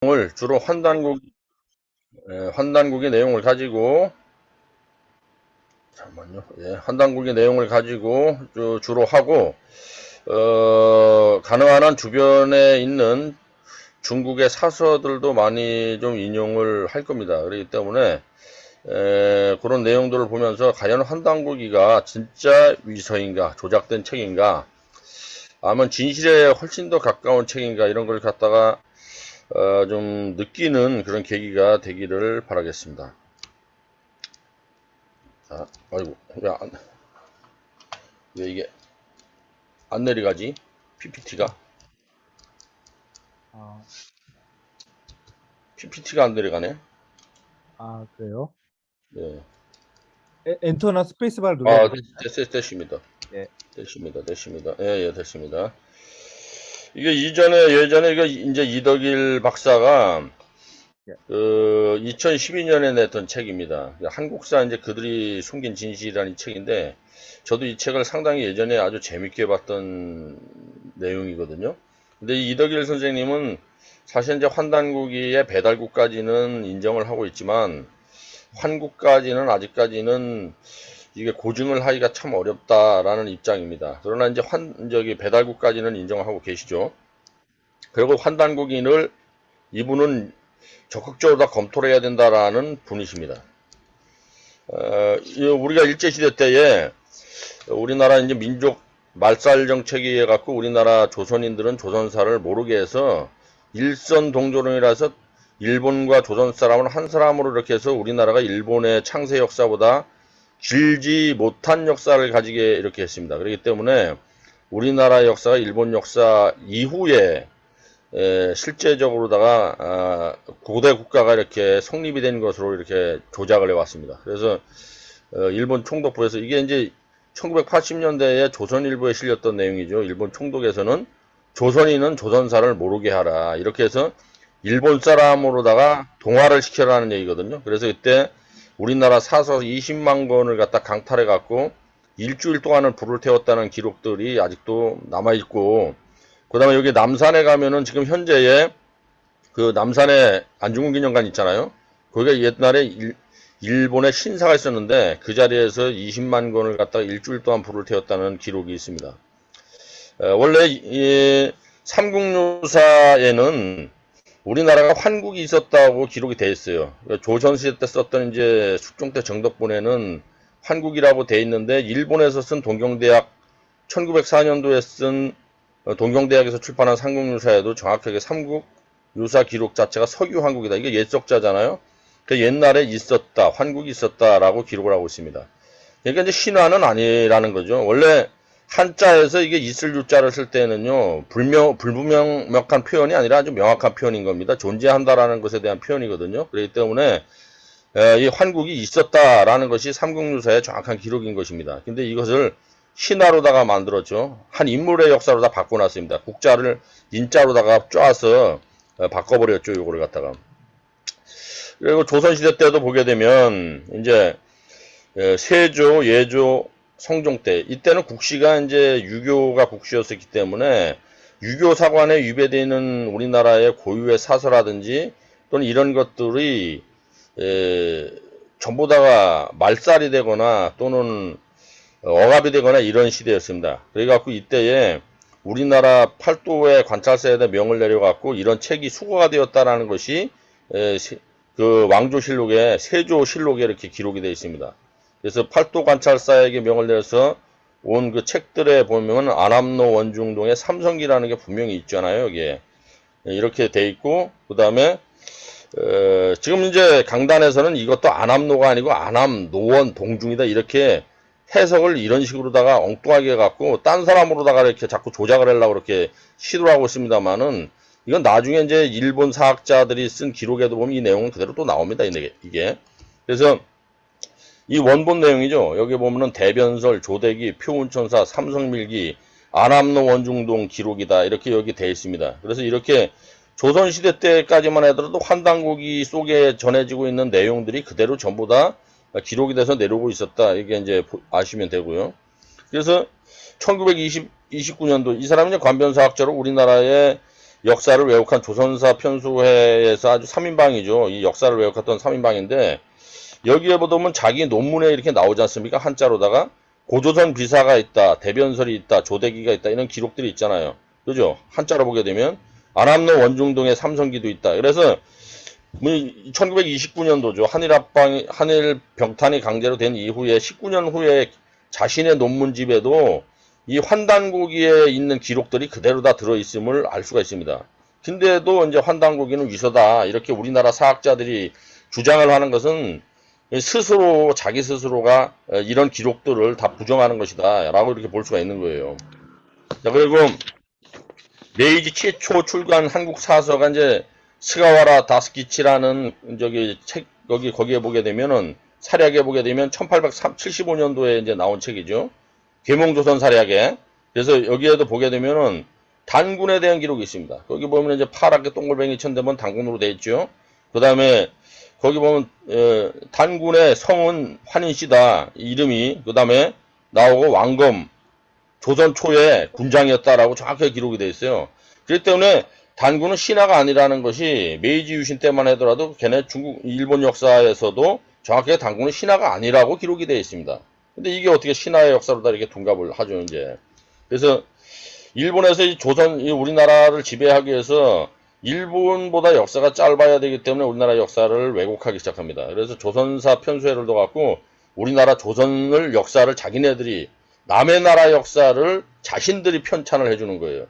내용을 주로 환단국의 내용을 가지고 잠깐만요. 환단국의 내용을 가지고 주로 하고 가능한 한 주변에 있는 중국의 사서들도 많이 좀 인용을 할 겁니다. 그렇기 때문에 그런 내용들을 보면서 과연 환단고기가 진짜 위서인가 조작된 책인가 아니면 진실에 훨씬 더 가까운 책인가 이런 걸 갖다가 좀 느끼는 그런 계기가 되기를 바라겠습니다. 아이고 왜 이게 안 내려가지? PPT가 아, 안 내려가네. 그래요? 네. 엔터나 스페이스바를 눌러보세요. 됐습니다. 예. 됐습니다. 예, 됐습니다. 이게 예전에 이거 이제 이덕일 박사가 예. 2012년에 냈던 책입니다. 한국사 이제 그들이 숨긴 진실이라는 책인데, 저도 이 책을 상당히 예전에 아주 재밌게 봤던 내용이거든요. 근데 이 이덕일 선생님은 사실 이제 환단고기의 배달국까지는 인정을 하고 있지만, 환국까지는 아직까지는 이게 고증을 하기가 참 어렵다라는 입장입니다. 그러나 이제 배달국까지는 인정하고 계시죠. 그리고 환단국인을 이분은 적극적으로 다 검토를 해야 된다라는 분이십니다. 우리가 일제시대 때에 우리나라 이제 민족 말살 정책이 해갖고 우리나라 조선인들은 조선사를 모르게 해서 일선 동조론이라서 일본과 조선 사람을 한 사람으로 이렇게 해서 우리나라가 일본의 창세 역사보다 길지 못한 역사를 가지게 이렇게 했습니다. 그렇기 때문에 우리나라 역사가 일본 역사 이후에 실제적으로다가 고대 국가가 이렇게 성립이 된 것으로 이렇게 조작을 해왔습니다. 그래서 일본 총독부에서 이게 이제 1980년대에 조선일보에 실렸던 내용이죠. 일본 총독에서는 조선인은 조선사를 모르게 하라. 이렇게 해서 일본 사람으로다가 동화를 시켜라는 얘기거든요. 그래서 그때 우리나라 사서 20만 권을 갖다 강탈해 갖고 일주일 동안을 불을 태웠다는 기록들이 아직도 남아있고, 그 다음에 여기 남산에 가면은 지금 현재의 그 남산에 안중근 기념관 있잖아요. 거기가 옛날에 일본의 신사가 있었는데 그 자리에서 20만 권을 갖다가 일주일 동안 불을 태웠다는 기록이 있습니다. 원래 이 삼국유사에는 우리나라가 환국이 있었다고 기록이 되어 있어요. 조선시대 때 썼던 이제 숙종때 정덕본에는 환국이라고 되어 있는데 일본에서 쓴 동경대학 1904년도에 쓴 동경대학에서 출판한 삼국유사에도 정확하게 삼국유사 기록 자체가 석유환국이다. 이게 옛적자잖아요. 그 옛날에 있었다, 환국이 있었다라고 기록을 하고 있습니다. 그러니까 이제 신화는 아니라는 거죠. 원래 한자에서 이게 있을 유자를 쓸 때는요, 불분명한 표현이 아니라 아주 명확한 표현인 겁니다. 존재한다라는 것에 대한 표현이거든요. 그렇기 때문에 이 환국이 있었다라는 것이 삼국유사의 정확한 기록인 것입니다. 근데 이것을 신화로다가 만들었죠. 한 인물의 역사로 다 바꿔놨습니다. 국자를 인자로다가 쪼아서 바꿔버렸죠. 요거를 갖다가. 그리고 조선시대 때도 보게 되면 이제 세조, 예조, 성종 때 이때는 국시가 이제 유교가 국시였었기 때문에 유교 사관에 위배되는 우리나라의 고유의 사서라든지 또는 이런 것들이 전부 다가 말살이 되거나 또는 억압이 되거나 이런 시대였습니다. 그래갖고 이때에 우리나라 팔도의 관찰사에다 명을 내려갖고 이런 책이 수거가 되었다라는 것이 그 왕조실록에 세조실록에 이렇게 기록이 되어 있습니다. 그래서 팔도 관찰사에게 명을 내려서 온 그 책들에 보면 안암로 원중동에 삼성기라는 게 분명히 있잖아요. 여기에 이렇게 돼 있고 그 다음에 지금 이제 강단에서는 이것도 안암로가 아니고 안암노원 동중이다 이렇게 해석을 이런 식으로다가 엉뚱하게 해갖고 딴 사람으로다가 이렇게 자꾸 조작을 하려고 그렇게 시도를 하고 있습니다만은 이건 나중에 이제 일본 사학자들이 쓴 기록에도 보면 이 내용은 그대로 또 나옵니다. 이게. 그래서 이 원본 내용이죠. 여기 보면은 대변설, 조대기, 표운천사, 삼성밀기, 안암로 원중동 기록이다. 이렇게 여기 되어 있습니다. 그래서 이렇게 조선시대 때까지만 하더라도 환단고기 속에 전해지고 있는 내용들이 그대로 전부 다 기록이 돼서 내려오고 있었다. 이게 이제 아시면 되고요. 그래서 1929년도 이 사람이 관변사학자로 우리나라의 역사를 왜곡한 조선사 편수회에서 아주 3인방이죠. 이 역사를 왜곡했던 3인방인데 여기에 보면 자기 논문에 이렇게 나오지 않습니까? 한자로다가 고조선 비사가 있다, 대변설이 있다, 조대기가 있다 이런 기록들이 있잖아요. 그죠? 한자로 보게 되면 안암로 원중동에 삼성기도 있다. 그래서 1929년도죠. 한일 병탄이 강제로 된 이후에 19년 후에 자신의 논문집에도 이 환단고기에 있는 기록들이 그대로 다 들어있음을 알 수가 있습니다. 근데도 이제 환단고기는 위서다. 이렇게 우리나라 사학자들이 주장을 하는 것은 스스로, 자기 스스로가 이런 기록들을 다 부정하는 것이다. 라고 이렇게 볼 수가 있는 거예요. 자, 그리고 메이지 최초 출간 한국 사서가 이제 스가와라 다스키치라는 저기 책 거기에 보게 되면은 사략에 보게 되면 1875년도에 이제 나온 책이죠. 계몽조선 사략에. 그래서 여기에도 보게 되면은 단군에 대한 기록이 있습니다. 거기 보면 이제 파랗게 동글뱅이 천대면 단군으로 되어 있죠. 그 다음에 거기 보면 단군의 성은 환인씨다 이름이 그 다음에 나오고 왕검 조선 초에 군장이었다라고 정확하게 기록이 되어 있어요. 그렇기 때문에 단군은 신하가 아니라는 것이 메이지 유신 때만 하더라도 걔네 일본 역사에서도 정확하게 단군은 신하가 아니라고 기록이 되어 있습니다. 근데 이게 어떻게 신하의 역사로 다 이렇게 둔갑을 하죠, 이제. 그래서 일본에서 이 우리나라를 지배하기 위해서 일본보다 역사가 짧아야 되기 때문에 우리나라 역사를 왜곡하기 시작합니다. 그래서 조선사 편수회를 둬갖고 우리나라 조선을 역사를 자기네들이 남의 나라 역사를 자신들이 편찬을 해주는 거예요.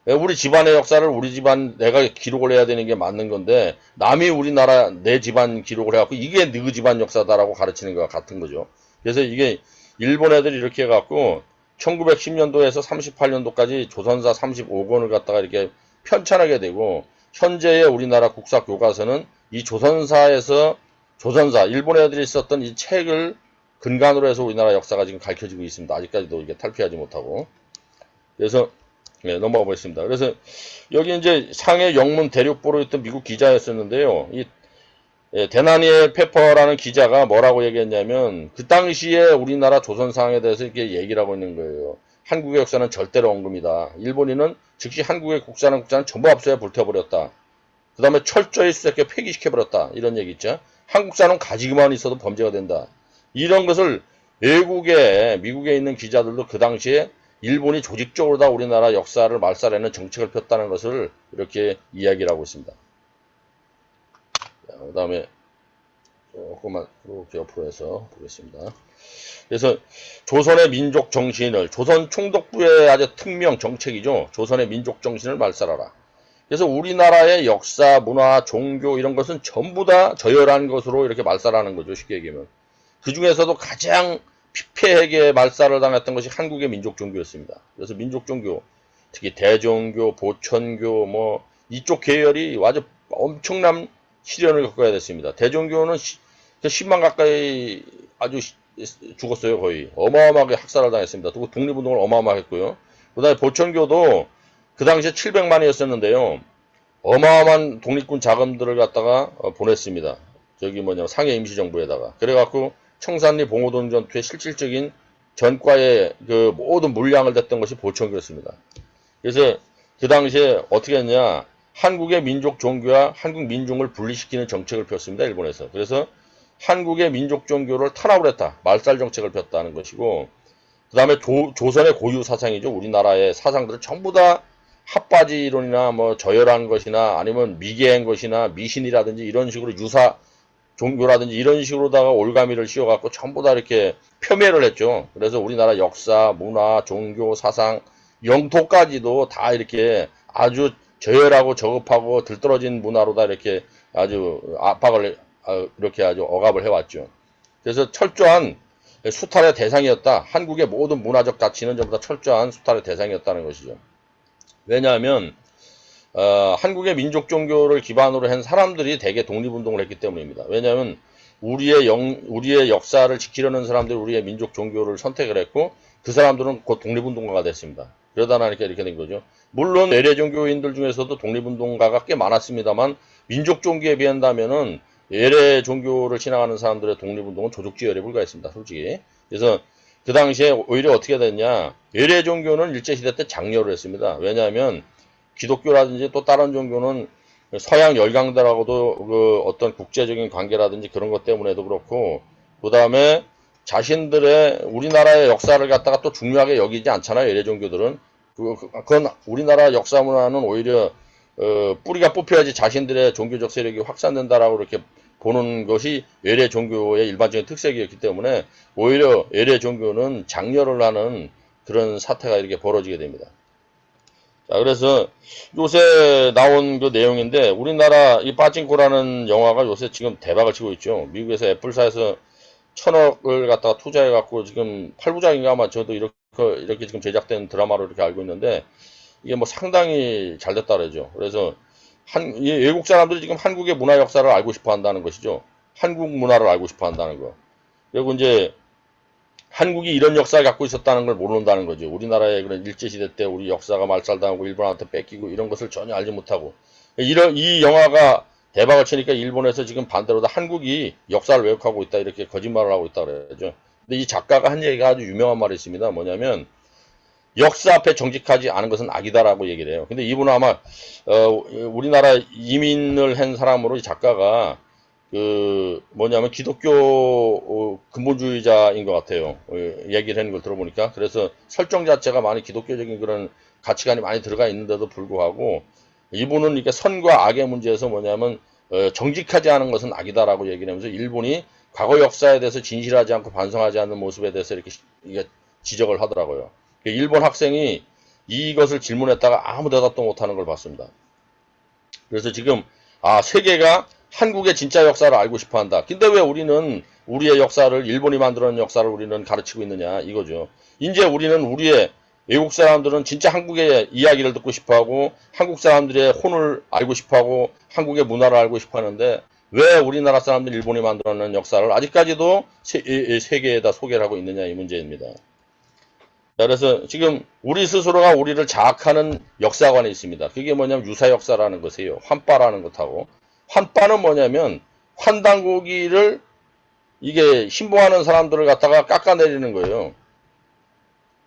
우리 집안의 역사를 우리 집안 내가 기록을 해야 되는 게 맞는 건데 남이 우리나라 내 집안 기록을 해갖고 이게 너 집안 역사다라고 가르치는 것과 같은 거죠. 그래서 이게 일본 애들이 이렇게 해갖고 1910년도에서 38년도까지 조선사 35권을 갖다가 이렇게 편찬하게 되고 현재의 우리나라 국사 교과서는 이 조선사에서 조선사 일본 애들이 썼던 이 책을 근간으로 해서 우리나라 역사가 지금 가르쳐지고 있습니다. 아직까지도 이게 탈피하지 못하고. 그래서 네, 넘어가 보겠습니다. 그래서 여기 이제 상해 영문 대륙보로 있던 미국 기자였었는데요. 이 데나니엘 페퍼라는 기자가 뭐라고 얘기했냐면 그 당시에 우리나라 조선상에 대해서 이렇게 얘기를 하고 있는 거예요. 한국의 역사는 절대로 엉금이다. 일본인은 즉시 한국의 국사는 전부 압수해 불태워버렸다. 그 다음에 철저히 수색해 폐기시켜버렸다. 이런 얘기 있죠. 한국사는 가지기만 있어도 범죄가 된다. 이런 것을 외국에 미국에 있는 기자들도 그 당시에 일본이 조직적으로 다 우리나라 역사를 말살하는 정책을 폈다는 것을 이렇게 이야기를 하고 있습니다. 그 다음에 조금만 이렇게 옆으로 해서 보겠습니다. 그래서 조선의 민족 정신을 조선 총독부의 아주 특명 정책이죠. 조선의 민족 정신을 말살하라. 그래서 우리나라의 역사, 문화, 종교 이런 것은 전부 다 저열한 것으로 이렇게 말살하는 거죠. 쉽게 얘기하면. 그 중에서도 가장 피폐하게 말살을 당했던 것이 한국의 민족 종교였습니다. 그래서 민족 종교, 특히 대종교, 보천교, 뭐 이쪽 계열이 아주 엄청난 시련을 겪어야 됐습니다. 대종교는 10만 가까이 아주 죽었어요. 거의 어마어마하게 학살을 당했습니다. 그리고 독립운동을 어마어마하게 했고요. 그 다음에 보천교도 그 당시에 700만이었었는데요. 어마어마한 독립군 자금들을 갖다가 보냈습니다. 저기 상해 임시정부에다가. 그래갖고 청산리 봉오동 전투의 실질적인 전과의 그 모든 물량을 댔던 것이 보천교였습니다. 그래서 그 당시에 어떻게 했냐. 한국의 민족 종교와 한국 민중을 분리시키는 정책을 폈습니다. 일본에서. 그래서 한국의 민족 종교를 탄압을 했다. 말살 정책을 폈다는 것이고 그 다음에 조선의 고유 사상이죠. 우리나라의 사상들을 전부 다 핫바지 이론이나 뭐 저열한 것이나 아니면 미개한 것이나 미신이라든지 이런 식으로 유사 종교라든지 이런 식으로다가 올가미를 씌워갖고 전부 다 이렇게 폄훼를 했죠. 그래서 우리나라 역사, 문화, 종교, 사상, 영토까지도 다 이렇게 아주 저열하고 저급하고 들떨어진 문화로 다 이렇게 아주 압박을 이렇게 아주 억압을 해왔죠. 그래서 철저한 수탈의 대상이었다. 한국의 모든 문화적 가치는 전부 다 철저한 수탈의 대상이었다는 것이죠. 왜냐하면 한국의 민족 종교를 기반으로 한 사람들이 대개 독립운동을 했기 때문입니다. 왜냐하면 우리의 역사를 지키려는 사람들이 우리의 민족 종교를 선택을 했고 그 사람들은 곧 독립운동가가 됐습니다. 그러다 나니까 이렇게 된 거죠. 물론 외래 종교인들 중에서도 독립운동가가 꽤 많았습니다만 민족 종교에 비한다면은 외래 종교를 신앙하는 사람들의 독립운동은 조족지혈에 불과했습니다. 솔직히. 그래서 그 당시에 오히려 어떻게 됐냐. 외래 종교는 일제시대 때 장려를 했습니다. 왜냐하면 기독교라든지 또 다른 종교는 서양 열강들하고도 그 어떤 국제적인 관계라든지 그런 것 때문에도 그렇고, 그 다음에 자신들의 우리나라의 역사를 갖다가 또 중요하게 여기지 않잖아요. 외래 종교들은. 그건 우리나라 역사 문화는 오히려 뿌리가 뽑혀야지 자신들의 종교적 세력이 확산된다라고 이렇게 보는 것이 외래 종교의 일반적인 특색이었기 때문에 오히려 외래 종교는 장려를 하는 그런 사태가 이렇게 벌어지게 됩니다. 자, 그래서 요새 나온 그 내용인데 우리나라 이 빠찡코라는 영화가 요새 지금 대박을 치고 있죠. 미국에서 애플사에서 1,000억을 갖다가 투자해 갖고 지금 8부작인가 아마 저도 이렇게 지금 제작된 드라마로 이렇게 알고 있는데 이게 뭐 상당히 잘 됐다 그러죠. 그래서 이 외국 사람들이 지금 한국의 문화 역사를 알고 싶어 한다는 것이죠. 한국 문화를 알고 싶어 한다는 거. 그리고 이제 한국이 이런 역사를 갖고 있었다는 걸 모른다는 거죠. 우리나라의 그런 일제시대 때 우리 역사가 말살당하고 일본한테 뺏기고 이런 것을 전혀 알지 못하고. 이 영화가 대박을 치니까 일본에서 지금 반대로 다 한국이 역사를 왜곡하고 있다 이렇게 거짓말을 하고 있다 그래야죠. 근데 이 작가가 한 얘기가 아주 유명한 말이 있습니다. 뭐냐면 역사 앞에 정직하지 않은 것은 악이다라고 얘기를 해요. 근데 이분은 아마 우리나라 이민을 한 사람으로 이 작가가 그 뭐냐면 기독교 근본주의자인 것 같아요. 얘기를 하는 걸 들어보니까. 그래서 설정 자체가 많이 기독교적인 그런 가치관이 많이 들어가 있는데도 불구하고 이분은 이게 선과 악의 문제에서 뭐냐면 정직하지 않은 것은 악이다라고 얘기를 하면서 일본이 과거 역사에 대해서 진실하지 않고 반성하지 않는 모습에 대해서 이렇게 지적을 하더라고요. 일본 학생이 이것을 질문했다가 아무 대답도 못하는 걸 봤습니다. 그래서 지금 세계가 한국의 진짜 역사를 알고 싶어 한다. 근데 왜 우리는 우리의 역사를 일본이 만들어낸 역사를 우리는 가르치고 있느냐 이거죠. 이제 우리는 우리의 외국 사람들은 진짜 한국의 이야기를 듣고 싶어하고 한국 사람들의 혼을 알고 싶어하고 한국의 문화를 알고 싶어하는데 왜 우리나라 사람들이 일본이 만들어낸 역사를 아직까지도 세계에다 소개를 하고 있느냐 이 문제입니다. 그래서 지금 우리 스스로가 우리를 자학하는 역사관이 있습니다. 그게 뭐냐면 유사역사라는 것이에요. 환빠라는 것하고. 환빠는 뭐냐면 환단고기를 이게 신봉하는 사람들을 갖다가 깎아내리는 거예요.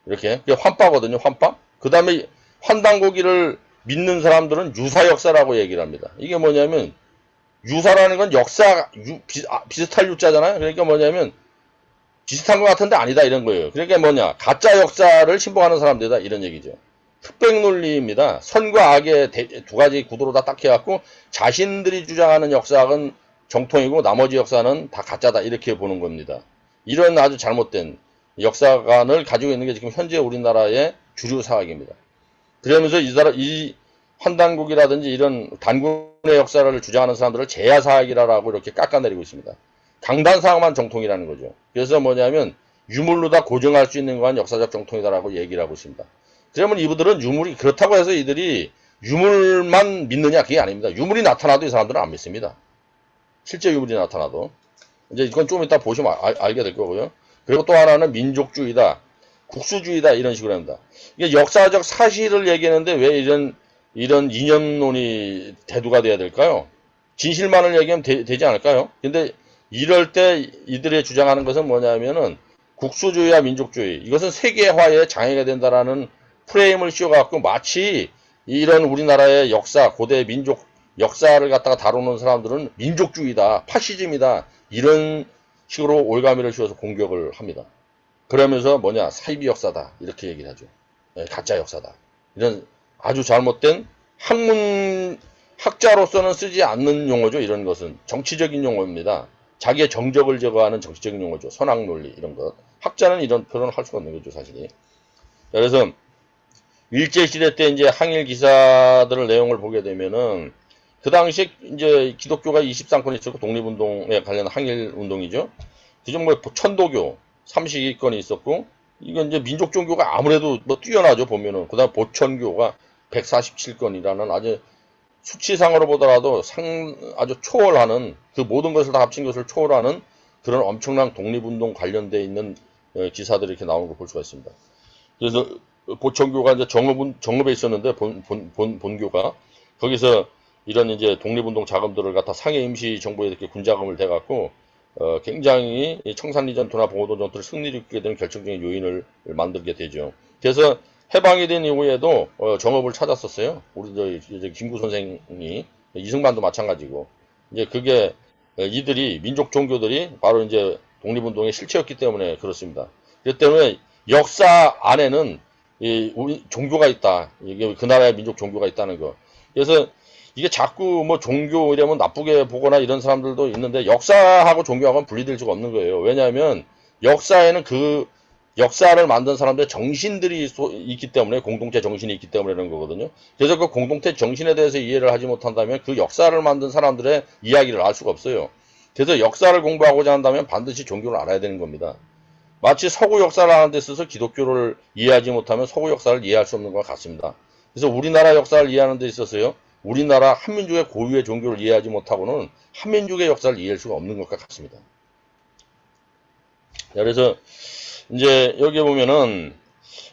이렇게. 그게 환빠거든요. 환빠. 그 다음에 환단고기를 믿는 사람들은 유사역사라고 얘기를 합니다. 이게 뭐냐면 유사라는 건 역사, 비슷할 유자잖아요. 그러니까 뭐냐면 비슷한 것 같은데 아니다 이런 거예요. 그러니까 뭐냐 가짜 역사를 신봉하는 사람들이다 이런 얘기죠. 흑백 논리입니다. 선과 악의 두 가지 구도로 다 딱 해갖고 자신들이 주장하는 역사는 정통이고 나머지 역사는 다 가짜다 이렇게 보는 겁니다. 이런 아주 잘못된 역사관을 가지고 있는 게 지금 현재 우리나라의 주류 사학입니다. 그러면서 이 환단국이라든지 이런 단군의 역사를 주장하는 사람들을 제야사학이라고 이렇게 깎아내리고 있습니다. 강단사학만 정통이라는 거죠. 그래서 뭐냐면 유물로 다 고정할 수 있는 건 역사적 정통이다라고 얘기를 하고 있습니다. 그러면 이분들은 유물이 그렇다고 해서 이들이 유물만 믿느냐 그게 아닙니다. 유물이 나타나도 이 사람들은 안 믿습니다. 실제 유물이 나타나도. 이제 이건 좀 이따 보시면 알게 될 거고요. 그리고 또 하나는 민족주의다. 국수주의다 이런 식으로 합니다. 이게 역사적 사실을 얘기하는데 왜 이런 이념론이 대두가 돼야 될까요? 진실만을 얘기하면 되지 않을까요? 근데 이럴 때 이들의 주장하는 것은 뭐냐면은 국수주의와 민족주의 이것은 세계화에 장애가 된다라는 프레임을 씌워갖고 마치 이런 우리나라의 역사 고대 민족 역사를 갖다가 다루는 사람들은 민족주의다 파시즘이다 이런 식으로 올가미를 씌워서 공격을 합니다. 그러면서 뭐냐 사이비 역사다 이렇게 얘기를 하죠. 가짜 역사다 이런 아주 잘못된 학자로서는 쓰지 않는 용어죠. 이런 것은 정치적인 용어입니다. 자기의 정적을 제거하는 정치적인 용어죠. 선악논리 이런 것. 학자는 이런 표현을 할 수가 없는 거죠, 사실이. 그래서 일제시대 때 이제 항일 기사들을 내용을 보게 되면은 그 당시 이제 기독교가 23건 있었고 독립운동에 관련 항일 운동이죠. 그중 뭐 천도교 32건이 있었고 이건 이제 민족 종교가 아무래도 뭐 뛰어나죠 보면은 그다음 보천교가 147건이라는 아주 수치상으로 보더라도 아주 초월하는 그 모든 것을 다 합친 것을 초월하는 그런 엄청난 독립운동 관련돼 있는 기사들이 이렇게 나오는 걸 볼 수가 있습니다. 그래서 보천교가 이제 정읍에 있었는데 본교가 거기서 이런 이제 독립운동 자금들을 갖다 상해 임시정부에 이렇게 군자금을 대갖고 굉장히 청산리 전투나 봉오동 전투를 승리를 이끌게 되는 결정적인 요인을 만들게 되죠. 그래서 해방이 된 이후에도 정업을 찾았었어요. 우리 김구 선생이 이승만도 마찬가지고 이제 그게 이들이 민족 종교들이 바로 이제 독립운동의 실체였기 때문에 그렇습니다. 그렇기 때문에 역사 안에는 우리 종교가 있다. 이게 그 나라의 민족 종교가 있다는 거. 그래서 이게 자꾸 뭐 종교 이러면 나쁘게 보거나 이런 사람들도 있는데 역사하고 종교하고는 분리될 수가 없는 거예요. 왜냐하면 역사에는 그 역사를 만든 사람들의 정신들이 있기 때문에 공동체 정신이 있기 때문에 그런 거거든요. 그래서 그 공동체 정신에 대해서 이해를 하지 못한다면 그 역사를 만든 사람들의 이야기를 알 수가 없어요. 그래서 역사를 공부하고자 한다면 반드시 종교를 알아야 되는 겁니다. 마치 서구 역사를 하는 데 있어서 기독교를 이해하지 못하면 서구 역사를 이해할 수 없는 것 같습니다. 그래서 우리나라 역사를 이해하는 데 있어서요. 우리나라 한민족의 고유의 종교를 이해하지 못하고는 한민족의 역사를 이해할 수가 없는 것 같습니다. 그래서 이제 여기 보면은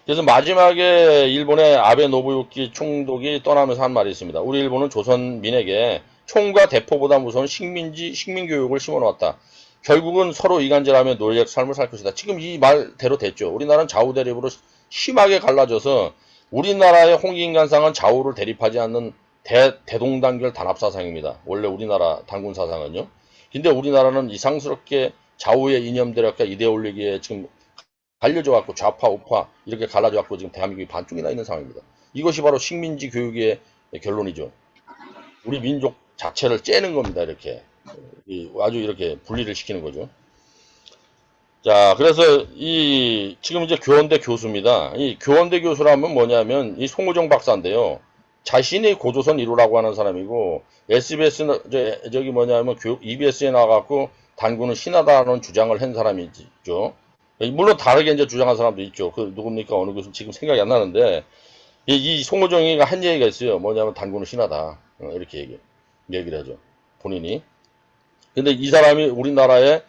그래서 마지막에 일본의 아베 노부유키 총독이 떠나면서 한 말이 있습니다. 우리 일본은 조선민에게 총과 대포보다 무서운 식민교육을 심어놓았다. 결국은 서로 이간질하며 노예의 삶을 살 것이다. 지금 이 말대로 됐죠. 우리나라는 좌우 대립으로 심하게 갈라져서 우리나라의 홍익인간상은 좌우를 대립하지 않는 대동단결 단합사상입니다. 원래 우리나라 단군 사상은요. 근데 우리나라는 이상스럽게 좌우의 이념들과 이데올로기에 지금 갈려져 갖고 좌파 우파 이렇게 갈라져 갖고 지금 대한민국이 반쪽이나 있는 상황입니다. 이것이 바로 식민지 교육의 결론이죠. 우리 민족 자체를 째는 겁니다. 이렇게 아주 이렇게 분리를 시키는 거죠. 자, 그래서 지금 이제 교원대 교수입니다. 이 교원대 교수라면 뭐냐면 이 송우정 박사인데요. 자신이 고조선 1호라고 하는 사람이고 SBS 저기 뭐냐면 EBS에 나와갖고 단군은 신하다는 주장을 한 사람이죠. 물론 다르게 이제 주장한 사람도 있죠. 그 누굽니까 어느 교수 지금 생각이 안 나는데 이 송호정이가 한 얘기가 있어요. 뭐냐면 단군은 신하다 이렇게 얘기를 하죠. 본인이. 근데 이 사람이 우리나라의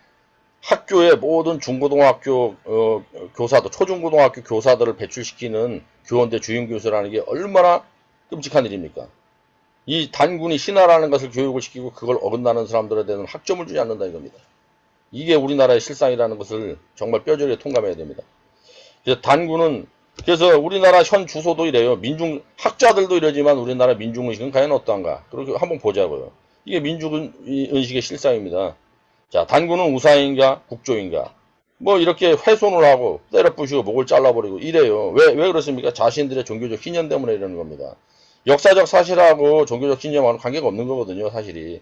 학교의 모든 중고등학교 교사들, 초중고등학교 교사들을 배출시키는 교원대 주임교수라는 게 얼마나 끔찍한 일입니까? 이 단군이 신하라는 것을 교육을 시키고 그걸 어긋나는 사람들에 대한 학점을 주지 않는다 이겁니다. 이게 우리나라의 실상이라는 것을 정말 뼈저리게 통감해야 됩니다. 그래서 단군은 그래서 우리나라 현 주소도 이래요. 학자들도 이러지만 우리나라 민중의식은 과연 어떠한가? 그렇게 한번 보자고요. 이게 민중의식의 실상입니다. 자, 단군은 우사인가 국조인가? 뭐 이렇게 훼손을 하고 때려 부시고 목을 잘라버리고 이래요. 왜 그렇습니까? 자신들의 종교적 신념 때문에 이러는 겁니다. 역사적 사실하고 종교적 신념하고는 관계가 없는 거거든요. 사실이.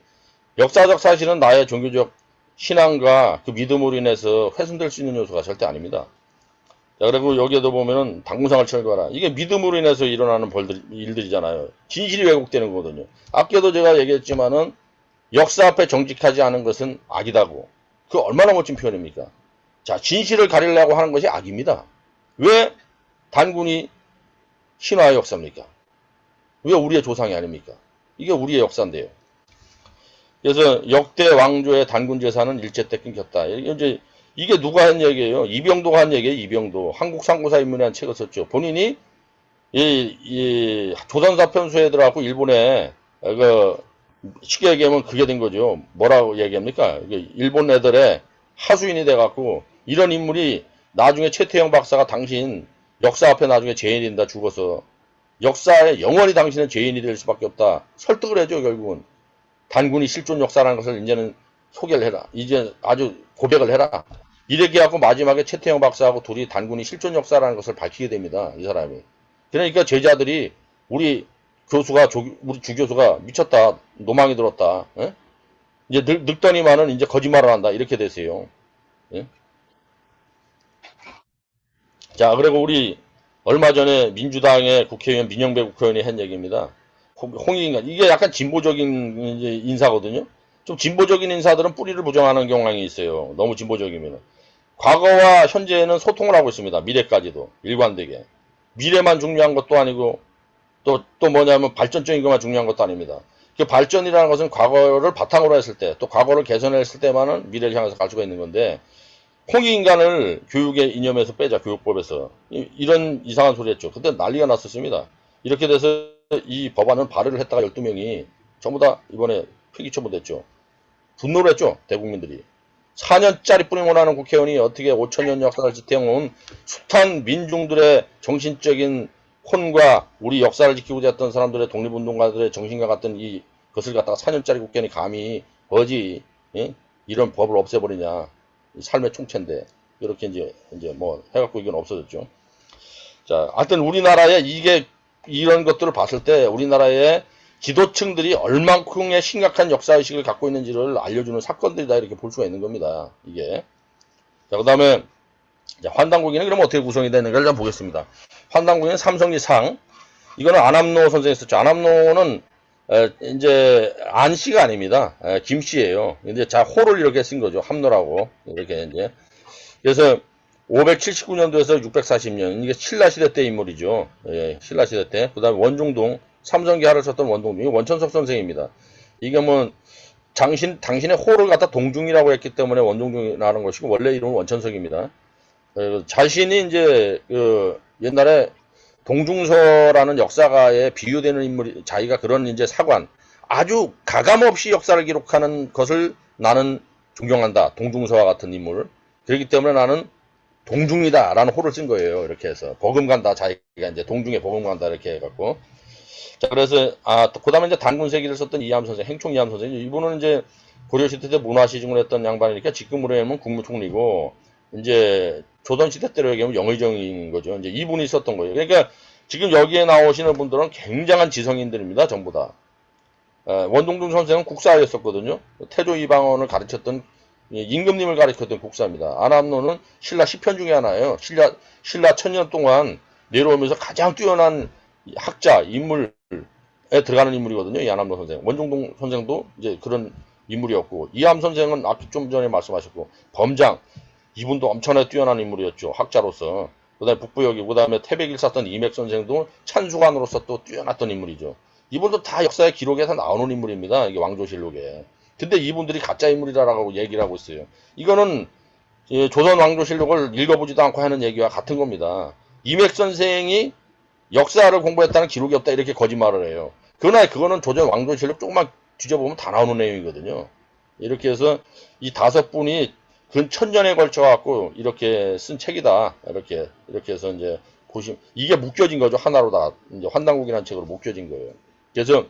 역사적 사실은 나의 종교적 신앙과 그 믿음으로 인해서 훼손될 수 있는 요소가 절대 아닙니다. 자, 그리고 여기에도 보면은 당무상을 철거하라. 이게 믿음으로 인해서 일어나는 일들이잖아요. 진실이 왜곡되는 거거든요. 아까도 제가 얘기했지만은 역사 앞에 정직하지 않은 것은 악이다고. 그 얼마나 멋진 표현입니까? 자, 진실을 가리려고 하는 것이 악입니다. 왜 단군이 신화의 역사입니까? 왜 우리의 조상이 아닙니까? 이게 우리의 역사인데요. 그래서 역대 왕조의 단군 재산은 일제 때 끊겼다. 이게 누가 한 얘기예요? 이병도가 한 얘기예요. 이병도. 한국상고사 인문에 한 책을 썼죠. 본인이 이 조선사 편수에 들어가고 일본에 쉽게 얘기하면 그게 된 거죠. 뭐라고 얘기합니까? 일본 애들의 하수인이 돼갖고 이런 인물이 나중에 최태영 박사가 당신 역사 앞에 나중에 죄인이 된다 죽어서 역사에 영원히 당신은 죄인이 될 수밖에 없다. 설득을 해줘 결국은. 단군이 실존 역사라는 것을 이제는 소개를 해라. 이제 아주 고백을 해라. 이렇게 하고 마지막에 최태영 박사하고 둘이 단군이 실존 역사라는 것을 밝히게 됩니다. 이 사람이. 그러니까 제자들이 우리 주교수가 미쳤다. 노망이 들었다. 에? 이제 늙더니만은 이제 거짓말을 한다. 이렇게 되세요. 예? 자, 그리고 우리 얼마 전에 민주당의 국회의원 민영배 국회의원이 한 얘기입니다. 홍익인간. 이게 약간 진보적인 인사거든요. 좀 진보적인 인사들은 뿌리를 부정하는 경향이 있어요. 너무 진보적이면. 과거와 현재는 소통을 하고 있습니다. 미래까지도. 일관되게. 미래만 중요한 것도 아니고 또 뭐냐면 발전적인 것만 중요한 것도 아닙니다. 그 발전이라는 것은 과거를 바탕으로 했을 때, 또 과거를 개선했을 때만은 미래를 향해서 갈 수가 있는 건데, 홍익인간을 교육의 이념에서 빼자, 교육법에서. 이런 이상한 소리 했죠. 그때 난리가 났었습니다. 이렇게 돼서 이 법안은 발의를 했다가 12명이 전부 다 이번에 폐기 처분됐죠. 분노를 했죠, 대국민들이. 4년짜리 뿌리고 나는 국회의원이 어떻게 5천년 역사를 지탱해온 숱한 민중들의 정신적인 폰과 우리 역사를 지키고자 했던 사람들의 독립운동가들의 정신과 같은 이 것을 갖다가 4년짜리 국견이 감히 어지 예? 이런 법을 없애버리냐. 삶의 총체인데 이렇게 이제 뭐 해갖고 이건 없어졌죠. 자, 하여튼 우리나라에 이런 것들을 봤을 때 우리나라의 지도층들이 얼만큼의 심각한 역사의식을 갖고 있는지를 알려주는 사건들이다 이렇게 볼 수가 있는 겁니다. 이게. 자, 그 다음에 환단고기는 그럼 어떻게 구성이 되는가를 좀 보겠습니다. 환단고기는 삼성기 상. 이거는 안암로 선생이 썼죠. 안암로는 이제 안씨가 아닙니다. 김씨예요. 근데 자 호를 이렇게 쓴 거죠. 함로라고 이렇게 이제. 그래서 579년도에서 640년 이게 신라시대 때 인물이죠. 예, 신라시대 때. 그다음에 원종동 삼성기하를 썼던 원종동이 원천석 선생입니다. 이게 뭐 당신의 호를 갖다 동중이라고 했기 때문에 원종동이라는 것이고 원래 이름은 원천석입니다. 자신이 이제 옛날에 동중서라는 역사가에 비유되는 인물이 자기가 그런 이제 사관 아주 가감없이 역사를 기록하는 것을 나는 존경한다. 동중서와 같은 인물. 그렇기 때문에 나는 동중이다라는 호를 쓴 거예요. 이렇게 해서 버금간다. 자기가 이제 동중에 버금간다 이렇게 해갖고. 자 그래서 그다음에 이제 단군세기를 썼던 이암 선생, 행총 이암 선생. 이분은 이제 고려시대 때 문화시중을 했던 양반이니까 지금으로 하면 국무총리고 이제 조선시대 때로 얘기하면 영의정인 거죠. 이제 이분이 썼던 거예요. 그러니까 지금 여기에 나오시는 분들은 굉장한 지성인들입니다. 전부 다. 원동중 선생은 국사였었거든요. 태조 이방원을 가르쳤던 임금님을 가르쳤던 국사입니다. 안암로는 신라 10편 중에 하나예요. 신라 1000년 동안 내려오면서 가장 뛰어난 학자, 인물에 들어가는 인물이거든요. 이 안암로 선생. 원종동 선생도 이제 그런 인물이었고, 이암 선생은 좀 전에 말씀하셨고, 범장. 이분도 엄청나게 뛰어난 인물이었죠. 학자로서. 그 다음에 북부여기, 그 다음에 태백일 쌌던 이맥 선생도 찬수관으로서 또 뛰어났던 인물이죠. 이분도 다 역사의 기록에서 나오는 인물입니다. 이게 왕조실록에. 근데 이분들이 가짜 인물이라고 얘기를 하고 있어요. 이거는 조선 왕조실록을 읽어보지도 않고 하는 얘기와 같은 겁니다. 이맥 선생이 역사를 공부했다는 기록이 없다 이렇게 거짓말을 해요. 그러나 그거는 조선 왕조실록 조금만 뒤져보면 다 나오는 내용이거든요. 이렇게 해서 이 5분이 근 1000년에 걸쳐 갖고 이렇게 쓴 책이다. 이렇게 해서 이제 보시면 이게 묶여진 거죠. 하나로 다 이제 환단국이라는 책으로 묶여진 거예요. 그래서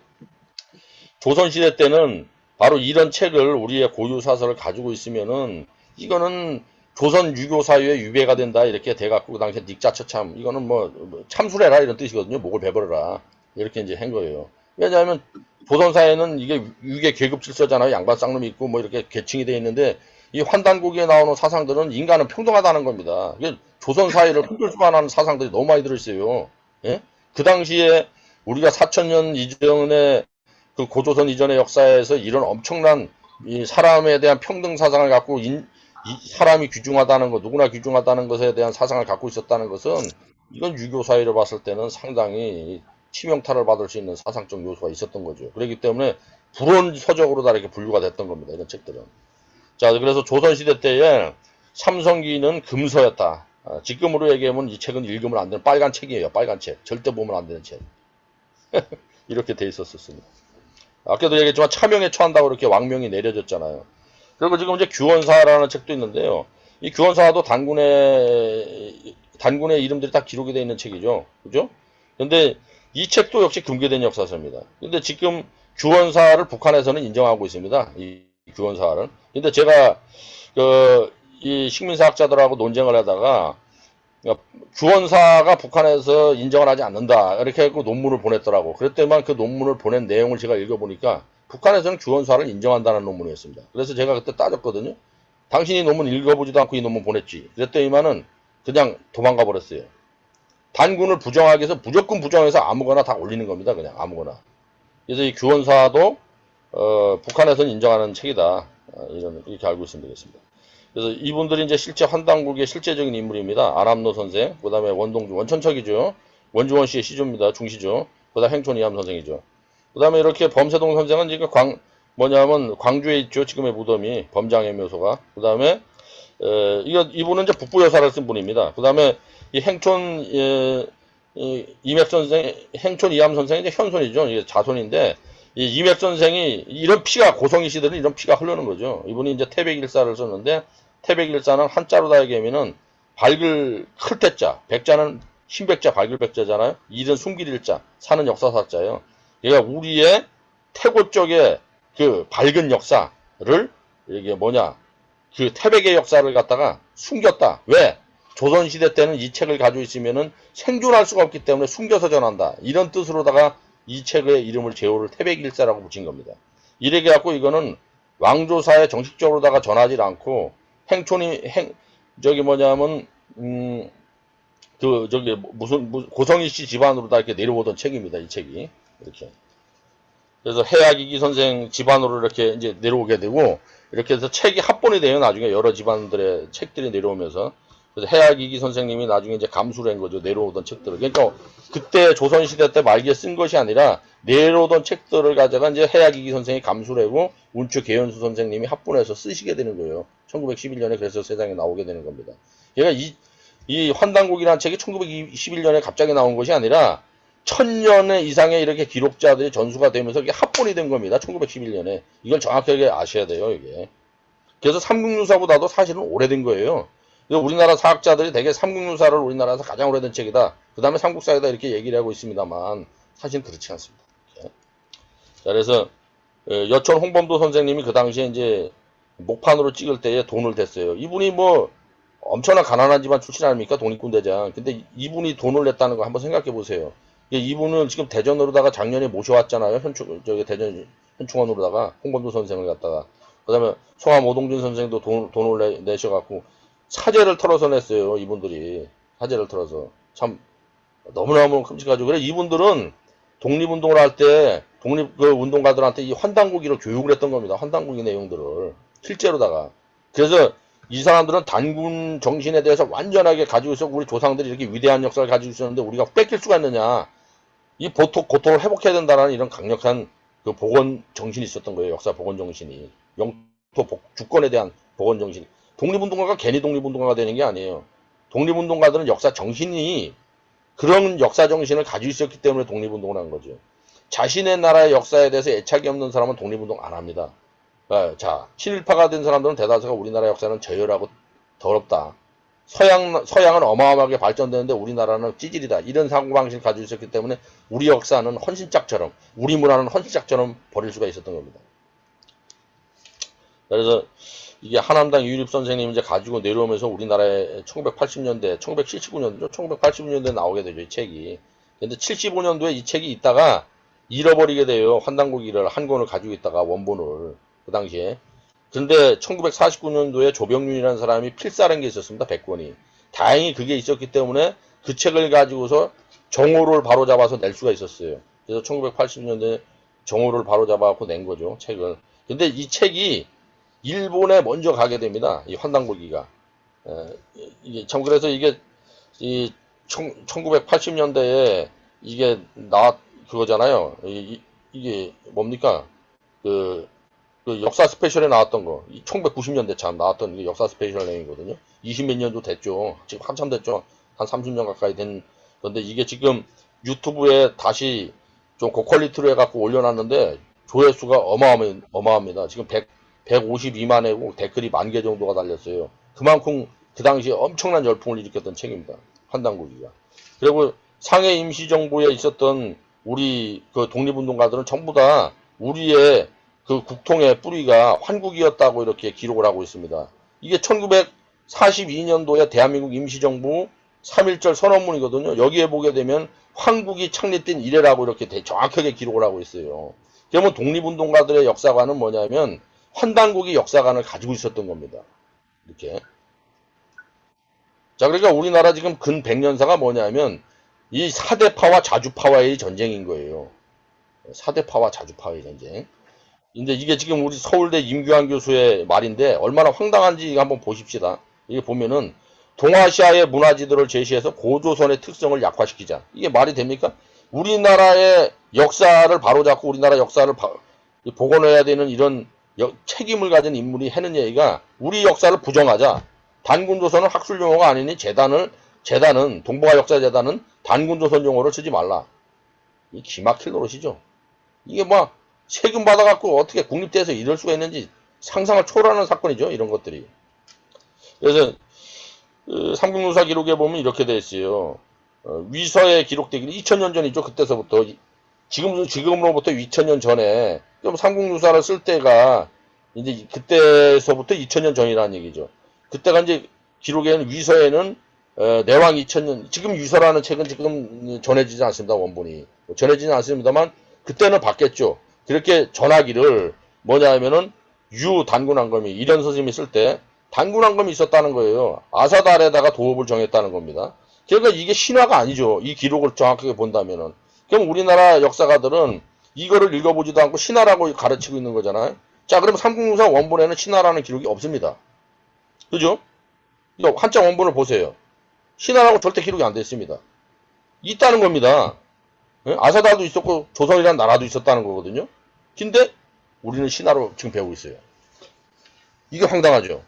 조선시대 때는 바로 이런 책을 우리의 고유 사설을 가지고 있으면은 이거는 조선 유교 사유에 유배가 된다 이렇게 돼갖고 그 당시에 닉자처참 이거는 뭐 참수래라 이런 뜻이거든요. 목을 베버려라 이렇게 이제 한 거예요. 왜냐하면 조선 사회는 이게 유계 계급 질서잖아요. 양반 쌍놈이 있고 뭐 이렇게 계층이 돼 있는데 이 환단고기에 나오는 사상들은 인간은 평등하다는 겁니다. 조선 사회를 흔들수반하는 사상들이 너무 많이 들어있어요. 예? 그 당시에 우리가 4000년 이전에 그 고조선 이전의 역사에서 이런 엄청난 이 사람에 대한 평등 사상을 갖고 이 사람이 귀중하다는 것, 누구나 귀중하다는 것에 대한 사상을 갖고 있었다는 것은 이건 유교 사회를 봤을 때는 상당히 치명타를 받을 수 있는 사상적 요소가 있었던 거죠. 그렇기 때문에 불온 서적으로 다 이렇게 분류가 됐던 겁니다. 이런 책들은. 자, 그래서 조선시대 때에 삼성기는 금서였다. 지금으로 얘기하면 이 책은 읽으면 안 되는 빨간 책이에요. 빨간 책. 절대 보면 안 되는 책. 이렇게 돼 있었습니다. 아까도 얘기했지만 차명에 처한다고 이렇게 왕명이 내려졌잖아요. 그리고 지금 이제 규원사라는 책도 있는데요. 이 규원사도 단군의 이름들이 다 기록이 되어 있는 책이죠. 그죠? 근데 이 책도 역시 금괴된 역사서입니다. 근데 지금 규원사를 북한에서는 인정하고 있습니다. 이 규원사를. 근데 제가 이 식민사학자들하고 논쟁을 하다가 규원사가 북한에서 인정을 하지 않는다 이렇게 해서 논문을 보냈더라고. 그랬더니만 그 논문을 보낸 내용을 제가 읽어보니까 북한에서는 규원사를 인정한다는 논문이었습니다. 그래서 제가 그때 따졌거든요. 당신이 논문 읽어보지도 않고 이 논문 보냈지. 그랬더니만은 그냥 도망가 버렸어요. 단군을 부정하기 위해서 무조건 부정해서 아무거나 다 올리는 겁니다. 그냥 아무거나. 그래서 이 규원사도 북한에서는 인정하는 책이다. 이렇게 알고 있으면 되겠습니다. 그래서 이분들이 이제 실제 환단국의 실제적인 인물입니다. 안암로 선생, 그 다음에 원동주, 원천척이죠. 원주원 씨의 시조입니다. 중시죠. 그 다음 행촌 이암 선생이죠. 그 다음에 이렇게 범세동 선생은 지금 뭐냐면 광주에 있죠. 지금의 무덤이 범장의 묘소가. 그 다음에 이분은 이제 북부 여사를 쓴 분입니다. 그 다음에 이 행촌 이맥 선생, 행촌 이암 선생이 이제 현손이죠. 이게 자손인데 이 이맥 선생이 이런 피가 고성이 시대는 이런 피가 흐르는 거죠. 이분이 이제 태백일사를 썼는데 태백일사는 한자로 다 얘기하면은 밝을 클 때자, 백자는 신백자, 발굴백자잖아요. 일은 숨길 일자, 사는 역사사자예요. 그러니까 우리의 태고 쪽에 그 밝은 역사를 이게 뭐냐 그 태백의 역사를 갖다가 숨겼다. 왜? 조선시대 때는 이 책을 가지고 있으면은 생존할 수가 없기 때문에 숨겨서 전한다. 이런 뜻으로다가 이 책의 이름을 제호를 태백일사라고 붙인 겁니다. 이렇게 갖고 이거는 왕조사에 정식적으로다가 전하지 않고 행촌이 저기 뭐냐면 그 저기 무슨 고성희 씨 집안으로다 이렇게 내려오던 책입니다. 이 책이 이렇게. 그래서 해학이기 선생 집안으로 이렇게 이제 내려오게 되고 이렇게 해서 책이 합본이 돼요. 나중에 여러 집안들의 책들이 내려오면서 그래서 해학이기 선생님이 나중에 이제 감수를 한 거죠. 내려오던 책들을. 그러니까 그때 조선시대 때 말기에 쓴 것이 아니라 내려오던 책들을 가져가 이제 해학이기 선생이 감수를 하고 운추 계현수 선생님이 합본해서 쓰시게 되는 거예요. 1911년에 그래서 세상에 나오게 되는 겁니다. 그러니까 이 환단곡이라는 책이 1921년에 갑자기 나온 것이 아니라 1000년 이상의 이렇게 기록자들이 전수가 되면서 이게 합본이 된 겁니다. 1911년에. 이걸 정확하게 아셔야 돼요, 이게. 그래서 삼국유사보다도 사실은 오래된 거예요. 우리나라 사학자들이 대개 삼국유사를 우리나라에서 가장 오래된 책이다. 그 다음에 삼국사이다 이렇게 얘기를 하고 있습니다만 사실은 그렇지 않습니다. 자, 그래서 여천 홍범도 선생님이 그 당시에 이제 목판으로 찍을 때에 돈을 댔어요. 이분이 뭐 엄청난 가난한 집안 출신 아닙니까? 독립군 대장. 근데 이분이 돈을 냈다는 거 한번 생각해 보세요. 이분은 지금 대전으로다가 작년에 모셔왔잖아요. 저기 대전 현충원으로다가 홍범도 선생을 갖다가. 그 다음에 송암 오동진 선생도 돈을 내셔갖고 사제를 털어서 냈어요. 이분들이. 사제를 털어서. 참 너무너무 끔찍하죠. 그래 이분들은 독립운동을 할 때 운동가들한테 이 환단고기를 교육을 했던 겁니다. 환단고기 내용들을. 실제로다가. 그래서 이 사람들은 단군 정신에 대해서 완전하게 가지고 있어 우리 조상들이 이렇게 위대한 역사를 가지고 있었는데 우리가 뺏길 수가 있느냐. 이 고통을 회복해야 된다는 이런 강력한 그 복원 정신이 있었던 거예요. 역사 복원 정신이. 영토 주권에 대한 복원 정신이. 독립운동가가 괜히 독립운동가가 되는 게 아니에요. 독립운동가들은 역사 정신이 그런 역사 정신을 가지고 있었기 때문에 독립운동을 한 거죠. 자신의 나라의 역사에 대해서 애착이 없는 사람은 독립운동 안 합니다. 자, 친일파가 된 사람들은 대다수가 우리나라 역사는 저열하고 더럽다. 서양은 어마어마하게 발전되는데 우리나라는 찌질이다. 이런 사고방식을 가지고 있었기 때문에 우리 역사는 헌신짝처럼, 우리 문화는 헌신짝처럼 버릴 수가 있었던 겁니다. 그래서 이게 한암당 유립 선생님이 이제 가지고 내려오면서 우리나라에 1980년대, 1979년도, 1980년대에 나오게 되죠, 이 책이. 근데 75년도에 이 책이 있다가 잃어버리게 돼요. 환단고기를 한 권을 가지고 있다가 원본을. 그 당시에. 근데 1949년도에 조병윤이라는 사람이 필사한 게 있었습니다. 100권이. 다행히 그게 있었기 때문에 그 책을 가지고서 정오를 바로잡아서 낼 수가 있었어요. 그래서 1980년대에 정오를 바로잡아서 낸 거죠. 책을. 근데 이 책이 일본에 먼저 가게 됩니다. 이 환단고기가. 이게 참 그래서 이게 이 1980년대에 이게 그거잖아요. 이게 뭡니까? 그 역사 스페셜에 나왔던 거, 1990년대 참 나왔던 역사 스페셜 내용이거든요. 20몇 년도 됐죠. 지금 한참 됐죠. 한 30년 가까이 된 건데 이게 지금 유튜브에 다시 좀 고퀄리티로 해갖고 올려놨는데 조회수가 어마어마합니다. 지금 152만 회고 댓글이 10,000개 정도가 달렸어요. 그만큼 그 당시에 엄청난 열풍을 일으켰던 책입니다. 환단고기가. 그리고 상해 임시정부에 있었던 우리 그 독립운동가들은 전부 다 우리의 그 국통의 뿌리가 환국이었다고 이렇게 기록을 하고 있습니다. 이게 1942년도에 대한민국 임시정부 3.1절 선언문이거든요. 여기에 보게 되면 환국이 창립된 이래라고 이렇게 정확하게 기록을 하고 있어요. 그러면 독립운동가들의 역사관은 뭐냐면 환단고기 역사관을 가지고 있었던 겁니다. 이렇게. 자, 그러니까 우리나라 지금 근 100년사가 뭐냐면 이 사대파와 자주파와의 전쟁인 거예요. 사대파와 자주파의 전쟁. 근데 이게 지금 우리 서울대 임규환 교수의 말인데 얼마나 황당한지 한번 보십시다. 이게 보면은 동아시아의 문화지들을 제시해서 고조선의 특성을 약화시키자. 이게 말이 됩니까? 우리나라의 역사를 바로잡고 우리나라 역사를 복원해야 되는 이런 책임을 가진 인물이 하는 얘기가 우리 역사를 부정하자. 단군조선은 학술 용어가 아니니 재단은 동북아역사재단은 단군조선 용어를 쓰지 말라. 이 기막힐 노릇이죠. 이게 뭐 세금 받아갖고 어떻게 국립대에서 이럴 수가 있는지 상상을 초월하는 사건이죠. 이런 것들이. 그래서 삼국유사 기록에 보면 이렇게 돼 있어요. 위서에 기록되기는 2000년 전이죠. 그때서부터. 지금으로부터 2000년 전에, 그럼 삼국유사를 쓸 때가, 이제 그때서부터 2000년 전이라는 얘기죠. 그때가 이제 기록에는 위서에는 내왕 2000년, 지금 위서라는 책은 지금 전해지지 않습니다. 원본이. 전해지지 않습니다만, 그때는 바뀌었죠. 그렇게 전하기를 뭐냐 하면은, 단군왕검이, 이련 스님이 쓸 때, 단군왕검이 있었다는 거예요. 아사달에다가 도읍을 정했다는 겁니다. 그러니까 이게 신화가 아니죠. 이 기록을 정확하게 본다면은. 그럼 우리나라 역사가들은 이거를 읽어보지도 않고 신화라고 가르치고 있는 거잖아요. 자, 그럼 삼국유사 원본에는 신화라는 기록이 없습니다. 그죠? 이거 한자 원본을 보세요. 신화라고 절대 기록이 안 돼 있습니다. 있다는 겁니다. 아사달도 있었고 조선이라는 나라도 있었다는 거거든요. 근데 우리는 신화로 지금 배우고 있어요. 이게 황당하죠.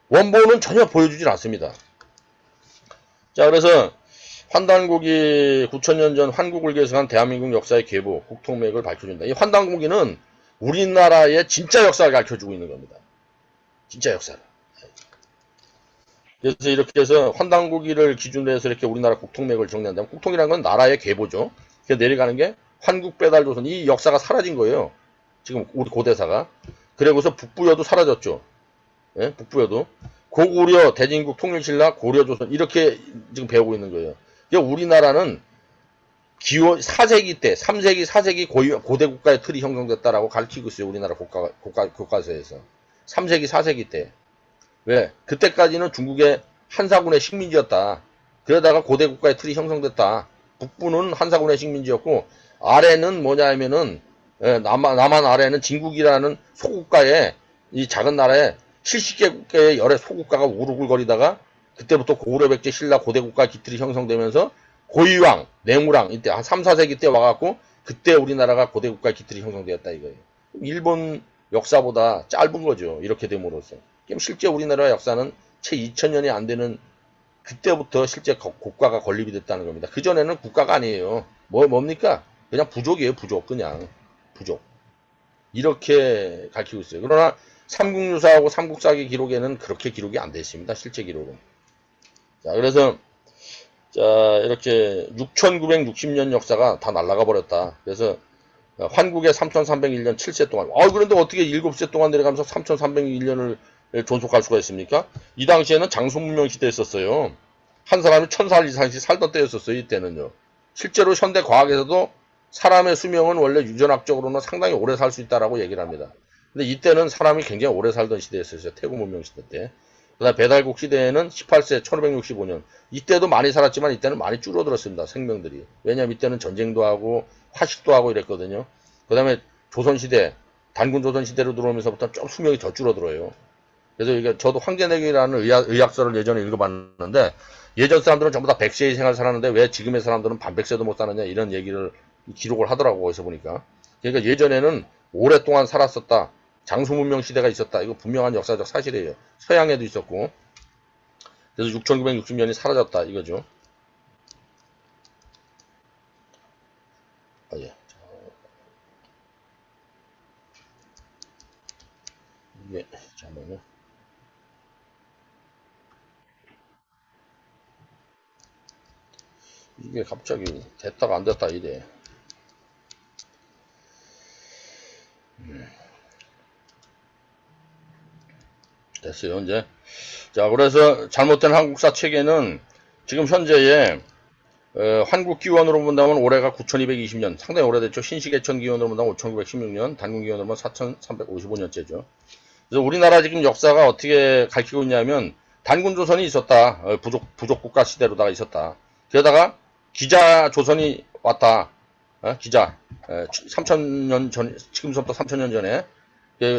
원본은 전혀 보여주질 않습니다. 자, 그래서 환단고기 9000년 전 한국을 계승한 대한민국 역사의 계보, 국통맥을 밝혀준다. 이 환단고기는 우리나라의 진짜 역사를 가르쳐주고 있는 겁니다. 진짜 역사를. 그래서 이렇게 해서 환단고기를 기준으로 해서 이렇게 우리나라 국통맥을 정리한다면, 국통이라는 건 나라의 계보죠. 그래서 내려가는 게 환국 배달 조선, 이 역사가 사라진 거예요. 지금 우리 고대사가. 그리고서 북부여도 사라졌죠. 예? 북부여도. 고구려, 대진국, 통일신라, 고려조선 이렇게 지금 배우고 있는 거예요. 그러니까 우리나라는 기원 4세기 때, 3세기, 4세기 고대 국가의 틀이 형성됐다라고 가르치고 있어요. 우리나라 교과서에서. 3세기, 4세기 때. 왜? 그때까지는 중국의 한사군의 식민지였다. 그러다가 고대 국가의 틀이 형성됐다. 북부는 한사군의 식민지였고, 아래는 뭐냐 하면은, 남한 아래는 진국이라는 소국가의, 이 작은 나라에 70개국의 열의 소국가가 우르글거리다가, 그때부터 고구려 백제 신라 고대 국가 기틀이 형성되면서, 고위왕, 내무랑, 이때 한 3, 4세기 때 와갖고, 그때 우리나라가 고대 국가 기틀이 형성되었다 이거예요. 일본 역사보다 짧은 거죠. 이렇게 됨으로써. 그럼 실제 우리나라 역사는 채 2000년이 안 되는 그때부터 실제 국가가 건립이 됐다는 겁니다. 그전에는 국가가 아니에요. 뭡니까? 그냥 부족이에요. 부족. 그냥. 부족. 이렇게 가르치고 있어요. 그러나 삼국유사하고 삼국사기 기록에는 그렇게 기록이 안 돼 있습니다. 실제 기록은. 자, 그래서 자, 이렇게 6960년 역사가 다 날아가 버렸다. 그래서 환국의 3301년 7세 동안. 그런데 어떻게 7세 동안 내려가면서 3301년을 존속할 수가 있습니까? 이 당시에는 장수문명 시대였었어요. 한 사람이 1000살 이상씩 살던 때였었어요. 이때는요. 실제로 현대 과학에서도 사람의 수명은 원래 유전학적으로는 상당히 오래 살 수 있다라고 얘기를 합니다. 근데 이때는 사람이 굉장히 오래 살던 시대였었어요. 태국 문명 시대 때. 그다음 배달국 시대에는 18세 1565년. 이때도 많이 살았지만 이때는 많이 줄어들었습니다. 생명들이. 왜냐면 이때는 전쟁도 하고 화식도 하고 이랬거든요. 그다음에 조선시대, 단군조선시대로 들어오면서부터 좀 수명이 더 줄어들어요. 그래서 이게 저도 황제내기라는 의학서를 예전에 읽어봤는데, 예전 사람들은 전부 다 100세의 생활을 살았는데 왜 지금의 사람들은 반백세도 못 사느냐 이런 얘기를 기록을 하더라고. 거기서 보니까. 그러니까 예전에는 오랫동안 살았었다. 장수문명 시대가 있었다. 이거 분명한 역사적 사실이에요. 서양에도 있었고. 그래서 6960년이 사라졌다 이거죠. 예. 이게 잠깐만요. 이게 갑자기 됐다가 안 됐다 이래. 됐어요 이제. 자, 그래서 잘못된 한국사 체계는 지금 현재의 한국기원으로 본다면 올해가 9220년, 상당히 오래됐죠. 신시계천 기원으로 본다면 5916년, 단군기원으로 보면 4355년째죠. 그래서 우리나라 지금 역사가 어떻게 가르치고 있냐면, 단군조선이 있었다. 부족 국가 시대로다가 있었다. 그러다가 기자조선이 왔다. 기자. 3000년 전, 지금부터 3000년 전에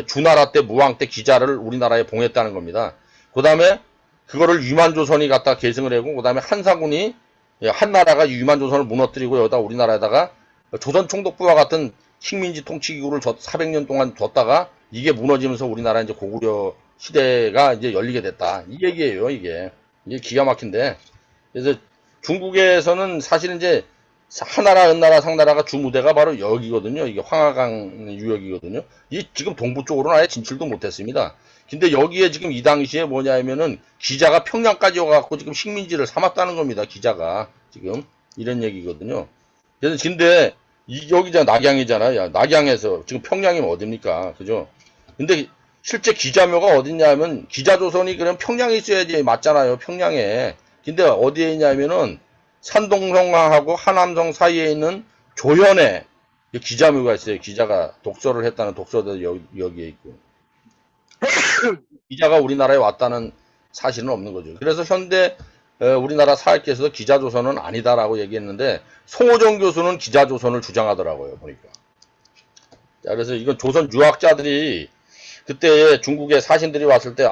주나라 때 무왕 때 기자를 우리나라에 봉했다는 겁니다. 그 다음에 그거를 유만조선이 갖다 계승을 하고, 그 다음에 한사군이, 한나라가 유만조선을 무너뜨리고 여기다 우리나라에다가 조선총독부와 같은 식민지 통치기구를 400년 동안 뒀다가 이게 무너지면서 우리나라 이제 고구려 시대가 이제 열리게 됐다. 이 얘기예요, 이게. 이게 기가 막힌데. 그래서 중국에서는 사실 이제 하나라, 은나라, 상나라가 주무대가 바로 여기거든요. 이게 황하강 유역이거든요. 이 지금 동부 쪽으로는 아예 진출도 못했습니다. 근데 여기에 지금 이 당시에 뭐냐 하면은 기자가 평양까지 와갖고 지금 식민지를 삼았다는 겁니다. 기자가 지금 이런 얘기거든요. 그래서 근데 여기가 낙양이잖아요. 야, 낙양에서 지금 평양이면 어딥니까? 그죠? 근데 실제 기자묘가 어딨냐면 기자조선이 그럼 평양에 있어야지 맞잖아요. 평양에. 근데 어디에 있냐면은 산동성하고 하남성 사이에 있는 조현에 기자묘가 있어요. 기자가 독서를 했다는 독서도 여기에 있고. 기자가 우리나라에 왔다는 사실은 없는 거죠. 그래서 현대 우리나라 사학계에서도 기자조선은 아니다라고 얘기했는데 송호정 교수는 기자조선을 주장하더라고요. 보니까. 자, 그래서 이건 조선 유학자들이 그때 중국에 사신들이 왔을 때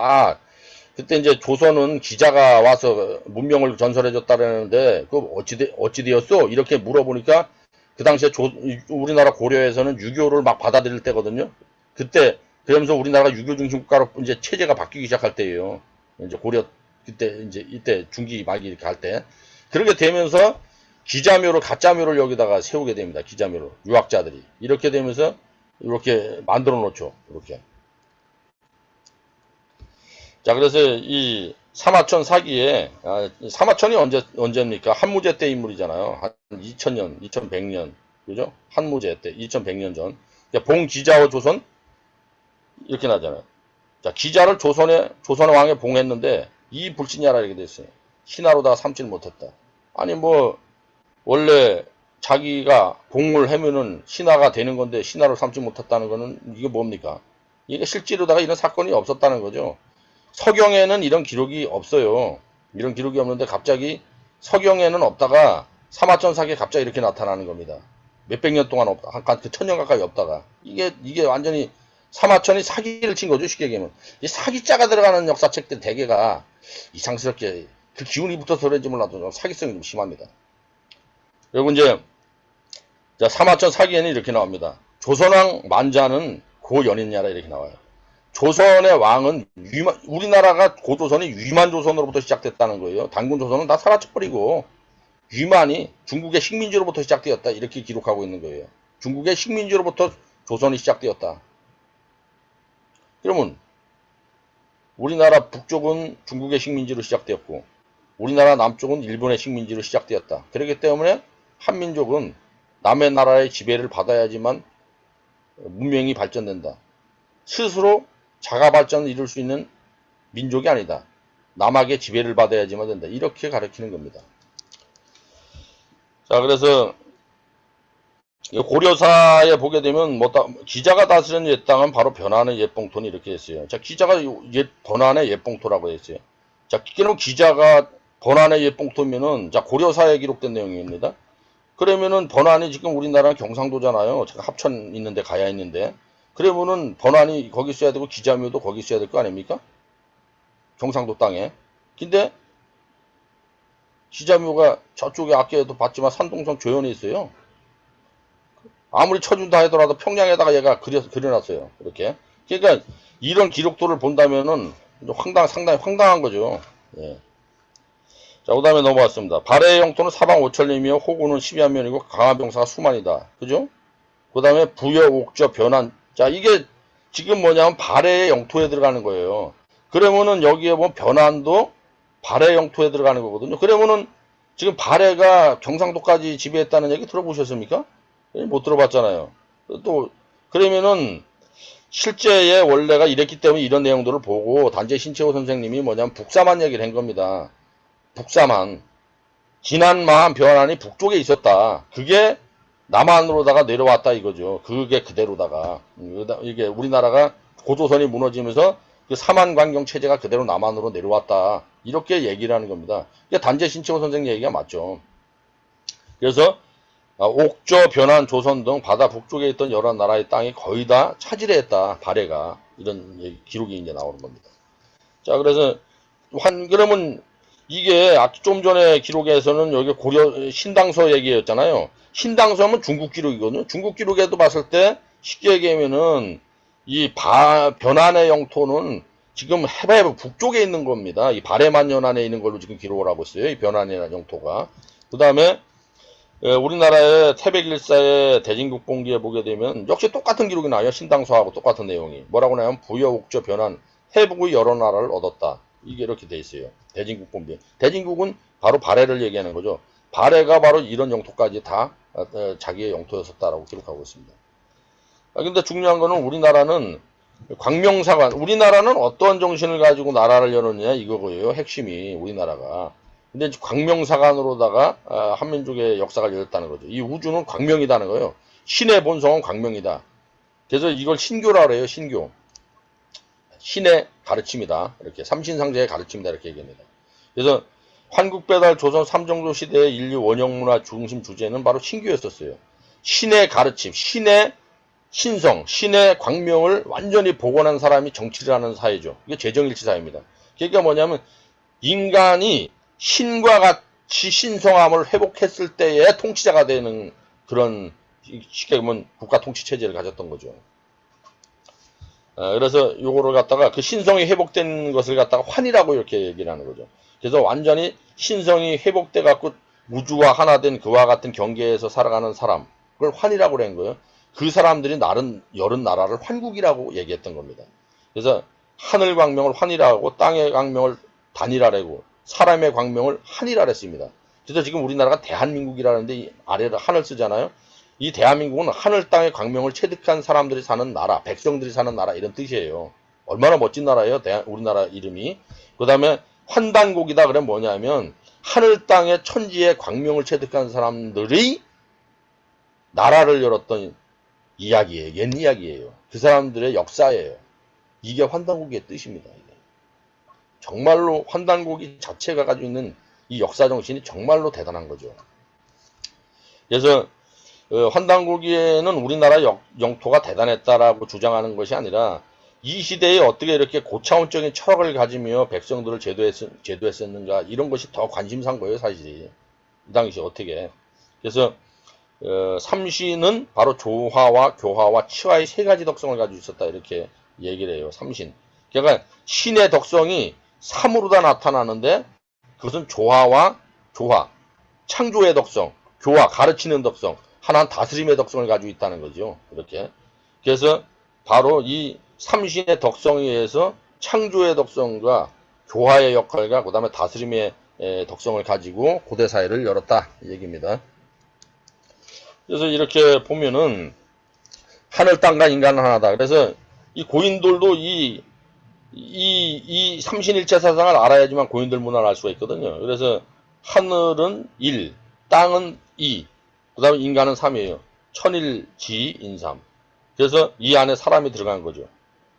그때 이제 조선은 기자가 와서 문명을 전설해줬다라는데 그 어찌 되었어? 이렇게 물어보니까 그 당시에 우리나라 고려에서는 유교를 막 받아들일 때거든요. 그때 그러면서 우리나라가 유교 중심 국가로 이제 체제가 바뀌기 시작할 때예요. 이제 고려 그때 이제 이때 중기 말기 이렇게 할 때 그렇게 되면서 기자묘를 가짜묘를 여기다가 세우게 됩니다. 기자묘를 유학자들이 이렇게 되면서 이렇게 만들어 놓죠. 이렇게. 자, 그래서 이 사마천 사기에, 사마천이 언제입니까? 한무제 때 인물이잖아요. 한 2000년, 2100년. 그죠? 한무제 때, 2100년 전. 봉기자와 조선? 이렇게 나잖아요. 자, 기자를 조선의 왕에 봉했는데, 이 불신이라 이렇게 됐어요. 신하로다가 삼질 못했다. 아니, 원래 자기가 봉을 하면은 신하가 되는 건데, 신하로 삼지 못했다는 거는, 이게 뭡니까? 이게 실제로다가 이런 사건이 없었다는 거죠. 서경에는 이런 기록이 없어요. 이런 기록이 없는데 갑자기 서경에는 없다가 사마천 사기에 갑자기 이렇게 나타나는 겁니다. 몇백 년 동안 없다. 한 천년 가까이 없다가. 이게 완전히 사마천이 사기를 친 거죠. 쉽게 얘기하면. 이 사기자가 들어가는 역사책들 대개가 이상스럽게 그 기운이 붙어서 그런지 몰라도 사기성이 좀 심합니다. 그리고 이제 사마천 사기에는 이렇게 나옵니다. 조선왕 만자는 고 연인야라 이렇게 나와요. 조선의 왕은 우리나라가 고조선이 위만조선으로부터 시작됐다는 거예요. 단군조선은 다 사라져버리고 위만이 중국의 식민지로부터 시작되었다. 이렇게 기록하고 있는 거예요. 중국의 식민지로부터 조선이 시작되었다. 그러면 우리나라 북쪽은 중국의 식민지로 시작되었고 우리나라 남쪽은 일본의 식민지로 시작되었다. 그렇기 때문에 한민족은 남의 나라의 지배를 받아야지만 문명이 발전된다. 스스로 자가 발전을 이룰 수 있는 민족이 아니다. 남에게 지배를 받아야지만 된다. 이렇게 가르치는 겁니다. 자, 그래서 고려사에 보게 되면 기자가 다스리는 옛 땅은 바로 변화의 옛봉토는 이렇게 했어요. 자, 기자가 번안의 옛봉토라고 했어요. 자, 그럼 기자가 번안의 옛봉토면은 자, 고려사에 기록된 내용입니다. 그러면은 번안이 지금 우리나라는 경상도잖아요. 제가 합천 있는데 가야 있는데 그러면은 번안이 거기 있어야 되고 기자묘도 거기 있어야 될 거 아닙니까? 경상도 땅에. 근데 기자묘가 저쪽에 아까도 봤지만 산동성 조현에 있어요. 아무리 쳐준다 하더라도 평양에다가 얘가 그려놨어요. 이렇게. 그러니까 이런 기록도를 본다면은 상당히 황당한 거죠. 예. 자, 그 다음에 넘어왔습니다. 발해의 영토는 사방 오천림이며 호구는 12한면이고 강화병사가 수만이다. 그죠? 그 다음에 부여, 옥저, 변환. 자, 이게 지금 뭐냐면 발해의 영토에 들어가는 거예요. 그러면은 여기에 변환도 발해 영토에 들어가는 거거든요. 그러면은 지금 발해가 경상도까지 지배했다는 얘기 들어보셨습니까? 못 들어봤잖아요. 또 그러면은 실제의 원래가 이랬기 때문에 이런 내용들을 보고 단재 신채호 선생님이 뭐냐면 북사만 얘기를 한 겁니다. 북사만. 진안마한 변환이 북쪽에 있었다. 그게 남한으로다가 내려왔다 이거죠. 그게 그대로다가. 이게 우리나라가 고조선이 무너지면서 그 사만관경 체제가 그대로 남한으로 내려왔다. 이렇게 얘기를 하는 겁니다. 이게 단재 신채호 선생님 얘기가 맞죠. 그래서 옥저, 변환, 조선 등 바다 북쪽에 있던 여러 나라의 땅이 거의 다 차지를 했다. 발해가. 이런 기록이 이제 나오는 겁니다. 자, 그래서 그러면 이게 좀 전에 기록에서는 여기 고려 신당서 얘기였잖아요. 신당서면 중국 기록이거든요. 중국 기록에도 봤을 때 쉽게 얘기하면은 이 변환의 영토는 지금 해발 북쪽에 있는 겁니다. 이 발해만 연안에 있는 걸로 지금 기록을 하고 있어요. 이 변환의 영토가. 그 다음에 우리나라의 태백일사의 대진국본기에 보게 되면 역시 똑같은 기록이 나와요. 신당서하고 똑같은 내용이. 뭐라고 나오면 부여, 옥저, 변환, 해북의 여러 나라를 얻었다. 이게 이렇게 돼 있어요. 대진국본기. 대진국은 바로 발해를 얘기하는 거죠. 발해가 바로 이런 영토까지 다 자기의 영토였었다라고 기록하고 있습니다. 근데 중요한 거는 우리나라는 광명사관, 우리나라는 어떤 정신을 가지고 나라를 열었느냐 이거고요. 핵심이 우리나라가. 근데 이제 광명사관으로다가 한민족의 역사가 열렸다는 거죠. 이 우주는 광명이다는 거예요. 신의 본성은 광명이다. 그래서 이걸 신교라고 해요. 신교. 신의 가르침이다. 이렇게 삼신상제의 가르침이다. 이렇게 얘기합니다. 그래서 환국배달 조선 삼정조 시대의 인류 원형문화 중심 주제는 바로 신교였었어요. 신의 가르침, 신의 신성, 신의 광명을 완전히 복원한 사람이 정치를 하는 사회죠. 이게 재정일치 사회입니다. 그러니까 뭐냐면 인간이 신과 같이 신성함을 회복했을 때에 통치자가 되는 그런 쉽게 보면 국가 통치 체제를 가졌던 거죠. 그래서 요거를 갖다가 그 신성이 회복된 것을 갖다가 환이라고 이렇게 얘기를 하는 거죠. 그래서 완전히 신성이 회복돼 갖고 우주와 하나 된 그와 같은 경계에서 살아가는 사람, 그걸 환이라고 그런 거예요. 그 사람들이 열은 나라를 환국이라고 얘기했던 겁니다. 그래서 하늘 광명을 환이라고 땅의 광명을 단이라고 사람의 광명을 한이라 했습니다. 그래서 지금 우리나라가 대한민국이라는데 이 아래를 한을 쓰잖아요. 이 대한민국은 하늘 땅의 광명을 체득한 사람들이 사는 나라, 백성들이 사는 나라 이런 뜻이에요. 얼마나 멋진 나라예요. 우리나라 이름이. 그 다음에 환단곡이다 그러면 뭐냐면 하늘 땅의 천지의 광명을 체득한 사람들이 나라를 열었던 이야기예요. 옛 이야기예요. 그 사람들의 역사예요. 이게 환단곡의 뜻입니다. 이게. 정말로 환단곡이 자체가 가지고 있는 이 역사 정신이 정말로 대단한 거죠. 그래서 환단고기에는 우리나라 영토가 대단했다라고 주장하는 것이 아니라 이 시대에 어떻게 이렇게 고차원적인 철학을 가지며 백성들을 제도했었는가 이런 것이 더 관심사인 거예요. 사실이 이 당시 어떻게. 그래서 삼신은 바로 조화와 교화와 치화의 세 가지 덕성을 가지고 있었다 이렇게 얘기를 해요. 삼신. 그러니까 신의 덕성이 삼으로 다 나타나는데 그것은 조화, 창조의 덕성, 교화, 가르치는 덕성, 하나는 다스림의 덕성을 가지고 있다는 거죠. 이렇게. 그래서 바로 이 삼신의 덕성에 의해서 창조의 덕성과 교화의 역할과 그 다음에 다스림의 덕성을 가지고 고대 사회를 열었다 이 얘기입니다. 그래서 이렇게 보면은 하늘 땅과 인간은 하나다. 그래서 이 고인돌도 이 삼신일체 사상을 알아야지만 고인돌 문화를 알 수가 있거든요. 그래서 하늘은 1, 땅은 2, 그 다음에 인간은 3이에요. 천일지 인삼. 그래서 이 안에 사람이 들어간 거죠.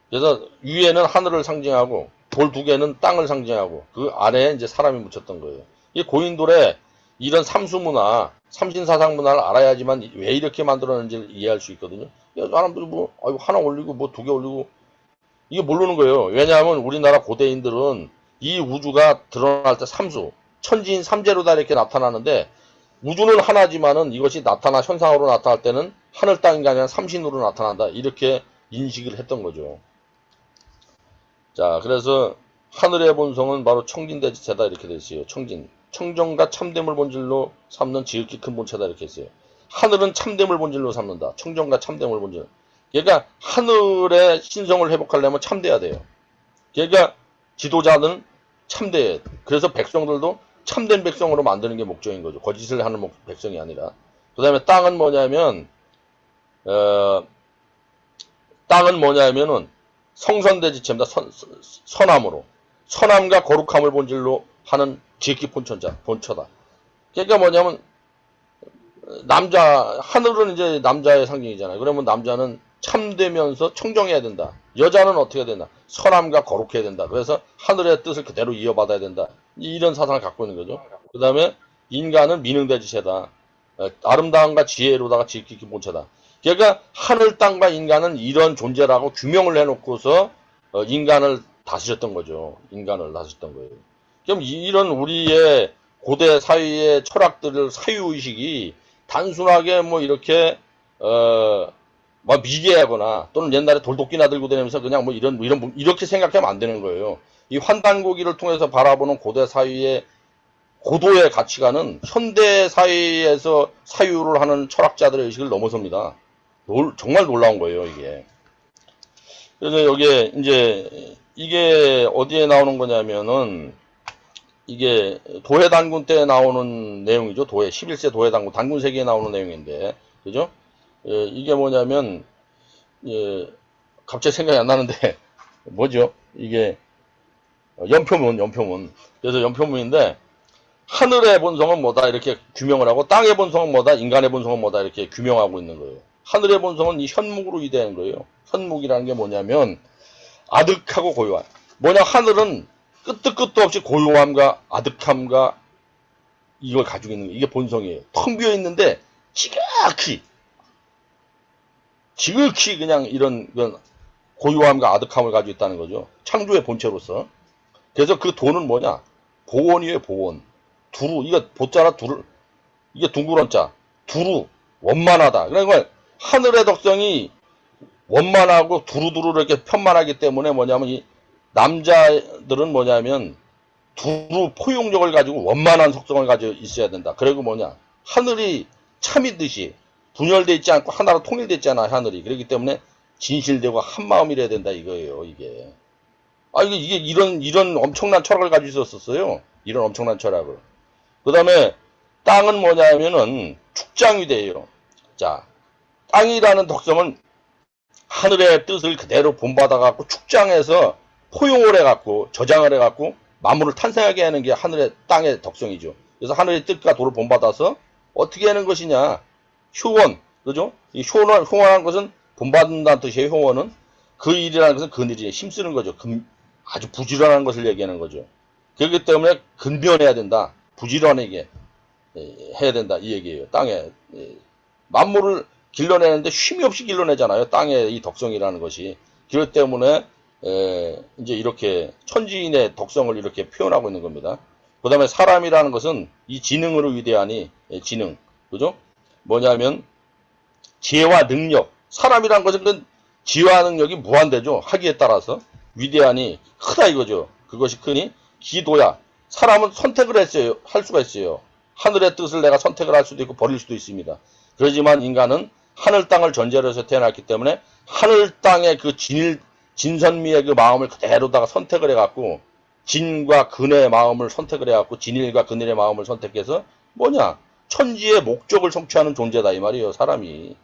그래서 위에는 하늘을 상징하고 돌 두 개는 땅을 상징하고 그 아래에 이제 사람이 묻혔던 거예요. 이 고인돌의 이런 삼수문화, 삼신사상 문화를 알아야지만 왜 이렇게 만들었는지를 이해할 수 있거든요. 사람들이 뭐 하나 올리고 뭐 두 개 올리고 이게 모르는 거예요. 왜냐하면 우리나라 고대인들은 이 우주가 드러날 때 삼수, 천지인 삼재로다 이렇게 나타나는데 우주는 하나지만은 이것이 현상으로 나타날 때는 하늘 땅이 아니라 삼신으로 나타난다. 이렇게 인식을 했던 거죠. 자, 그래서 하늘의 본성은 바로 청진대지체다 이렇게 되어 있어요. 청진. 청정과 참됨을 본질로 삼는 지극히 큰 본체다 이렇게 했어요. 하늘은 참됨을 본질로 삼는다. 청정과 참됨을 본질. 그러니까 하늘의 신성을 회복하려면 참돼야 돼요. 그러니까 지도자는 참돼야 돼. 그래서 백성들도 참된 백성으로 만드는 게 목적인 거죠. 거짓을 하는 백성이 아니라. 그 다음에 땅은 뭐냐면은 성선대지체입니다. 선함으로. 선함과 거룩함을 본질로 하는 지극히 본처다. 그러니까 뭐냐면 하늘은 이제 남자의 상징이잖아요. 그러면 남자는 참되면서 청정해야 된다. 여자는 어떻게 된다? 선함과 거룩해야 된다. 그래서 하늘의 뜻을 그대로 이어받아야 된다. 이런 사상을 갖고 있는 거죠. 그 다음에 인간은 미능대지체다. 아름다움과 지혜로다가 지극히 본체다. 그러니까 하늘, 땅과 인간은 이런 존재라고 규명을 해놓고서 인간을 다스렸던 거죠. 인간을 다스렸던 거예요. 그럼 이런 우리의 고대 사회의 철학들을 사유의식이 단순하게 뭐 이렇게 뭐 미개하거나 또는 옛날에 돌도끼나 들고 다니면서 그냥 뭐 이렇게 생각하면 안 되는 거예요. 이 환단고기를 통해서 바라보는 고대 사회의 고도의 가치관은 현대 사회에서 사유를 하는 철학자들의 의식을 넘어섭니다. 정말 놀라운 거예요, 이게. 그래서 여기에 이제 이게 어디에 나오는 거냐면은 이게 도해 단군 때 나오는 내용이죠. 도해 11세 도해 단군 단군 세계에 나오는 내용인데, 그죠? 이게 뭐냐면 갑자기 생각이 안 나는데 뭐죠? 이게 연표문. 그래서 연표문인데 하늘의 본성은 뭐다 이렇게 규명을 하고 땅의 본성은 뭐다 인간의 본성은 뭐다 이렇게 규명하고 있는 거예요. 하늘의 본성은 이 현묵으로 위대한 거예요. 현묵이라는 게 뭐냐면 아득하고 고요한. 뭐냐 하늘은 끝도 없이 고요함과 아득함과 이걸 가지고 있는 거예요. 이게 본성이에요. 텅 비어 있는데 지극히 그냥 이런 고요함과 아득함을 가지고 있다는 거죠. 창조의 본체로서. 그래서 그 도는 뭐냐? 보원이에요, 보원. 두루, 이거 보자라 두루, 이게 둥그런 자. 두루, 원만하다. 그러니까 하늘의 덕성이 원만하고 두루두루 이렇게 편만하기 때문에 뭐냐면 이 남자들은 뭐냐면 두루 포용력을 가지고 원만한 속성을 가지고 있어야 된다. 그리고 뭐냐? 하늘이 참이듯이 분열되어 있지 않고 하나로 통일되어 있잖아, 하늘이. 그렇기 때문에 진실되고 한마음이래야 된다 이거예요, 이게. 이게 이런 엄청난 철학을 가지고 있었어요. 이런 엄청난 철학을. 그 다음에 땅은 뭐냐면은 축장위대예요. 자, 땅이라는 덕성은 하늘의 뜻을 그대로 본받아갖고 축장해서 포용을 해갖고 저장을 해갖고 만물을 탄생하게 하는 게 하늘의 땅의 덕성이죠. 그래서 하늘의 뜻과 도를 본받아서 어떻게 하는 것이냐? 효원, 그죠? 이 효원한 것은 본받는다는 뜻이에요. 효원은 그 일이라는 것은 그늘에 힘쓰는 거죠. 아주 부지런한 것을 얘기하는 거죠. 그렇기 때문에 근변해야 된다. 부지런하게 해야 된다. 이 얘기예요. 땅에 만물을 길러내는데 쉼이 없이 길러내잖아요. 땅의 이 덕성이라는 것이. 그렇기 때문에 이제 이렇게 천지인의 덕성을 이렇게 표현하고 있는 겁니다. 그 다음에 사람이라는 것은 이 지능으로 위대하니 지능. 그죠? 뭐냐면 지혜와 능력. 사람이라는 것은 지혜와 능력이 무한대죠. 하기에 따라서. 위대하니 크다 이거죠. 그것이 크니 기도야. 사람은 선택을 했어요. 할 수가 있어요. 하늘의 뜻을 내가 선택을 할 수도 있고 버릴 수도 있습니다. 그렇지만 인간은 하늘 땅을 전제로 해서 태어났기 때문에 하늘 땅의 그 진선미의 그 마음을 그대로다가 선택을 해갖고 진과 근의 마음을 선택을 해갖고 진일과 근일의 마음을 선택해서 뭐냐 천지의 목적을 성취하는 존재다 이 말이에요. 사람이.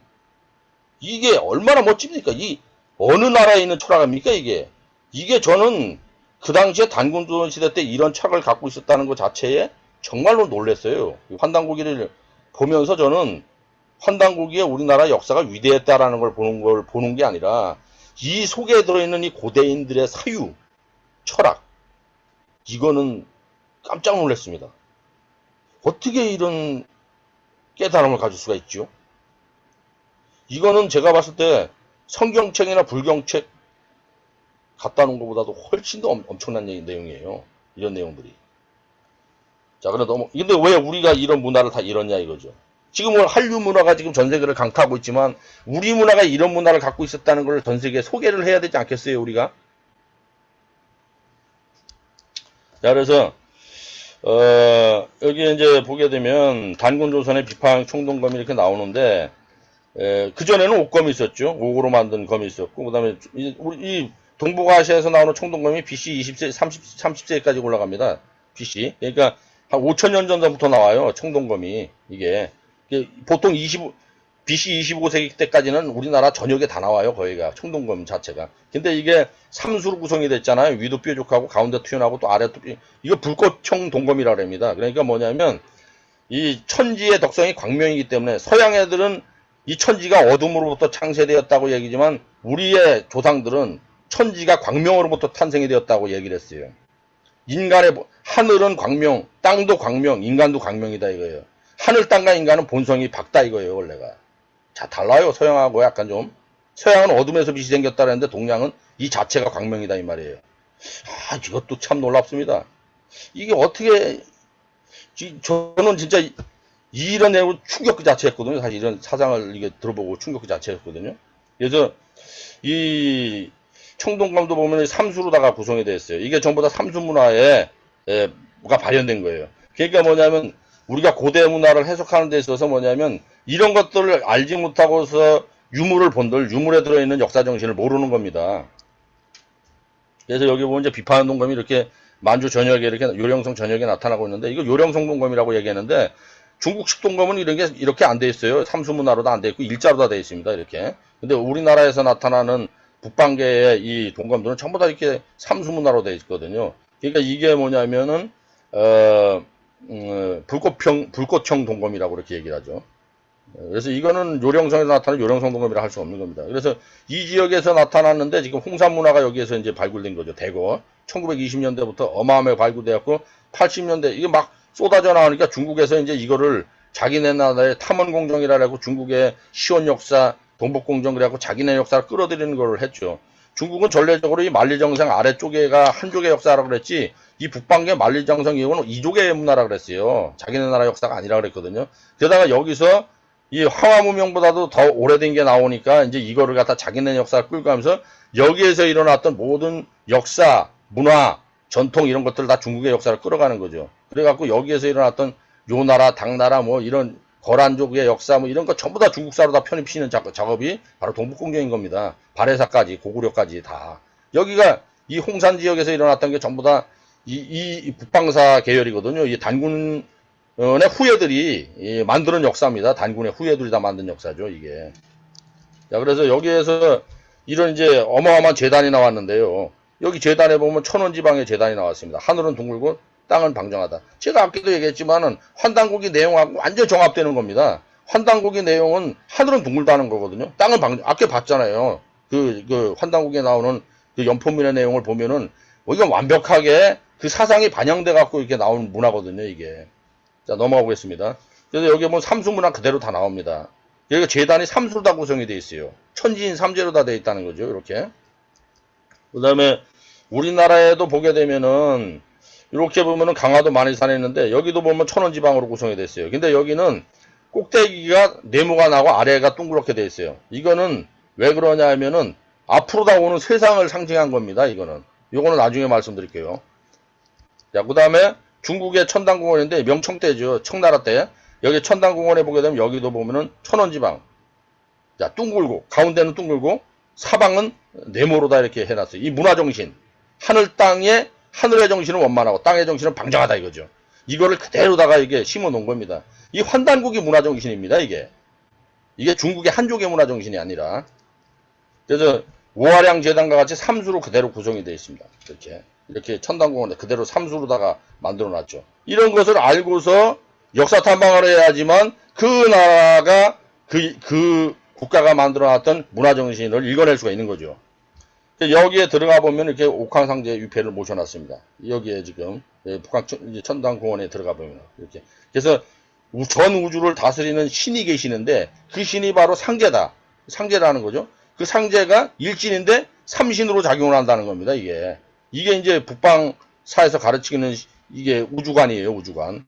이게 얼마나 멋집니까? 이 어느 나라에 있는 철학입니까 이게? 이게 저는 그 당시에 단군조선 시대 때 이런 철학을 갖고 있었다는 것 자체에 정말로 놀랐어요. 환단고기를 보면서 저는 환단고기에 우리나라 역사가 위대했다라는 걸 보는 게 아니라 이 속에 들어있는 이 고대인들의 사유, 철학 이거는 깜짝 놀랐습니다. 어떻게 이런 깨달음을 가질 수가 있죠? 이거는 제가 봤을 때 성경책이나 불경책 갖다 놓은 것보다도 훨씬 더 엄청난 내용이에요. 이런 내용들이. 자, 그래도 근데 왜 우리가 이런 문화를 다 잃었냐 이거죠. 지금 한류 문화가 지금 전 세계를 강타하고 있지만 우리 문화가 이런 문화를 갖고 있었다는 걸 전 세계에 소개를 해야 되지 않겠어요, 우리가? 자, 그래서 여기 이제 보게 되면 단군조선의 비판 총동검이 이렇게 나오는데 그전에는 옥검이 있었죠. 옥으로 만든 검이 있었고 그다음에 이 동북아시아에서 나오는 총동검이 BC 20세, 30세까지 올라갑니다. BC. 그러니까 한 5,000년 전부터 나와요. 총동검이. 이게 보통 BC 25세기 때까지는 우리나라 전역에 다 나와요. 거기가. 총동검 자체가. 근데 이게 3수로 구성이 됐잖아요. 위도 뾰족하고 가운데 튀어나오고 또 아래도 이거 불꽃총 동검이라고 합니다. 그러니까 뭐냐면 이 천지의 덕성이 광명이기 때문에 서양 애들은 이 천지가 어둠으로부터 창세되었다고 얘기지만 우리의 조상들은 천지가 광명으로부터 탄생이 되었다고 얘기를 했어요. 하늘은 광명, 땅도 광명, 인간도 광명이다 이거예요. 하늘 땅과 인간은 본성이 밝다 이거예요 원래가. 자 달라요 서양하고 약간 좀. 서양은 어둠에서 빛이 생겼다는데 동양은 이 자체가 광명이다 이 말이에요. 이것도 참 놀랍습니다. 이게 어떻게 저는 진짜 이런 내용을 충격 그 자체였거든요. 사실 이런 사상을 이게 들어보고 충격 그 자체였거든요. 그래서 이 청동검도 보면 삼수로다가 구성이 되어 있어요. 이게 전부 다 삼수 문화에 가 발현된 거예요. 그러니까 뭐냐면 우리가 고대 문화를 해석하는 데 있어서 뭐냐면 이런 것들을 알지 못하고서 유물을 본들 유물에 들어있는 역사 정신을 모르는 겁니다. 그래서 여기 보면 이제 비판동검이 이렇게 만주 전역에 이렇게 요령성 전역에 나타나고 있는데 이거 요령성 동검이라고 얘기하는데 중국식 동검은 이런 게 이렇게 안 돼 있어요. 삼수문화로도 안 돼 있고 일자로 다 돼 있습니다. 이렇게. 근데 우리나라에서 나타나는 북방계의 이 동검들은 전부 다 이렇게 삼수문화로 돼 있거든요. 그러니까 이게 뭐냐면은 불꽃형 동검이라고 그렇게 얘기를 하죠. 그래서 이거는 요령성에서 나타나는 요령성 동검이라 할 수 없는 겁니다. 그래서 이 지역에서 나타났는데 지금 홍산 문화가 여기에서 이제 발굴된 거죠. 대거 1920년대부터 어마어마하게 발굴되었고 80년대 이게 막 쏟아져 나오니까 중국에서 이제 이거를 자기네 나라의 탐험 공정이라고 중국의 시원 역사, 동북 공정 그래갖고 자기네 역사를 끌어들이는 걸 했죠. 중국은 전례적으로 이 만리정상 아래쪽에가 한족의 역사라고 그랬지 이 북방계 만리정상 이후는 이족의 문화라 그랬어요. 자기네 나라 역사가 아니라 그랬거든요. 게다가 여기서 이 황화문명보다도 더 오래된 게 나오니까 이제 이거를 갖다 자기네 역사를 끌고 가면서 여기에서 일어났던 모든 역사, 문화, 전통 이런 것들 다 중국의 역사를 끌어가는 거죠. 그래갖고 여기에서 일어났던 요나라, 당나라 뭐 이런 거란족의 역사 뭐 이런 거 전부 다 중국사로 다 편입시키는 작업이 바로 동북공정인 겁니다. 발해사까지 고구려까지 다. 여기가 이 홍산 지역에서 일어났던 게 전부 다 이 북방사 계열이거든요. 이 단군 의 후예들이 만드는 역사입니다. 단군의 후예들이 다 만든 역사죠, 이게. 자, 그래서 여기에서 이런 이제 어마어마한 재단이 나왔는데요. 여기 재단에 보면 천원지방의 재단이 나왔습니다. 하늘은 둥글고 땅은 방정하다. 제가 아까도 얘기했지만은 환단고기 내용하고 완전 정합되는 겁니다. 환단고기 내용은 하늘은 둥글다는 거거든요. 땅은 아까 봤잖아요. 그 환단고기에 나오는 그 연포문의 내용을 보면은 이건 완벽하게 그 사상이 반영돼 갖고 이렇게 나오는 문화거든요, 이게. 자, 넘어가 보겠습니다. 그래서 여기 보면 삼수문화 그대로 다 나옵니다. 여기가 재단이 삼수로 다 구성이 되어 있어요. 천지인 삼재로 다 되어 있다는 거죠, 이렇게. 그 다음에 우리나라에도 보게 되면은 이렇게 보면은 강화도 만이산에 있는데 여기도 보면 천원지방으로 구성이 되어 있어요. 근데 여기는 꼭대기가 네모가 나고 아래가 둥그렇게 되어 있어요. 이거는 왜 그러냐 하면은 앞으로 다 오는 세상을 상징한 겁니다, 이거는. 요거는 나중에 말씀드릴게요. 자, 그 다음에 중국의 천당공원인데 명청 때죠. 청나라 때. 여기 천당공원에 보게 되면 여기도 보면은 천원지방. 자, 둥글고 가운데는 둥글고 사방은 네모로 다 이렇게 해놨어요. 이 문화정신. 하늘 땅에 하늘의 정신은 원만하고 땅의 정신은 방정하다 이거죠. 이거를 그대로다가 이게 심어 놓은 겁니다. 이 환단국이 문화정신입니다. 이게 중국의 한족의 문화정신이 아니라. 그래서 오화량 재단과 같이 삼수로 그대로 구성이 되어 있습니다. 이렇게 천당공원에 그대로 삼수로다가 만들어 놨죠. 이런 것을 알고서 역사 탐방을 해야지만 그 나라가 그 국가가 만들어 놨던 문화정신을 읽어낼 수가 있는 거죠. 여기에 들어가 보면 이렇게 옥황상제 유패를 모셔놨습니다. 여기에 지금 북한 천당공원에 들어가 보면 이렇게. 그래서 전 우주를 다스리는 신이 계시는데 그 신이 바로 상제다. 상제라는 거죠. 그 상제가 일진인데 삼신으로 작용을 한다는 겁니다. 이게 이제 북방사에서 가르치는 이게 우주관이에요. 우주관.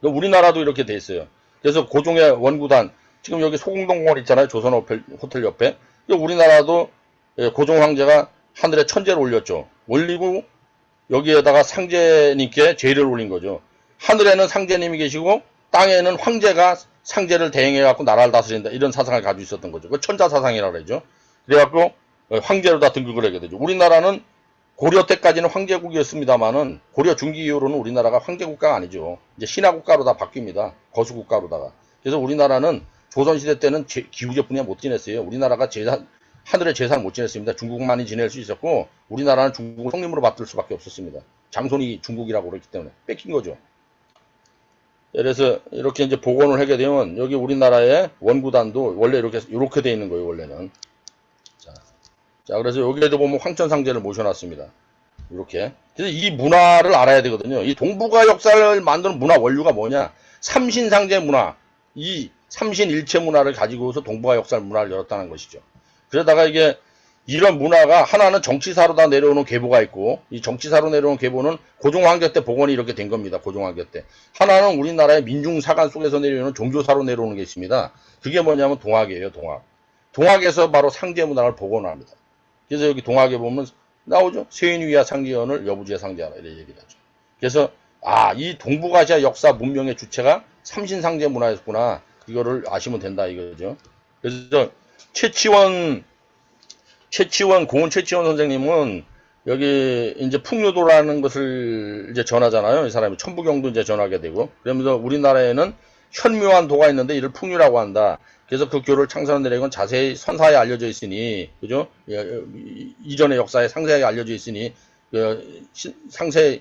우리나라도 이렇게 돼 있어요. 그래서 고종의 원구단 지금 여기 소공동공원 있잖아요. 조선 호텔 옆에. 우리나라도 고종 황제가 하늘에 천재를 올렸죠. 올리고 여기에다가 상제님께 제의를 올린 거죠. 하늘에는 상제님이 계시고 땅에는 황제가 상제를 대행해갖고 나라를 다스린다. 이런 사상을 가지고 있었던 거죠. 그 천자사상이라고 그러죠. 그래갖고 황제로 다 등극을 하게 되죠. 우리나라는 고려 때까지는 황제국이었습니다만은 고려 중기 이후로는 우리나라가 황제국가가 아니죠. 이제 신하국가로 다 바뀝니다. 거수국가로다가. 그래서 우리나라는 조선시대 때는 기후제뿐이야 못 지냈어요. 우리나라가 하늘의 제사를 못 지냈습니다. 중국만이 지낼 수 있었고 우리나라는 중국을 성림으로 받들 수밖에 없었습니다. 장손이 중국이라고 그랬기 때문에 뺏긴 거죠. 그래서 이렇게 이제 복원을 하게 되면 여기 우리나라의 원구단도 원래 이렇게 돼 있는 거예요. 원래는. 자, 그래서 여기에도 보면 황천상제를 모셔놨습니다. 이렇게. 그래서 이 문화를 알아야 되거든요. 이 동북아 역사를 만드는 문화 원류가 뭐냐? 삼신상제 문화. 이 삼신일체 문화를 가지고서 동북아 역사 문화를 열었다는 것이죠. 그러다가 이게 이런 문화가 하나는 정치사로 다 내려오는 계보가 있고 이 정치사로 내려오는 계보는 고종황제 때 복원이 이렇게 된 겁니다. 고종황제 때. 하나는 우리나라의 민중사관 속에서 내려오는 종교사로 내려오는 게 있습니다. 그게 뭐냐면 동학이에요. 동학. 동학에서 바로 상제 문화를 복원을 합니다. 그래서 여기 동학에 보면 나오죠. 세인위야 상제연을 여부지에 상제하라 이렇게 얘기를 하죠. 그래서 이 동북아시아 역사 문명의 주체가 삼신상제 문화였구나. 이거를 아시면 된다 이거죠. 그래서 고은 최치원 선생님은 여기 이제 풍류도라는 것을 이제 전하잖아요. 이 사람이 천부경도 이제 전하게 되고, 그러면서 우리나라에는 현묘한 도가 있는데 이를 풍류라고 한다. 그래서 그 교를 창설한 내력은 자세히 선사에 알려져 있으니, 그죠? 이전의 역사에 상세하게 알려져 있으니, 신선사에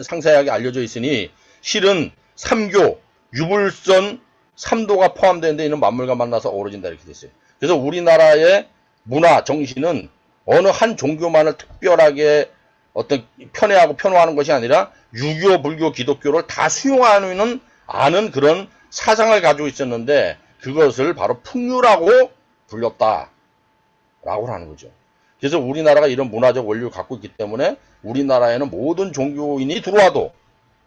상세하게 알려져 있으니, 실은 삼교, 유불선, 삼도가 포함되는데 이는 만물과 만나서 어우러진다 이렇게 돼 있어요. 그래서 우리나라의 문화, 정신은 어느 한 종교만을 특별하게 어떤 편애하고 편호하는 것이 아니라 유교, 불교, 기독교를 다 수용하는 아는 그런 사상을 가지고 있었는데 그것을 바로 풍류라고 불렸다라고 하는 거죠. 그래서 우리나라가 이런 문화적 원리를 갖고 있기 때문에 우리나라에는 모든 종교인이 들어와도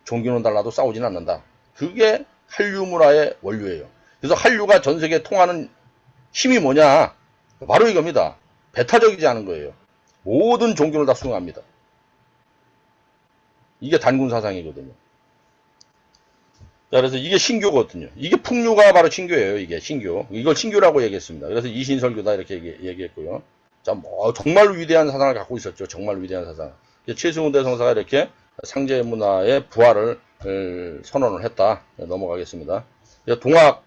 종교는 달라도 싸우지는 않는다. 그게 한류 문화의 원류예요. 그래서 한류가 전 세계에 통하는 힘이 뭐냐? 바로 이겁니다. 배타적이지 않은 거예요. 모든 종교를 다 수용합니다. 이게 단군 사상이거든요. 자, 그래서 이게 신교거든요. 이게 풍류가 바로 신교예요. 이게 신교. 이걸 신교라고 얘기했습니다. 그래서 이신설교다 이렇게 얘기했고요. 자, 뭐 정말로 위대한 사상을 갖고 있었죠. 정말 위대한 사상. 최승훈 대성사가 이렇게 상제 문화의 부활을 선언을 했다. 넘어가겠습니다. 동학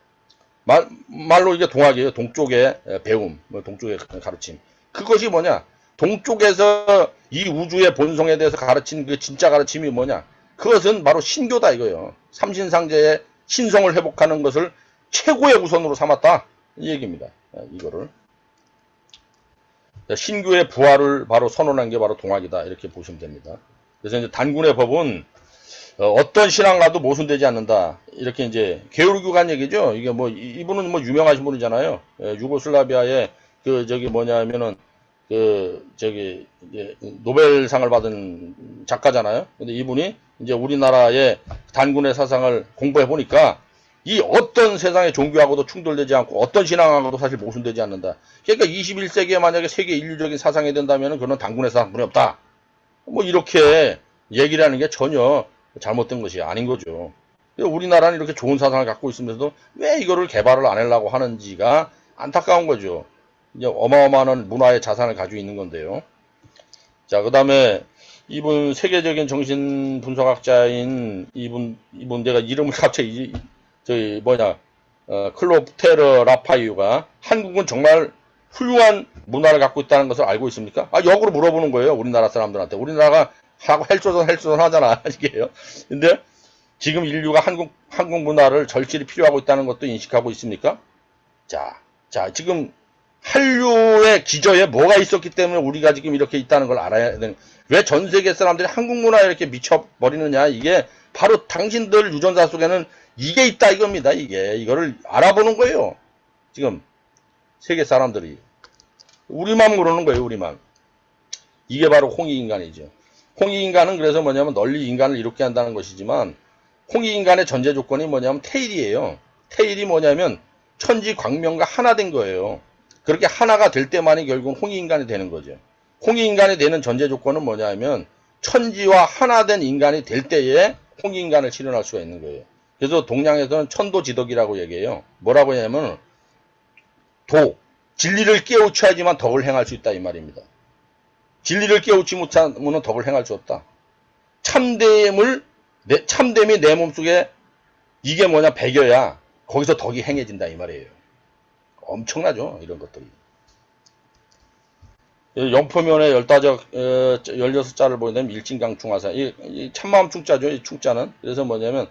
말로 이게 동학이에요. 동쪽의 배움, 동쪽의 가르침. 그것이 뭐냐? 동쪽에서 이 우주의 본성에 대해서 가르친 그 진짜 가르침이 뭐냐? 그것은 바로 신교다 이거예요. 삼신상제의 신성을 회복하는 것을 최고의 우선으로 삼았다. 이 얘기입니다. 이거를. 신교의 부활을 바로 선언한 게 바로 동학이다. 이렇게 보시면 됩니다. 그래서 이제 단군의 법은 어떤 신앙과도 모순되지 않는다. 이렇게 이제 게오르기관 얘기죠. 이게 뭐 이분은 뭐 유명하신 분이잖아요. 유고슬라비아의 그 저기 뭐냐면은 그 저기 이제 노벨상을 받은 작가잖아요. 근데 이분이 이제 우리나라의 단군의 사상을 공부해 보니까 이 어떤 세상의 종교하고도 충돌되지 않고 어떤 신앙하고도 사실 모순되지 않는다. 그러니까 21세기에 만약에 세계 인류적인 사상이 된다면은 그런 단군의 사상뿐이 없다. 뭐 이렇게 얘기를 하는 게 전혀 잘못된 것이 아닌 거죠. 우리나라는 이렇게 좋은 사상을 갖고 있으면서도 왜 이거를 개발을 안 하려고 하는지가 안타까운 거죠. 이제 어마어마한 문화의 자산을 가지고 있는 건데요. 자, 그 다음에 이분 세계적인 정신 분석학자인 이분 내가 이름을 갑자기 저기 뭐냐 클로테르 라파이유가 한국은 정말 훌륭한 문화를 갖고 있다는 것을 알고 있습니까? 역으로 물어보는 거예요. 우리나라 사람들한테. 우리나라가 하고 헬조선 하잖아. 이게요. 근데 지금 인류가 한국 문화를 절실히 필요하고 있다는 것도 인식하고 있습니까? 자, 지금 한류의 기저에 뭐가 있었기 때문에 우리가 지금 이렇게 있다는 걸 알아야 되는. 왜 전 세계 사람들이 한국 문화에 이렇게 미쳐버리느냐? 이게 바로 당신들 유전자 속에는 이게 있다 이겁니다. 이거를 알아보는 거예요. 지금 세계 사람들이. 우리만 모르는 거예요. 우리만. 이게 바로 홍익인간이죠. 홍익인간은 그래서 뭐냐면 널리 인간을 이롭게 한다는 것이지만 홍익인간의 전제 조건이 뭐냐면 태일이에요. 태일이 뭐냐면 천지광명과 하나 된 거예요. 그렇게 하나가 될 때만이 결국 홍익인간이 되는 거죠. 홍익인간이 되는 전제 조건은 뭐냐면 천지와 하나 된 인간이 될 때에 홍익인간을 실현할 수가 있는 거예요. 그래서 동양에서는 천도지덕이라고 얘기해요. 뭐라고 하냐면 진리를 깨우쳐야지만 덕을 행할 수 있다 이 말입니다. 진리를 깨우치 못하면 덕을 행할 수 없다. 참됨이 내 몸속에 이게 뭐냐 배겨야 거기서 덕이 행해진다 이 말이에요. 엄청나죠 이런 것들이. 영포면에 16자를 보게 되면 일진강충하사 이 참마음 충자죠. 이 충자는. 그래서 뭐냐면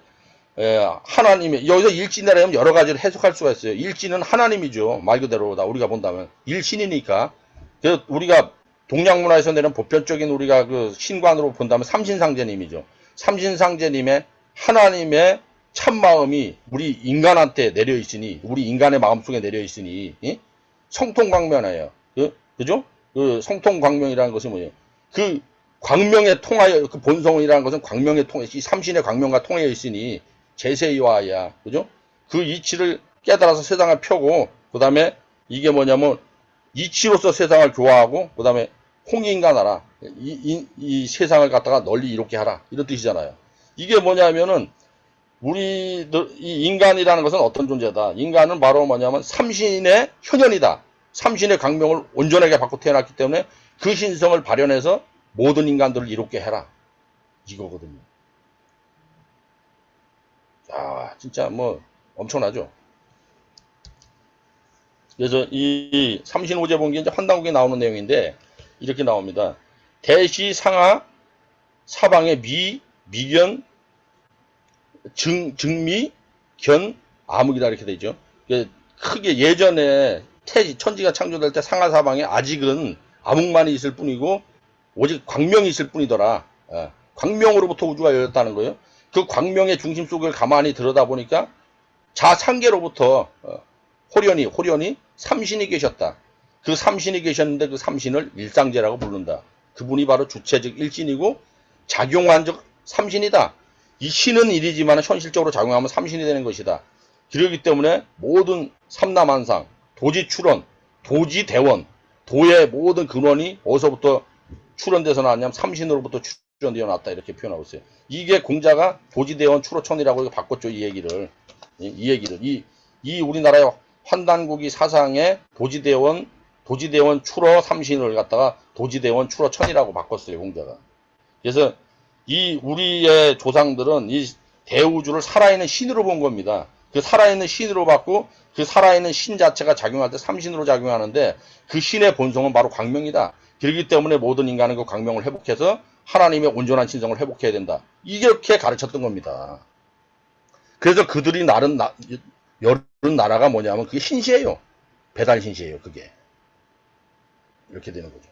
하나님이 여기서 일진이라면 여러 가지를 해석할 수가 있어요. 일진은 하나님이죠. 말 그대로다. 우리가 본다면 일신이니까. 그래서 우리가 동양 문화에서 내는 보편적인 우리가 그 신관으로 본다면 삼신상제님이죠. 삼신상제님의 하나님의 참마음이 우리 인간한테 내려 있으니, 우리 인간의 마음속에 내려 있으니 성통광명이에요. 그죠? 그 성통광명이라는 것이 뭐예요? 그 광명에 통하여 그 본성이라는 것은 광명에 통해 이 삼신의 광명과 통하여 있으니 제세이와야 그죠? 그 이치를 깨달아서 세상을 펴고 그다음에 이게 뭐냐면 이치로서 세상을 교화하고 그다음에 홍익인간하라. 이 세상을 갖다가 널리 이롭게 하라. 이런 뜻이잖아요. 이게 뭐냐면은 이 인간이라는 것은 어떤 존재다. 인간은 바로 뭐냐면 삼신의 현현이다. 삼신의 강명을 온전하게 받고 태어났기 때문에 그 신성을 발현해서 모든 인간들을 이롭게 해라. 이거거든요. 아, 진짜 뭐 엄청나죠. 그래서 이 삼신오제본기 이제 환단국에 나오는 내용인데 이렇게 나옵니다. 대시 상하 사방의 미견 증미 견 암흑이다 이렇게 되죠. 크게 예전에 천지가 창조될 때 상하 사방에 아직은 암흑만이 있을 뿐이고 오직 광명이 있을 뿐이더라. 광명으로부터 우주가 열렸다는 거예요. 그 광명의 중심 속을 가만히 들여다보니까 자상계로부터 호련히 삼신이 계셨다. 그 삼신이 계셨는데 그 삼신을 일상제라고 부른다. 그분이 바로 주체적 일신이고 작용한적 삼신이다. 이 신은 일이지만 현실적으로 작용하면 삼신이 되는 것이다. 그렇기 때문에 모든 삼남한상, 도지출원, 도지대원, 도의 모든 근원이 어디서부터 출원돼서 나왔냐면 삼신으로부터 출원되어 났다 이렇게 표현하고 있어요. 이게 공자가 도지대원 출호천이라고 바꿨죠. 이 얘기를. 이 우리나라의 환단국이 사상에 도지대원 출어 삼신을 갖다가 도지대원 출어천이라고 바꿨어요. 공자가. 그래서 이 우리의 조상들은 이 대우주를 살아있는 신으로 본 겁니다. 그 살아있는 신으로 봤고 그 살아있는 신 자체가 작용할 때 삼신으로 작용하는데 그 신의 본성은 바로 광명이다. 그렇기 때문에 모든 인간은 그 광명을 회복해서 하나님의 온전한 신성을 회복해야 된다. 이렇게 가르쳤던 겁니다. 그래서 그들이 열은 나라가 뭐냐면 그게 신시예요. 배달 신시예요. 그게. 이렇게 되는 거죠.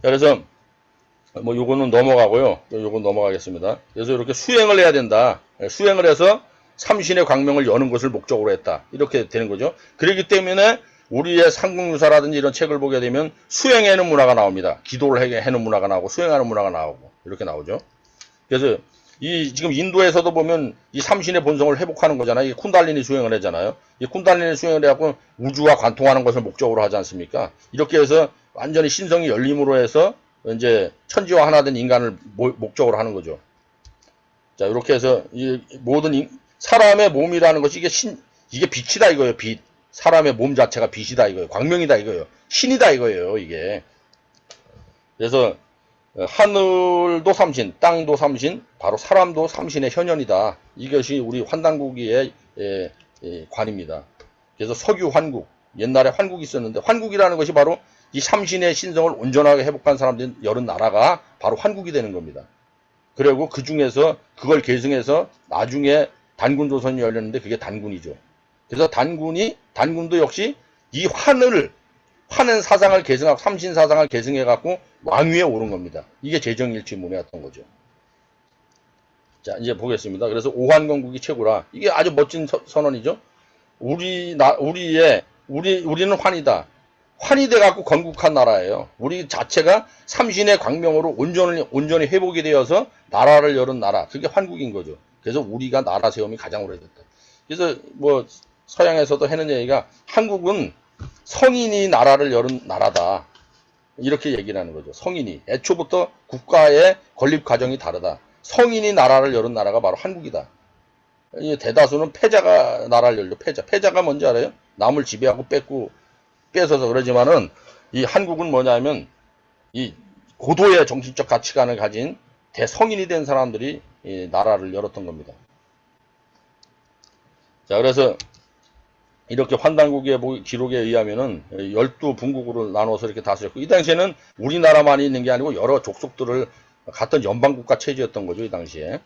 그래서 뭐 요거는 넘어가고요. 요건 넘어가겠습니다. 그래서 이렇게 수행을 해야 된다. 수행을 해서 삼신의 광명을 여는 것을 목적으로 했다. 이렇게 되는 거죠. 그렇기 때문에 우리의 삼국유사라든지 이런 책을 보게 되면 수행하는 문화가 나옵니다. 기도를 하는 문화가 나오고 수행하는 문화가 나오고 이렇게 나오죠. 그래서 지금 인도에서도 보면 이 삼신의 본성을 회복하는 거잖아요. 이 쿤달리니 수행을 하잖아요. 이 쿤달리니 수행을 해갖고 우주와 관통하는 것을 목적으로 하지 않습니까? 이렇게 해서 완전히 신성이 열림으로 해서 이제 천지와 하나 된 인간을 목적으로 하는 거죠. 자, 이렇게 해서 이 모든 사람의 몸이라는 것이 이게 빛이다 이거예요. 빛. 사람의 몸 자체가 빛이다 이거예요. 광명이다 이거예요. 신이다 이거예요. 이게. 그래서 하늘도 삼신, 땅도 삼신, 바로 사람도 삼신의 현현이다. 이것이 우리 환단국이의 관입니다. 그래서 석유 환국, 옛날에 환국이 있었는데 환국이라는 것이 바로 이 삼신의 신성을 온전하게 회복한 사람들이 열은 나라가 바로 환국이 되는 겁니다. 그리고 그 중에서 그걸 계승해서 나중에 단군조선이 열렸는데 그게 단군이죠. 그래서 단군도 역시 이 환한 사상을 계승하고 삼신 사상을 계승해갖고 왕위에 오른 겁니다. 이게 제정일치문회였던 거죠. 자, 이제 보겠습니다. 그래서 오환건국이 최고라. 이게 아주 멋진 선언이죠. 우리는 환이다. 환이 돼갖고 건국한 나라예요. 우리 자체가 삼신의 광명으로 온전히 회복이 되어서 나라를 열은 나라. 그게 환국인 거죠. 그래서 우리가 나라 세움이 가장 오래됐다. 그래서 뭐 서양에서도 하는 얘기가 한국은 성인이 나라를 열은 나라다. 이렇게 얘기를 하는 거죠. 성인이. 애초부터 국가의 건립 과정이 다르다. 성인이 나라를 열은 나라가 바로 한국이다. 대다수는 패자가 나라를 열죠. 패자가 뭔지 알아요? 남을 지배하고 뺏어서 그러지만은 이 한국은 뭐냐면 이 고도의 정신적 가치관을 가진 대성인이 된 사람들이 이 나라를 열었던 겁니다. 자, 그래서 이렇게 환단국의 기록에 의하면은 12분국으로 나눠서 이렇게 다스렸고, 이 당시에는 우리나라만이 있는 게 아니고 여러 족속들을 같은 연방국가 체제였던 거죠, 이 당시에.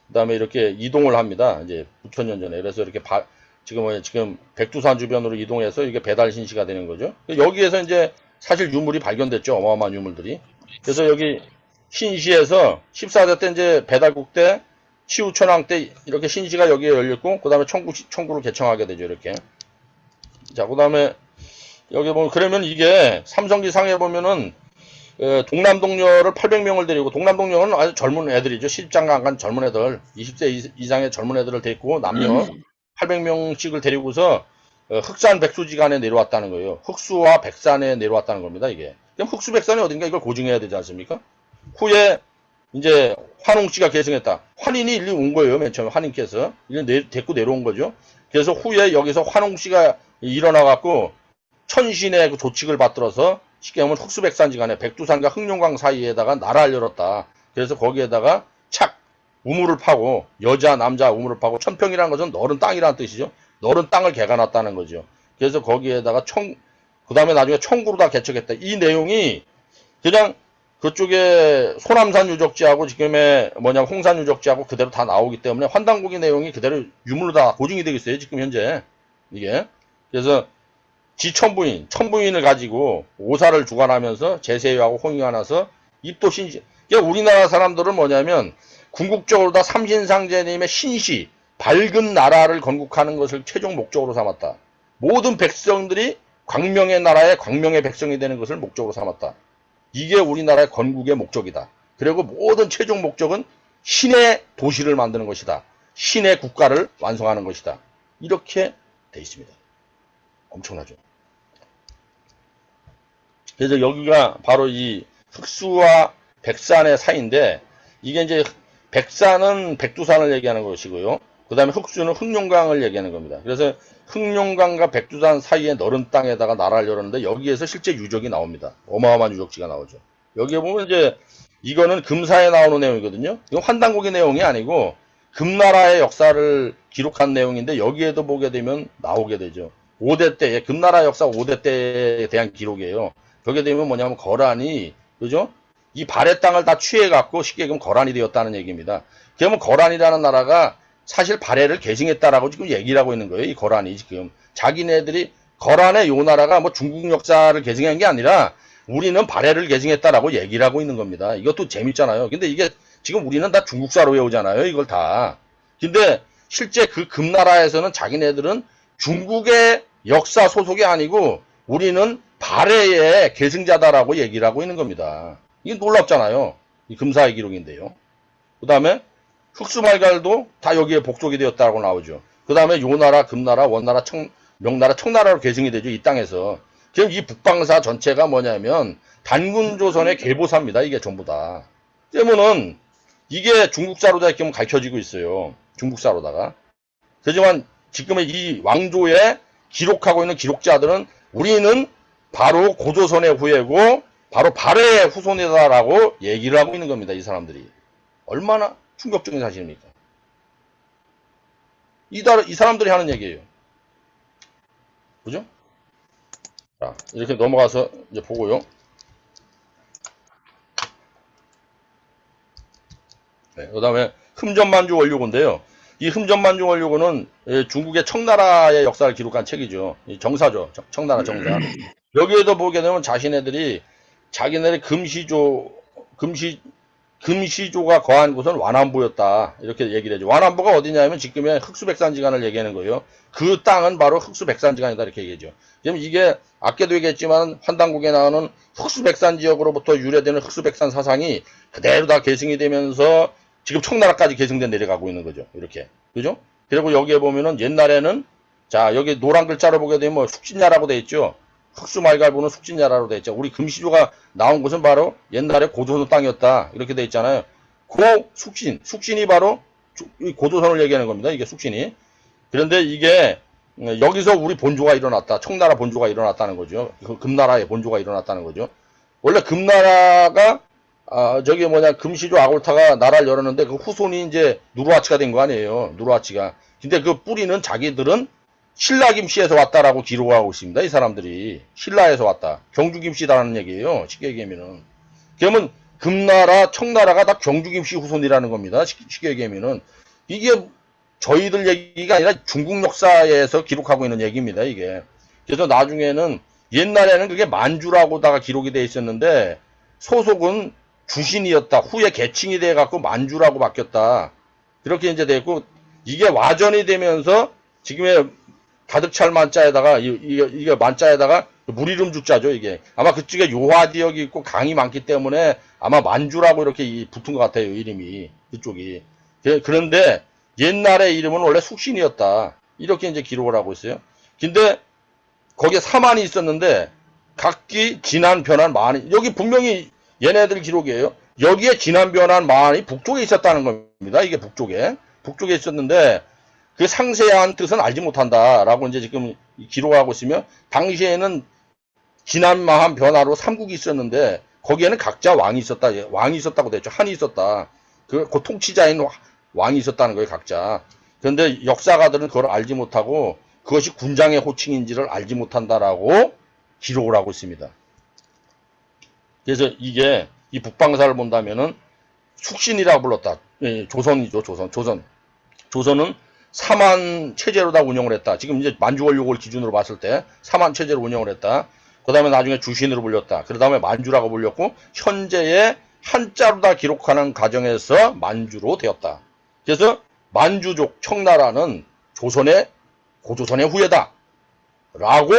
그 다음에 이렇게 이동을 합니다. 이제 9천년 전에. 그래서 이렇게 지금 백두산 주변으로 이동해서 이게 배달신시가 되는 거죠. 여기에서 이제 사실 유물이 발견됐죠. 어마어마한 유물들이. 그래서 여기 신시에서 14대 때 이제 배달국 때 치우천왕 때 이렇게 신시가 여기에 열렸고, 그 다음에 청구를 개청하게 되죠. 이렇게. 자, 그 다음에 여기 보면, 그러면 이게 삼성기 상에 보면은 동남동녀를 800명을 데리고, 동남동녀는 아주 젊은 애들이죠. 시집장가 간 젊은 애들, 20세 이상의 젊은 애들을 데리고 남녀 800명씩을 데리고서 흑산 백수지간에 내려왔다는 거예요. 흑수와 백산에 내려왔다는 겁니다. 이게. 그럼 흑수 백산이 어딘가 이걸 고증해야 되지 않습니까? 후에 이제 환웅씨가 계승했다. 환인이 일리 온 거예요. 맨 처음에 환인께서 데리고 내려온 거죠. 그래서 후에 여기서 환웅씨가 일어나갖고 천신의 그 조칙을 받들어서 쉽게 하면 흑수백산지간에 백두산과 흑룡강 사이에다가 나라를 열었다. 그래서 거기에다가 착 우물을 파고 여자 남자 우물을 파고 천평이라는 것은 너른 땅이라는 뜻이죠. 너른 땅을 개가놨다는 거죠. 그래서 거기에다가 그 다음에 나중에 청구로 다 개척했다. 이 내용이 그냥 그쪽에 소남산 유적지하고 지금의 홍산 유적지하고 그대로 다 나오기 때문에 환단고기 내용이 그대로 유물로 다 고증이 되겠어요. 지금 현재 이게. 그래서 천부인을 가지고 오사를 주관하면서 제세유하고 홍익하나서 입도 신시. 그러니까 우리나라 사람들은 뭐냐면 궁극적으로 다 삼신상제님의 신시, 밝은 나라를 건국하는 것을 최종 목적으로 삼았다. 모든 백성들이 광명의 나라의 광명의 백성이 되는 것을 목적으로 삼았다. 이게 우리나라의 건국의 목적이다. 그리고 모든 최종 목적은 신의 도시를 만드는 것이다. 신의 국가를 완성하는 것이다. 이렇게 돼 있습니다. 엄청나죠. 그래서 여기가 바로 이 흑수와 백산의 사이인데, 이게 이제 백산은 백두산을 얘기하는 것이고요. 그 다음에 흑수는 흑룡강을 얘기하는 겁니다. 그래서 흑룡강과 백두산 사이에 너른 땅에다가 나라를 열었는데 여기에서 실제 유적이 나옵니다. 어마어마한 유적지가 나오죠. 여기에 보면 이제 이거는 금사에 나오는 내용이거든요. 이건 환단고기 내용이 아니고 금나라의 역사를 기록한 내용인데 여기에도 보게 되면 나오게 되죠. 5대 때, 금나라 역사 5대 때에 대한 기록이에요. 거기에 되면 뭐냐면 거란이, 그죠? 이 발해 땅을 다 취해갖고 쉽게 얘기하면 거란이 되었다는 얘기입니다. 그러면 거란이라는 나라가 사실 발해를 계승했다라고 지금 얘기를 하고 있는 거예요. 이 거란이 지금. 자기네들이 거란의 요 나라가 뭐 중국 역사를 계승한 게 아니라 우리는 발해를 계승했다라고 얘기를 하고 있는 겁니다. 이것도 재밌잖아요. 근데 이게 지금 우리는 다 중국사로 외우잖아요. 이걸 다. 근데 실제 그 금나라에서는 자기네들은 중국의 역사 소속이 아니고 우리는 발해의 계승자다라고 얘기를 하고 있는 겁니다. 이게 놀랍잖아요. 이 금사의 기록인데요. 그 다음에 흑수말갈도 다 여기에 복속이 되었다고 나오죠. 그 다음에 요나라, 금나라, 원나라, 명나라, 청나라로 계승이 되죠. 이 땅에서. 지금 이 북방사 전체가 뭐냐면 단군조선의 계보사입니다. 이게 전부 다. 때문은 이게 중국사로 다 이렇게 가르쳐지고 있어요. 중국사로다가. 하지만 지금의 이 왕조에 기록하고 있는 기록자들은 우리는 바로 고조선의 후예고 바로 발해의 후손이다라고 얘기를 하고 있는 겁니다. 이 사람들이. 얼마나 충격적인 사실입니까? 이 사람들이 하는 얘기예요. 그죠? 자, 이렇게 넘어가서 이제 보고요. 네, 그 다음에 흠전만주 원료고인데요. 이 흠전만주 원료고는 중국의 청나라의 역사를 기록한 책이죠. 정사죠. 청나라 정사. 여기에도 보게 되면 자기네들이 금시조가 거한 곳은 완안부였다. 이렇게 얘기를 해줘. 완안부가 어디냐면 지금의 흑수백산지간을 얘기하는 거예요. 그 땅은 바로 흑수백산지간이다. 이렇게 얘기하죠. 그럼 이게 아까도 얘기했지만 환단국에 나오는 흑수백산 지역으로부터 유래되는 흑수백산 사상이 그대로 다 계승이 되면서 지금 청나라까지 계승돼 내려가고 있는 거죠. 이렇게. 그죠? 그리고 여기에 보면은 옛날에는 자, 여기 노란 글자로 보게 되면 뭐 숙진야라고 돼 있죠. 흑수말갈부는 숙진야라고 돼 있죠. 우리 금시조가 나온 곳은 바로 옛날에 고조선 땅이었다. 이렇게 돼 있잖아요. 그 숙신이 바로 고조선을 얘기하는 겁니다. 이게 숙신이. 그런데 이게 여기서 우리 본조가 일어났다. 청나라 본조가 일어났다는 거죠. 금나라의 본조가 일어났다는 거죠. 원래 금나라가 저기 금시조 아골타가 나라를 열었는데 그 후손이 이제 누르하치가 된 거 아니에요. 누르하치가. 근데 그 뿌리는 자기들은 신라김씨에서 왔다라고 기록하고 있습니다. 이 사람들이. 신라에서 왔다. 경주김씨다라는 얘기예요. 쉽게 얘기하면은. 그러면 금나라, 청나라가 다 경주김씨 후손이라는 겁니다. 쉽게 얘기하면은. 이게 저희들 얘기가 아니라 중국 역사에서 기록하고 있는 얘기입니다. 이게. 그래서 나중에는 옛날에는 그게 만주라고다가 기록이 돼 있었는데 소속은 주신이었다. 후에 계칭이 돼 갖고 만주라고 바뀌었다. 그렇게 이제 됐고 이게 와전이 되면서 지금의 가득찰 만자에다가 이게 만자에다가 물이름 주자죠. 이게 아마 그쪽에 요하 지역이 있고 강이 많기 때문에 아마 만주라고 이렇게 붙은 것 같아요. 이름이 그쪽이. 그런데 옛날의 이름은 원래 숙신이었다. 이렇게 이제 기록을 하고 있어요. 근데 거기에 사만이 있었는데 각기 진한 변한 만이 여기 분명히 얘네들 기록이에요. 여기에 진한 변한 만이 북쪽에 있었다는 겁니다. 이게 북쪽에 있었는데 그 상세한 뜻은 알지 못한다라고 이제 지금 기록하고 있으며 당시에는 지난마한 변화로 삼국이 있었는데 거기에는 각자 왕이 있었다. 왕이 있었다고 됐죠. 한이 있었다. 그 통치자인 왕이 있었다는 거예요, 각자. 그런데 역사가들은 그걸 알지 못하고 그것이 군장의 호칭인지를 알지 못한다라고 기록을 하고 있습니다. 그래서 이게 이 북방사를 본다면은 숙신이라고 불렀다. 조선이죠, 조선. 조선은 사만 체제로 다 운영을 했다. 지금 이제 만주권력을 기준으로 봤을 때 사만 체제로 운영을 했다. 그 다음에 나중에 주신으로 불렸다. 그 다음에 만주라고 불렸고 현재의 한자로 다 기록하는 과정에서 만주로 되었다. 그래서 만주족 청나라는 고조선의 후예다. 라고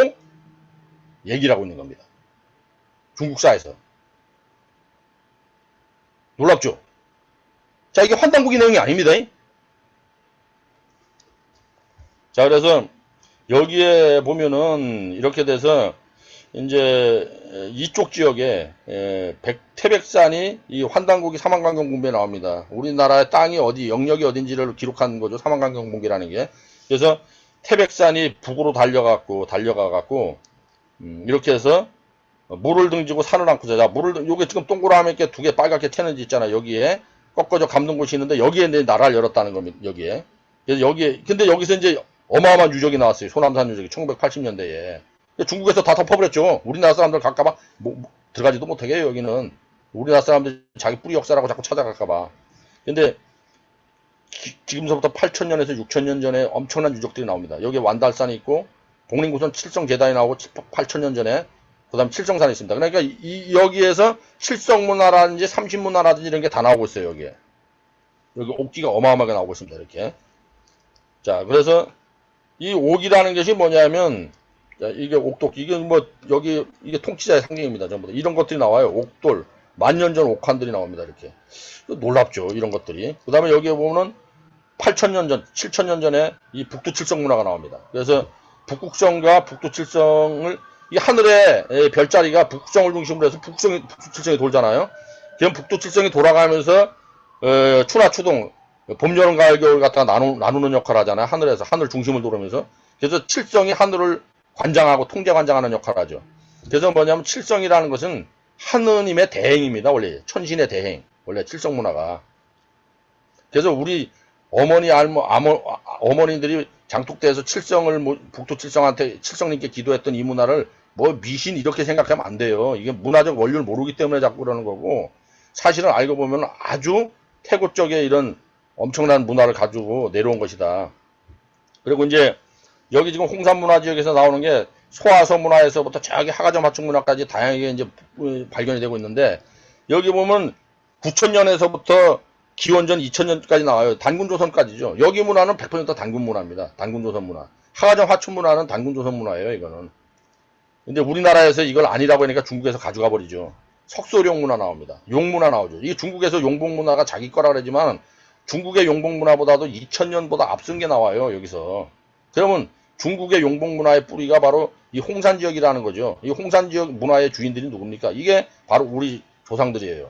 얘기를 하고 있는 겁니다. 중국사에서. 놀랍죠? 자, 이게 환단국의 내용이 아닙니다. 자, 그래서 여기에 보면은 이렇게 돼서 이제 이쪽 지역에 태백산이 이 환단국이 사만강경봉기에 나옵니다. 우리나라의 땅이 어디 영역이 어딘지를 기록한 거죠. 사만강경봉기라는 게. 그래서 태백산이 북으로 달려가갖고 이렇게 해서 물을 등지고 산을 안고 자 요게 지금 동그라미게 두 개 빨갛게 태는 지 있잖아요. 여기에 꺾어져 감는 곳이 있는데 여기에 내 나라를 열었다는 겁니다. 여기에. 그래서 근데 여기서 이제 어마어마한 유적이 나왔어요. 소남산 유적이 1980년대에. 중국에서 다 덮어버렸죠. 우리나라 사람들 갈까봐 들어가지도 못하게 해요. 여기는 우리나라 사람들 자기 뿌리 역사라고 자꾸 찾아갈까봐. 근데 지금서부터 8,000년에서 6,000년 전에 엄청난 유적들이 나옵니다. 여기 완달산이 있고 복림고선 칠성계단이 나오고 8,000년 전에 그 다음 칠성산이 있습니다. 그러니까 여기에서 칠성문화라든지 삼신문화라든지 이런 게 다 나오고 있어요. 여기에. 여기 옥기가 어마어마하게 나오고 있습니다. 이렇게. 자, 그래서 이 옥이라는 것이 뭐냐면, 자, 이게 옥독, 이게 이게 통치자의 상징입니다. 전부 다. 이런 것들이 나와요. 옥돌, 만년전 옥환들이 나옵니다. 이렇게. 놀랍죠. 이런 것들이. 그 다음에 여기에 보면은 8,000년 전, 7,000년 전에 이 북두칠성 문화가 나옵니다. 그래서 북극성과 북두칠성을, 이 하늘의 별자리가 북극성을 중심으로 해서 북두칠성이 돌잖아요. 그럼 북두칠성이 돌아가면서, 추나 추동, 봄, 여름, 가을, 겨울 갖다가 나누는 역할을 하잖아요. 하늘에서, 하늘 중심을 돌으면서. 그래서 칠성이 하늘을 관장하고 통제 관장하는 역할을 하죠. 그래서 뭐냐면 칠성이라는 것은 하느님의 대행입니다. 원래 천신의 대행. 원래 칠성 문화가. 그래서 우리 어머니들이 장독대에서 북두 칠성한테 칠성님께 기도했던 이 문화를 미신 이렇게 생각하면 안 돼요. 이게 문화적 원리를 모르기 때문에 자꾸 그러는 거고, 사실은 알고 보면 아주 태고 쪽에 이런 엄청난 문화를 가지고 내려온 것이다. 그리고 이제 여기 지금 홍산문화 지역에서 나오는 게 소화서 문화에서부터 저기 하가점 하층 문화까지 다양하게 이제 발견이 되고 있는데, 여기 보면 9,000년에서부터 기원전 2,000년까지 나와요. 단군조선까지죠. 여기 문화는 100% 단군 문화입니다. 단군조선 문화. 하가점 하층 문화는 단군조선 문화예요. 이거는. 근데 우리나라에서 이걸 아니라고 하니까 중국에서 가져가 버리죠. 석소룡 문화 나옵니다. 용 문화 나오죠. 이게 중국에서 용복 문화가 자기 거라 그러지만 중국의 용복 문화보다도 2000년보다 앞선 게 나와요. 여기서. 그러면 중국의 용복 문화의 뿌리가 바로 이 홍산 지역이라는 거죠. 이 홍산 지역 문화의 주인들이 누굽니까? 이게 바로 우리 조상들이에요.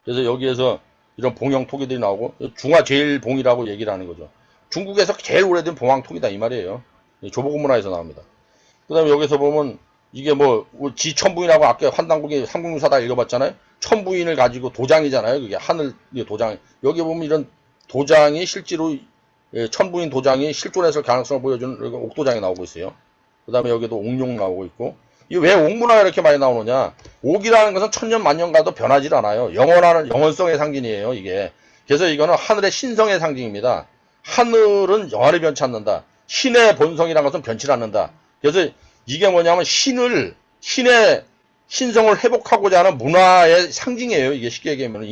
그래서 여기에서 이런 봉형 토기들이 나오고 중화 제일봉이라고 얘기를 하는 거죠. 중국에서 제일 오래된 봉황 토기다 이 말이에요. 조보고 문화에서 나옵니다. 그 다음에 여기서 보면 이게 지천부인하고 아까 환단국의 삼국유사 다 읽어봤잖아요. 천부인을 가지고 도장이잖아요. 그게 하늘 도장. 여기 보면 이런 도장이 실제로 천부인 도장이 실존했을 가능성을 보여주는 옥도장이 나오고 있어요. 그 다음에 여기도 옥룡 나오고 있고. 이게 왜 옥문화가 이렇게 많이 나오느냐? 옥이라는 것은 천년 만년 가도 변하지 않아요. 영원성의 상징이에요. 이게. 그래서 이거는 하늘의 신성의 상징입니다. 하늘은 영원히 변치 않는다. 신의 본성이라는 것은 변치 않는다. 그래서 이게 뭐냐면 신의 신성을 회복하고자 하는 문화의 상징이에요. 이게 쉽게 얘기하면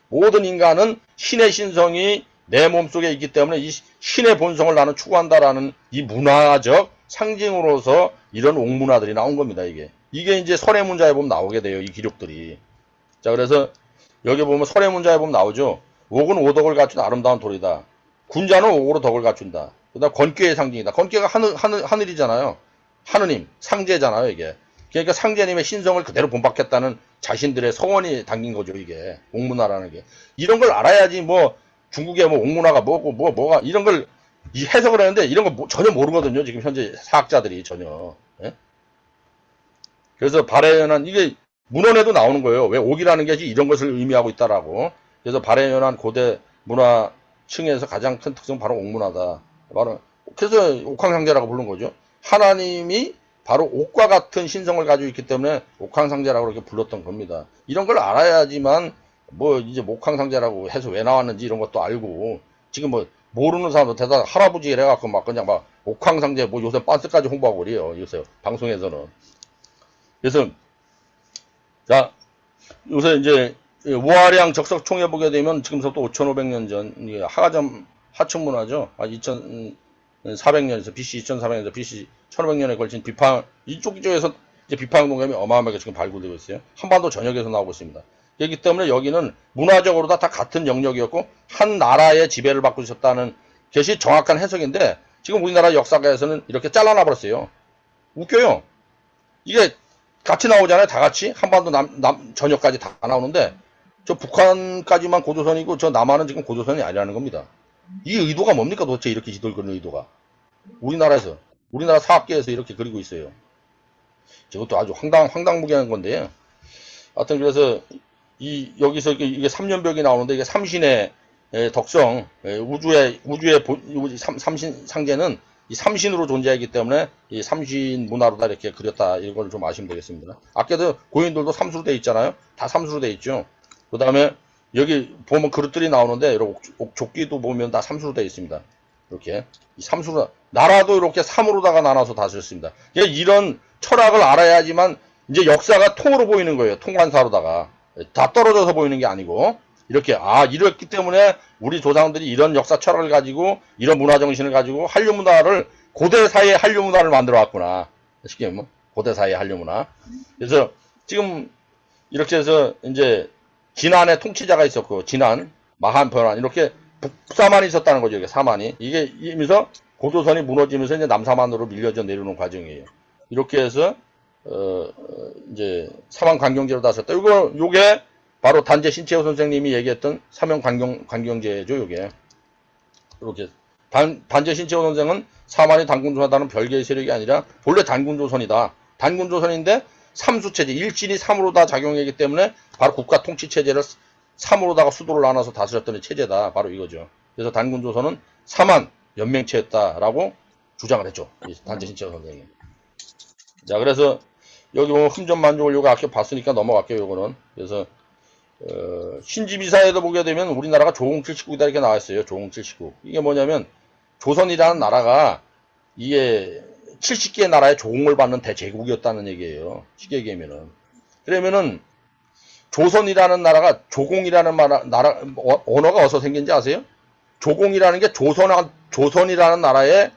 모든 인간은 신의 신성이 내 몸속에 있기 때문에 이 신의 본성을 나는 추구한다라는 이 문화적 상징으로서 이런 옥문화들이 나온 겁니다. 이게 이제 설해문자에 보면 나오게 돼요. 이 기록들이. 자, 그래서 여기 보면 설해문자에 보면 나오죠. 옥은 오덕을 갖춘 아름다운 돌이다. 군자는 옥으로 덕을 갖춘다. 그 다음 권괴의 상징이다. 권괴가 하늘이잖아요. 하느님, 상제잖아요, 이게. 그러니까 상제님의 신성을 그대로 본받겠다는 자신들의 서원이 담긴 거죠, 이게. 옥문화라는 게. 이런 걸 알아야지, 중국의 옥문화가 뭐가, 이런 걸 해석을 하는데, 이런 거 전혀 모르거든요, 지금 현재 사학자들이 전혀. 예? 그래서 발해연한 이게 문헌에도 나오는 거예요. 왜 옥이라는 게 이런 것을 의미하고 있다라고. 그래서 발해연한 고대 문화층에서 가장 큰 특성은 바로 옥문화다. 바로 그래서 옥황상제라고 부른 거죠. 하나님이 바로 옥과 같은 신성을 가지고 있기 때문에 옥황상제라고 그렇게 불렀던 겁니다. 이런 걸 알아야지만 뭐 이제 옥황상제라고 해서 왜 나왔는지 이런 것도 알고 지금 뭐 모르는 사람도 대단 할아버지 이래갖고 막 그냥 막 옥황상제 뭐 요새 빤스까지 홍보하고 그래요. 요새 방송에서는. 그래서 자 요새 이제 우아량 적석 총회 보게 되면 지금부터 5,500년 전 하가점 하층문화죠. 2,400년에서 BC 2,400년에서 BC 1,500년에 걸친 비판 이쪽에서 이제 비판 공감이 어마어마하게 지금 발굴되고 있어요. 한반도 전역에서 나오고 있습니다. 그렇기 때문에 여기는 문화적으로 다 같은 영역이었고 한 나라의 지배를 받고 있었다는 것이 정확한 해석인데 지금 우리나라 역사가에서는 이렇게 잘라놔 버렸어요. 웃겨요. 이게 같이 나오잖아요. 다 같이 한반도 전역까지 다 나오는데 저 북한까지만 고조선이고 저 남한은 지금 고조선이 아니라는 겁니다. 이 의도가 뭡니까 도대체 이렇게 지도를 그리는 의도가 우리나라에서 우리나라 사학계에서 이렇게 그리고 있어요. 저것도 아주 황당무계한 건데 하여튼 그래서 이 여기서 이게 삼년벽이 나오는데 이게 삼신의 덕성 우주의 삼신 상제는 이 삼신으로 존재하기 때문에 이 삼신 문화로 다 이렇게 그렸다 이걸 좀 아시면 되겠습니다. 아까도 고인돌도 삼수로 돼 있잖아요. 다 삼수로 돼 있죠. 그 다음에 여기 보면 그릇들이 나오는데 이렇게 옥조끼도 보면 다 삼수로 돼 있습니다. 이렇게 이 삼수로 나라도 이렇게 삼으로다가 나눠서 다 쓰였습니다. 이런 철학을 알아야지만 이제 역사가 통으로 보이는 거예요. 통관사로다가 다 떨어져서 보이는 게 아니고 이렇게 이랬기 때문에 우리 조상들이 이런 역사 철학을 가지고 이런 문화 정신을 가지고 한류 문화를 고대 사이의 한류 문화를 만들어 왔구나. 쉽게 뭐 고대 사이의 한류 문화. 그래서 지금 이렇게 해서 이제 진안의 통치자가 있었고 진안, 마한, 변환 이렇게 북사만이 있었다는 거죠. 이게 사만이 이게 이면서 고조선이 무너지면서 이제 남사만으로 밀려져 내려오는 과정이에요. 이렇게 해서 이제 사만 관경제로 다녔다. 요게 바로 단재 신채호 선생님이 얘기했던 사명 관경제죠. 요게 이렇게 단재 신채호 선생은 사만이 단군조선이라는 별개의 세력이 아니라 본래 단군조선이다. 단군조선인데 삼수체제 일진이 삼으로 다 작용하기 때문에 바로 국가 통치체제를 삼으로다가 수도를 나눠서 다스렸던 체제다. 바로 이거죠. 그래서 단군조선은 사만 연맹체였다라고 주장을 했죠. 단재 신채호 선생이. 자, 그래서 여기 보면 흠전만족을 요거 아까 봤으니까 넘어갈게요. 요거는. 그래서 신지미사에도 보게 되면 우리나라가 조공 79이다 이렇게 나와있어요. 조공 79. 이게 뭐냐면 조선이라는 나라가 이게 70개의 나라의 조공을 받는 대제국이었다는 얘기예요. 쉽게 얘기하면은. 그러면은 조선이라는 나라가 조공이라는 나라 언어가 어디서 생긴지 아세요? 조공이라는 게 조선이라는 나라에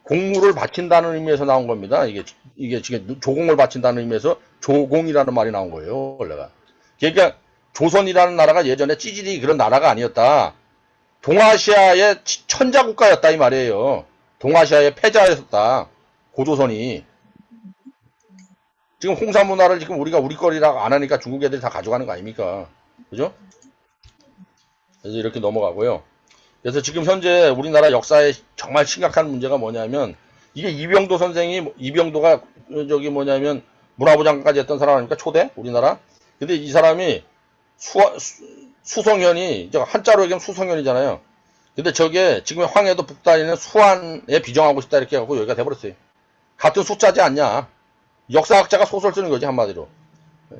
공물을 바친다는 의미에서 나온 겁니다. 이게 지금 조공을 바친다는 의미에서 조공이라는 말이 나온 거예요. 원래가. 그러니까 조선이라는 나라가 예전에 찌질이 그런 나라가 아니었다. 동아시아의 천자국가였다 이 말이에요. 동아시아의 패자였었다. 고조선이. 지금 홍사 문화를 지금 우리가 우리 거리라고 안 하니까 중국 애들이 다 가져가는 거 아닙니까? 그죠? 그래서 이렇게 넘어가고요. 그래서 지금 현재 우리나라 역사에 정말 심각한 문제가 뭐냐면 이게 이병도가 저기 뭐냐면 문화부 장관까지 했던 사람 아닙니까? 초대 우리나라. 근데 이 사람이 수성현이 한자로 얘기하면 수성현이잖아요. 근데 저게 지금 황해도 북단에는 수안에 비정하고 싶다 이렇게 해갖고 여기가 돼버렸어요. 같은 숫자지 않냐. 역사학자가 소설 쓰는 거지 한마디로.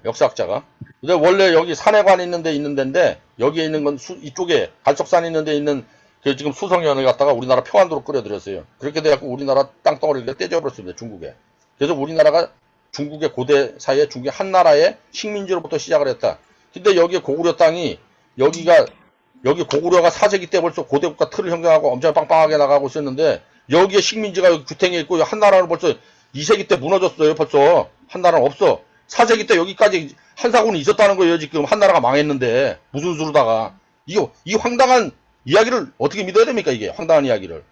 역사학자가. 근데 원래 여기 산해관 있는 데 있는 데인데 여기에 있는 건 이쪽에 갈석산 있는 데 있는 그 지금 수성현을 갖다가 우리나라 평안도로 끌어들였어요. 그렇게 돼갖고 우리나라 땅덩어리를 떼져버렸습니다. 중국에. 그래서 우리나라가 중국의 고대 사이에 중국의 한 나라의 식민지로부터 시작을 했다. 근데 여기 고구려 땅이 여기 고구려가 4세기 때 벌써 고대국가 틀을 형성하고 엄청 빵빵하게 나가고 있었는데 여기에 식민지가 여기 구탱에 있고 한 나라는 벌써 2세기 때 무너졌어요. 벌써 한 나라는 없어. 4세기 때 여기까지 한사군이 있었다는 거예요. 지금 한 나라가 망했는데 무슨 수로다가 이 황당한 이야기를 어떻게 믿어야 됩니까? 이게 황당한 이야기를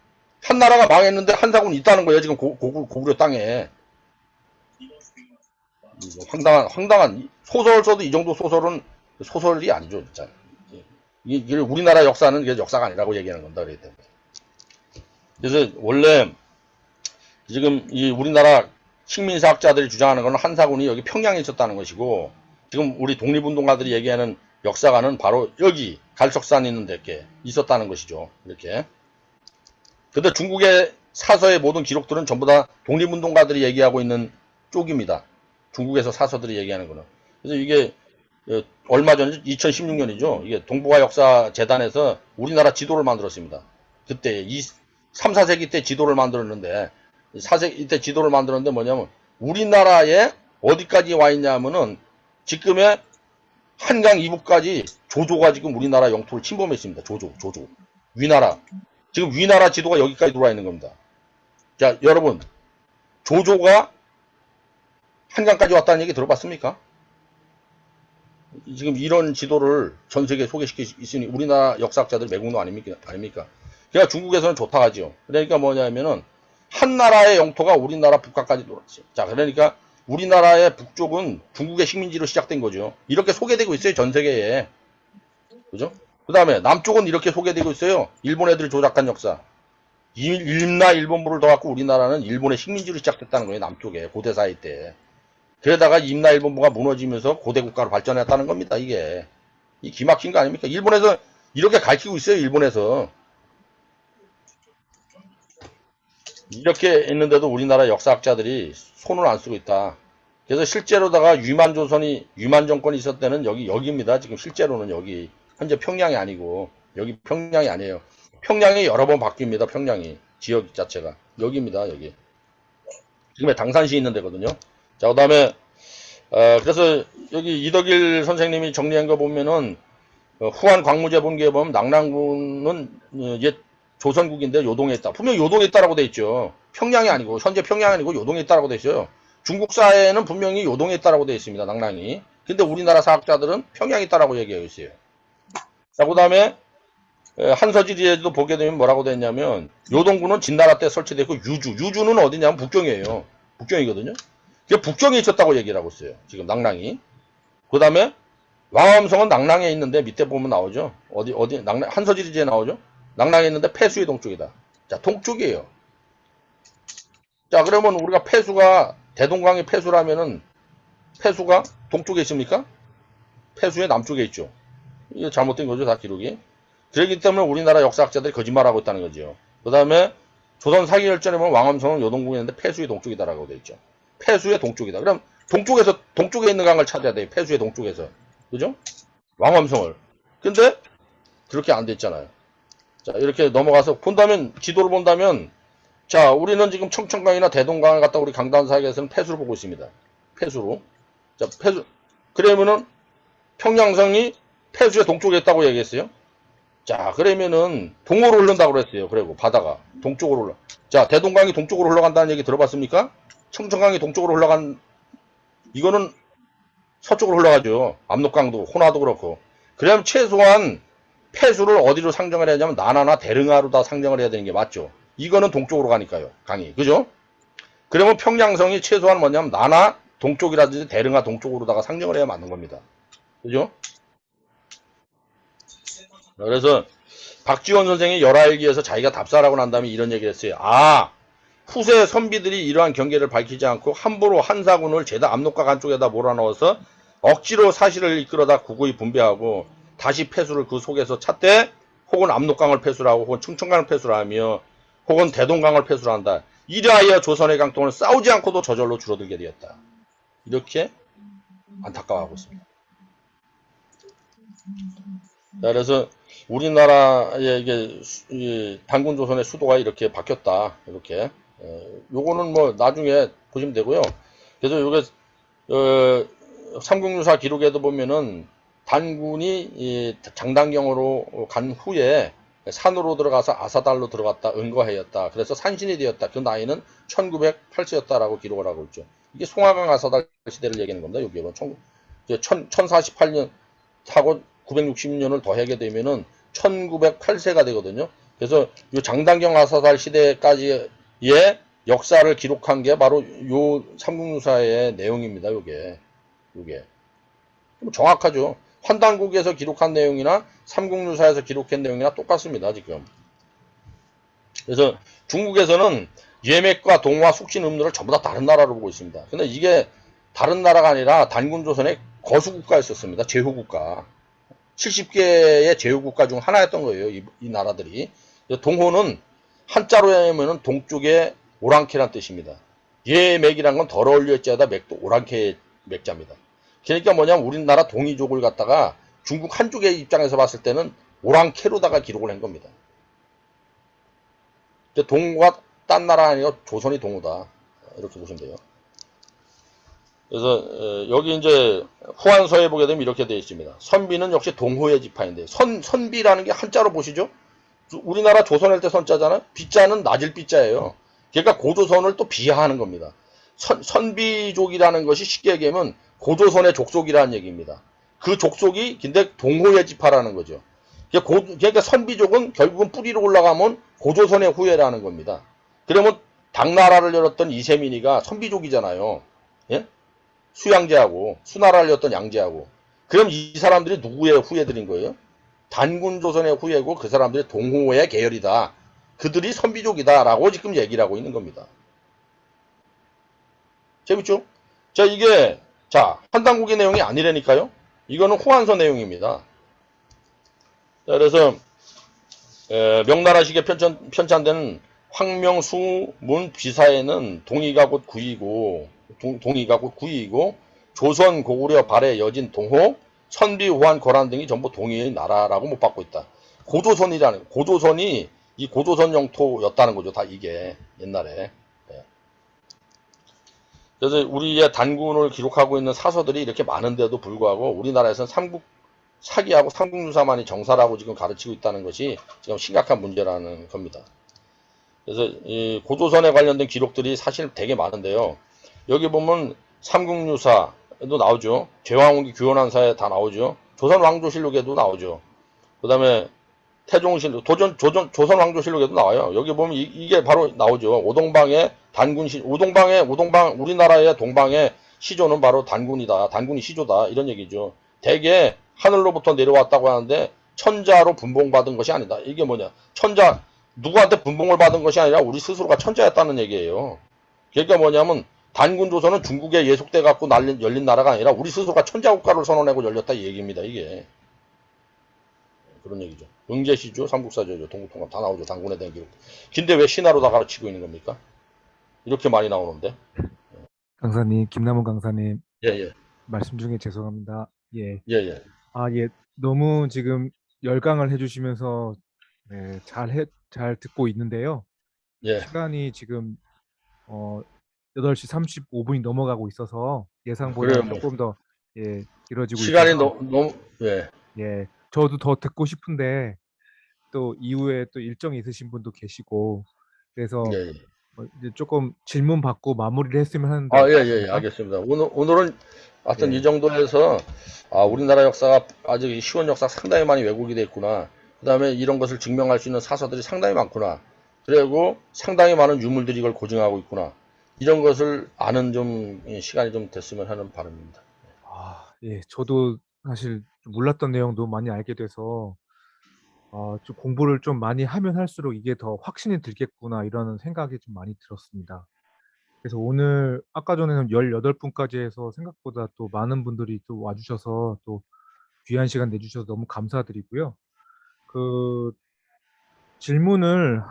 한 나라가 망했는데 한사군이 있다는 거예요. 지금 고구려 땅에 황당한 소설 써도 이 정도 소설은 소설이 아니죠. 진짜 이게 우리나라 역사는 이게 역사가 아니라고 얘기하는 겁니다. 그렇기 때문에. 그래서 원래 지금 이 우리나라 식민사학자들이 주장하는 것은 한사군이 여기 평양에 있었다는 것이고, 지금 우리 독립운동가들이 얘기하는 역사관은 바로 여기 갈석산 있는 데께 있었다는 것이죠. 이렇게. 근데 중국의 사서의 모든 기록들은 전부 다 독립운동가들이 얘기하고 있는 쪽입니다. 중국에서 사서들이 얘기하는 거는. 그래서 이게 얼마 전에 2016년이죠. 이게 동북아 역사 재단에서 우리나라 지도를 만들었습니다. 그때 3, 4세기 때 지도를 만들었는데 4세기 때 지도를 만들었는데 뭐냐면 우리나라에 어디까지 와 있냐면은 지금의 한강 이북까지 조조가 지금 우리나라 영토를 침범했습니다. 조조. 위나라. 지금 위나라 지도가 여기까지 들어와 있는 겁니다. 자, 여러분. 조조가 한강까지 왔다는 얘기 들어봤습니까? 지금 이런 지도를 전 세계에 소개시키고 있으니 우리나라 역사학자들 매국노 아닙니까? 그러니까 중국에서는 좋다 하죠. 그러니까 뭐냐면은 한 나라의 영토가 우리나라 북한까지 돌았어요. 자, 그러니까 우리나라의 북쪽은 중국의 식민지로 시작된 거죠. 이렇게 소개되고 있어요. 전 세계에. 그죠? 그 다음에 남쪽은 이렇게 소개되고 있어요. 일본 애들이 조작한 역사. 임나 일본부를 더 갖고 우리나라는 일본의 식민지로 시작됐다는 거예요. 남쪽에. 고대사회 때. 그러다가 임나 일본부가 무너지면서 고대 국가로 발전했다는 겁니다. 이게. 이 기막힌 거 아닙니까? 일본에서 이렇게 가르치고 있어요. 일본에서. 이렇게 있는데도 우리나라 역사학자들이 손을 안 쓰고 있다. 그래서 실제로다가 유만 정권이 있었을 때는 여기입니다. 지금 실제로는 여기. 현재 평양이 아니고, 여기 평양이 아니에요. 평양이 여러 번 바뀝니다. 평양이. 지역 자체가. 여기입니다. 여기. 지금의 당산시 있는 데거든요. 자, 그 다음에, 그래서 여기 이덕일 선생님이 정리한 거 보면은, 후한 광무제본기에 보면 낙랑군은 옛 조선국인데 요동에 있다. 분명히 요동에 있다라고 돼 있죠. 평양이 아니고, 현재 평양이 아니고 요동에 있다라고 돼 있어요. 중국 사회에는 분명히 요동에 있다라고 돼 있습니다. 낙랑이. 근데 우리나라 사학자들은 평양에 있다라고 얘기하고 있어요. 자, 그 다음에, 한서지리에도 보게 되면 뭐라고 됐냐면, 요동군은 진나라 때 설치됐고, 유주는 어디냐면 북경이에요. 북경이거든요. 북경에 있었다고 얘기를 하고 있어요. 지금 낙랑이. 그 다음에, 왕암성은 낙랑에 있는데, 밑에 보면 나오죠. 낙랑, 한서지리지에 나오죠. 낙랑에 있는데 폐수의 동쪽이다. 자, 동쪽이에요. 자, 그러면 우리가 폐수가, 대동강의 폐수라면은, 폐수가 동쪽에 있습니까? 폐수의 남쪽에 있죠. 이게 잘못된 거죠, 다 기록이. 그렇기 때문에 우리나라 역사학자들이 거짓말하고 있다는 거죠. 그 다음에 조선 사기열전에 보면 왕암성은 요동국에 있는데 폐수의 동쪽이다라고 되어 있죠. 폐수의 동쪽이다. 그럼 동쪽에 있는 강을 찾아야 돼요. 폐수의 동쪽에서. 그죠? 왕암성을. 근데 그렇게 안 됐잖아요. 자, 이렇게 넘어가서 지도를 본다면, 자, 우리는 지금 청천강이나 대동강을 갖다 우리 강단사역에서는 폐수를 보고 있습니다. 폐수로. 자, 그러면은 평양성이 폐수의 동쪽에 있다고 얘기했어요. 자, 그러면은 동으로 흐른다고 그랬어요. 그리고 바다가 동쪽으로 흘러. 자, 대동강이 동쪽으로 흘러간다는 얘기 들어봤습니까? 청천강이 동쪽으로 이거는 서쪽으로 흘러가죠. 압록강도, 호나도 그렇고. 그러면 최소한 폐수를 어디로 상정을 해야 하냐면 나나나 대릉하로 다 상정을 해야 되는 게 맞죠. 이거는 동쪽으로 가니까요. 강이. 그죠? 그러면 평양성이 최소한 뭐냐면 나나 동쪽이라든지 대릉하 동쪽으로다가 상정을 해야 맞는 겁니다. 그죠? 그래서 박지원 선생이 열하일기에서 자기가 답사하고 난 다음에 이런 얘기를 했어요. 후세 선비들이 이러한 경계를 밝히지 않고 함부로 한사군을 죄다 압록강 안쪽에다 몰아넣어서 억지로 사실을 이끌어다 구구히 분배하고 다시 폐수를 그 속에서 찾되 혹은 압록강을 폐수를 하고 혹은 충청강을 폐수를 하며 혹은 대동강을 폐수를 한다. 이래하여 조선의 강통은 싸우지 않고도 저절로 줄어들게 되었다. 이렇게 안타까워하고 있습니다. 자, 그래서 우리나라의 이게 단군 조선의 수도가 이렇게 바뀌었다. 이렇게. 요거는 뭐 나중에 보시면 되고요. 그래서 요게 삼국유사 기록에도 보면은 단군이 장단경으로 간 후에 산으로 들어가서 아사달로 들어갔다. 은거해였다. 그래서 산신이 되었다. 그 나이는 1908세였다라고 기록을 하고 있죠. 이게 송하강 아사달 시대를 얘기하는 겁니다. 여기는 1048년 하고 960년을 더하게 되면은 1908세가 되거든요. 그래서 이 장단경 아사달 시대까지의 역사를 기록한 게 바로 요 삼국유사의 내용입니다. 요게 정확하죠. 환단국에서 기록한 내용이나 삼국유사에서 기록한 내용이나 똑같습니다. 지금. 그래서 중국에서는 예맥과 동화, 숙신, 음료를 전부 다 다른 나라로 보고 있습니다. 근데 이게 다른 나라가 아니라 단군조선의 거수국가였었습니다. 제후국가. 70개의 제후국가 중 하나였던 거예요. 이 나라들이. 동호는 한자로 하면 동쪽의 오랑캐란 뜻입니다. 예맥이란 건 더러울 예자다 맥도 오랑캐의 맥자입니다. 그러니까 뭐냐면 우리나라 동이족을 갖다가 중국 한족의 입장에서 봤을 때는 오랑캐로다가 기록을 한 겁니다. 동호가 딴 나라 아니고 조선이 동호다. 이렇게 보시면 돼요. 그래서 여기 이제 후한서에 보게 되면 이렇게 되어 있습니다. 선비는 역시 동호의 지파인데 선비라는 게 한자로 보시죠. 우리나라 조선일 때 선자잖아요. 비자는 낮을 비자예요. 그러니까 고조선을 또 비하하는 겁니다. 선비족이라는 것이 쉽게 얘기하면 고조선의 족속이라는 얘기입니다. 그 족속이 근데 동호의 지파라는 거죠. 그러니까 선비족은 결국은 뿌리로 올라가면 고조선의 후예라는 겁니다. 그러면 당나라를 열었던 이세민이가 선비족이잖아요. 예? 수양제하고 수나라를 열었던 양제하고. 그럼 이 사람들이 누구의 후예들인 거예요? 단군조선의 후예고 그 사람들이 동호의 계열이다. 그들이 선비족이다라고 지금 얘기를 하고 있는 겁니다. 재밌죠? 자, 이게 한당국의 내용이 아니라니까요. 이거는 후한서 내용입니다. 자, 그래서 명나라식에 편찬된 황명수문 비사에는 동의가 곧 구이고 동의가 곧 구이고 조선 고구려 발해 여진 동호 선비 호한 거란 등이 전부 동의의 나라라고 못 받고 있다. 고조선이 이 고조선 영토였다는 거죠. 다 이게 옛날에. 그래서 우리의 단군을 기록하고 있는 사서들이 이렇게 많은데도 불구하고 우리나라에서는 삼국 사기하고 삼국유사만이 정사라고 지금 가르치고 있다는 것이 지금 심각한 문제라는 겁니다. 그래서 이 고조선에 관련된 기록들이 사실 되게 많은데요. 여기 보면 삼국유사에도 나오죠. 제왕후기 규현한사에 다 나오죠. 조선왕조실록에도 나오죠. 그 다음에 태종실록, 조선왕조실록에도 나와요. 여기 보면 이게 바로 나오죠. 오동방의 단군시, 오동방, 우리나라의 동방의 시조는 바로 단군이다. 단군이 시조다. 이런 얘기죠. 대개 하늘로부터 내려왔다고 하는데 천자로 분봉받은 것이 아니다. 이게 뭐냐. 누구한테 분봉을 받은 것이 아니라 우리 스스로가 천자였다는 얘기예요. 그러니까 뭐냐면 단군조선은 중국에 예속돼 갖고 열린 나라가 아니라 우리 스스로가 천자국가를 선언하고 열렸다 이 얘기입니다. 이게. 그런 얘기죠. 응제시조, 삼국사조죠, 동국통합 다 나오죠. 단군에 대한 기록. 근데 왜 신화로 다 가르치고 있는 겁니까? 이렇게 많이 나오는데. 강사님, 김남훈 강사님, 예, 예. 말씀 중에 죄송합니다. 예. 예, 예. 예. 너무 지금 열강을 해주시면서 네, 잘 듣고 있는데요. 예. 시간이 지금 8시 35분이 넘어가고 있어서 그래요. 예상보다 조금 더 길어지고 시간이 있어서 너무, 예. 저도 더 듣고 싶은데 또 이후에 또 일정이 있으신 분도 계시고 그래서 예, 예. 이제 조금 질문 받고 마무리를 했으면 하는데 예, 예, 예. 어떻습니까? 알겠습니다. 오늘은 하여튼 이 예, 정도에서, 예. 우리나라 역사가 아직 시원 역사 상당히 많이 왜곡이 돼 있구나. 그 다음에 이런 것을 증명할 수 있는 사서들이 상당히 많구나. 그리고 상당히 많은 유물들이 이걸 고증하고 있구나. 이런 것을 아는 시간이 좀 됐으면 하는 바람입니다. 예. 저도 사실 좀 몰랐던 내용도 많이 알게 돼서 좀 공부를 좀 많이 하면 할수록 이게 더 확신이 들겠구나 이런 생각이 좀 많이 들었습니다. 그래서 오늘 아까 전에는 18분까지 해서 생각보다 또 많은 분들이 또 와주셔서 또 귀한 시간 내주셔서 너무 감사드리고요. 그 질문을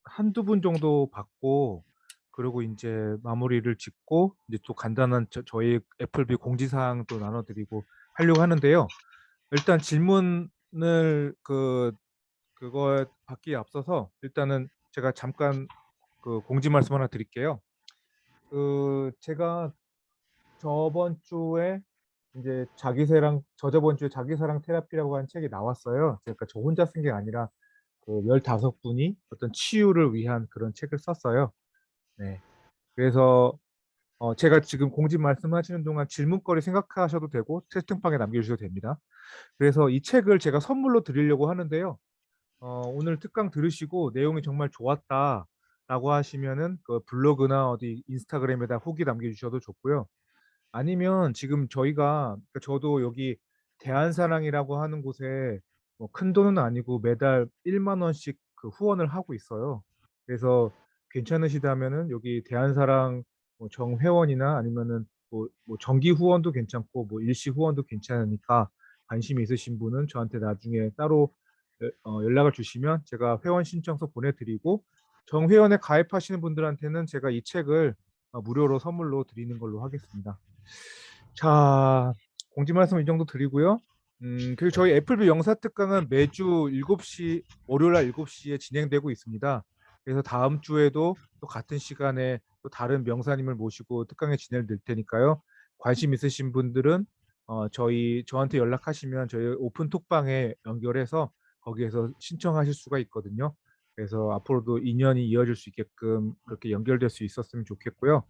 한두 분 정도 받고 그리고 이제 마무리를 짓고 이제 또 간단한 저희 애플비 공지사항 또 나눠드리고 하려고 하는데요. 일단 질문을 그거 받기에 앞서서 일단은 제가 잠깐 그 공지 말씀 하나 드릴게요. 제가 저번 주에 이제 저저번 주에 자기사랑 테라피라고 하는 책이 나왔어요. 그러니까 저 혼자 쓴 게 아니라 그 15분이 어떤 치유를 위한 그런 책을 썼어요. 네. 그래서 제가 지금 공지 말씀하시는 동안 질문거리 생각하셔도 되고 채팅방에 남겨주셔도 됩니다. 그래서 이 책을 제가 선물로 드리려고 하는데요. 오늘 특강 들으시고 내용이 정말 좋았다라고 하시면은 그 블로그나 어디 인스타그램에다 후기 남겨주셔도 좋고요. 아니면 지금 저희가 그러니까 저도 여기 대한사랑이라고 하는 곳에 뭐 큰 돈은 아니고 매달 1만 원씩 그 후원을 하고 있어요. 그래서 괜찮으시다면은 여기 대한사랑 뭐 정회원이나 아니면은 뭐 정기 후원도 괜찮고 뭐 일시 후원도 괜찮으니까 관심 있으신 분은 저한테 나중에 따로 연락을 주시면 제가 회원 신청서 보내드리고 정회원에 가입하시는 분들한테는 제가 이 책을 무료로 선물로 드리는 걸로 하겠습니다. 자, 공지 말씀 이 정도 드리고요. 그리고 저희 애플비 영사 특강은 매주 7시, 월요일 날 7시에 진행되고 있습니다. 그래서 다음 주에도 또 같은 시간에 또 다른 명사님을 모시고 특강에 진행될 테니까요. 관심 있으신 분들은 저한테 연락하시면 저희 오픈 톡방에 연결해서 거기에서 신청하실 수가 있거든요. 그래서 앞으로도 인연이 이어질 수 있게끔 그렇게 연결될 수 있었으면 좋겠고요.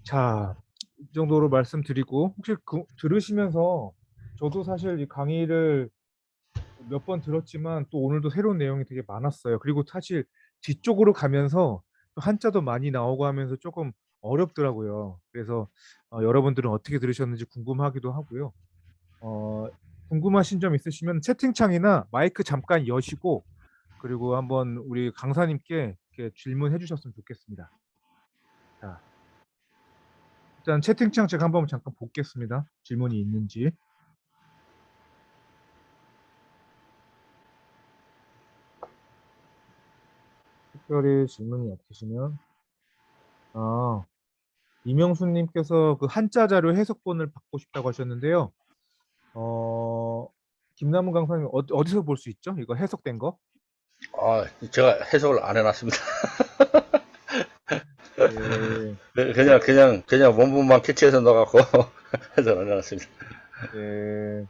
자, 이 정도로 말씀드리고 혹시 들으시면서 저도 사실 이 강의를 몇 번 들었지만 또 오늘도 새로운 내용이 되게 많았어요. 그리고 사실 뒤쪽으로 가면서 또 한자도 많이 나오고 하면서 조금 어렵더라고요. 그래서 여러분들은 어떻게 들으셨는지 궁금하기도 하고요. 어, 궁금하신 점 있으시면 채팅창이나 마이크 잠깐 여시고 그리고 한번 우리 강사님께 이렇게 질문해 주셨으면 좋겠습니다. 자, 일단 채팅창 제가 한번 잠깐 보겠습니다. 질문이 있는지. 특별히 질문이 없으시면 이명수님께서 그 한자 자료 해석본을 받고 싶다고 하셨는데요. 어, 김남훈 강사님 어디서 볼 수 있죠? 이거 해석된 거? 아, 제가 해석을 안 해놨습니다. 예, 그냥 원본만 캐치해서 넣어갖고 해석을 안 해놨습니다. 예.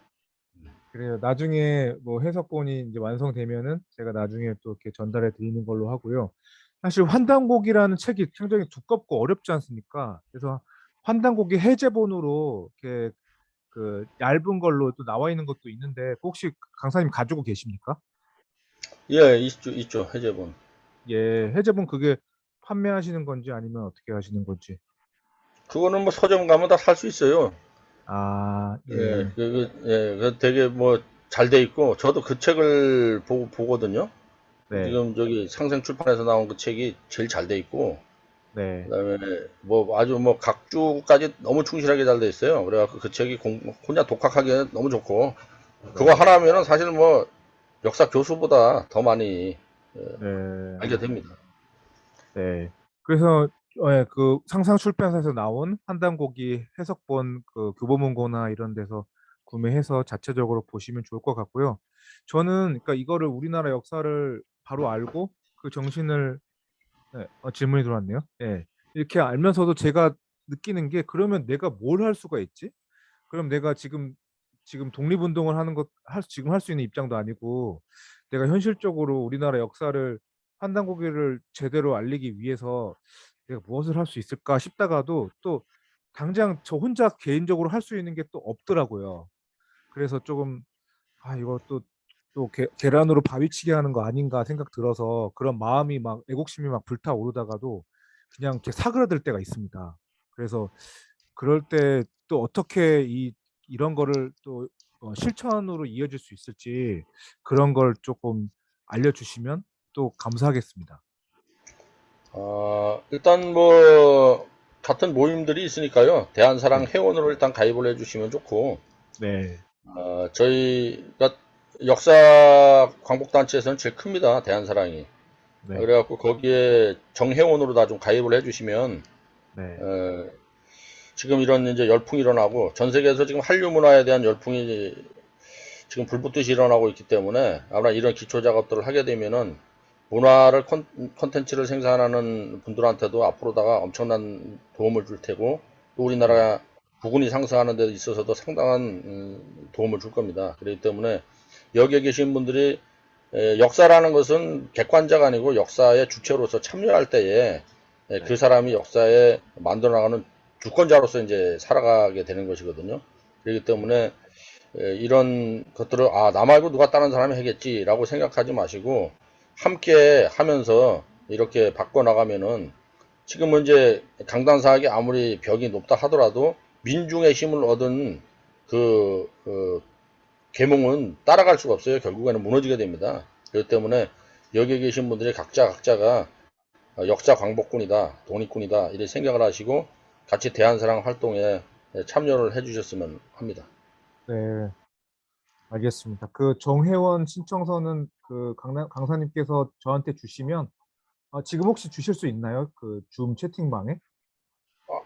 그래요. 나중에 뭐 해석본이 이제 완성되면은 제가 나중에 또 이렇게 전달해 드리는 걸로 하고요. 사실 환단곡이라는 책이 굉장히 두껍고 어렵지 않습니까? 그래서 환단곡이 해제본으로 이렇게 그 얇은 걸로 또 나와 있는 것도 있는데 혹시 강사님 가지고 계십니까? 예, 있죠, 해제본. 예, 해제본 그게 판매하시는 건지 아니면 어떻게 하시는 건지. 그거는 뭐 서점 가면 다 살 수 있어요. 아, 예, 예, 되게 뭐 잘 돼 있고, 저도 그 책을 보거든요. 네, 지금 저기 상생 출판에서 나온 그 책이 제일 잘 돼 있고, 네, 그다음에 뭐 아주 뭐 각주까지 너무 충실하게 잘 돼 있어요. 그래갖고 그 책이 혼자 독학하기에 너무 좋고, 그거 네, 하나면은 사실 뭐 역사 교수보다 더 많이 네, 알게 됩니다. 네. 그래서 그 상상 출판사에서 나온 한단고기 해석본 그 교보문고나 이런 데서 구매해서 자체적으로 보시면 좋을 것 같고요. 저는 그러니까 이거를 우리나라 역사를 바로 알고 그 정신을 네, 질문이 들어왔네요. 예. 이렇게 알면서도 제가 느끼는 게 그러면 내가 뭘 할 수가 있지? 그럼 내가 지금 독립운동을 하는 지금 할 수 있는 입장도 아니고 내가 현실적으로 우리나라 역사를 판단고기를 제대로 알리기 위해서 내가 무엇을 할 수 있을까 싶다가도 또 당장 저 혼자 개인적으로 할 수 있는 게 또 없더라고요. 그래서 조금 이거 또 계란으로 바위치기 하는 거 아닌가 생각 들어서 그런 마음이 막 애국심이 막 불타오르다가도 그냥 이렇게 사그라들 때가 있습니다. 그래서 그럴 때 또 어떻게 이런 거를 또 실천으로 이어질 수 있을지 그런 걸 조금 알려주시면 또 감사하겠습니다. 일단 뭐 같은 모임들이 있으니까요. 대한사랑 네, 회원으로 일단 가입을 해주시면 좋고, 네, 저희가 역사 광복단체에서는 제일 큽니다. 대한사랑이. 네, 그래갖고 거기에 정회원으로 다 좀 가입을 해주시면 네, 어, 지금 이런 이제 열풍이 일어나고 전 세계에서 지금 한류 문화에 대한 열풍이 지금 불붙듯이 일어나고 있기 때문에 아마 이런 기초 작업들을 하게 되면은 문화를 컨텐츠를 생산하는 분들한테도 앞으로다가 엄청난 도움을 줄 테고 또 네, 우리나라 부군이 상승하는 데 있어서도 상당한 도움을 줄 겁니다. 그렇기 때문에 여기에 계신 분들이 역사라는 것은 객관자가 아니고 역사의 주체로서 참여할 때에 그 네, 사람이 역사에 만들어 나가는 주권자로서 이제 살아가게 되는 것이거든요. 그렇기 때문에 이런 것들을 나 말고 누가 다른 사람이 하겠지라고 생각하지 마시고 함께 하면서 이렇게 바꿔나가면은 지금은 이제 강단사학이 아무리 벽이 높다 하더라도 민중의 힘을 얻은 그 계몽은 따라갈 수가 없어요. 결국에는 무너지게 됩니다. 그렇기 때문에 여기에 계신 분들이 각자가 역사 광복군이다, 독립군이다 이렇게 생각을 하시고 같이 대한사랑 활동에 참여를 해주셨으면 합니다. 네, 알겠습니다. 그 정회원 신청서는 그 강사님께서 저한테 주시면 지금 혹시 주실 수 있나요? 그 줌 채팅방에?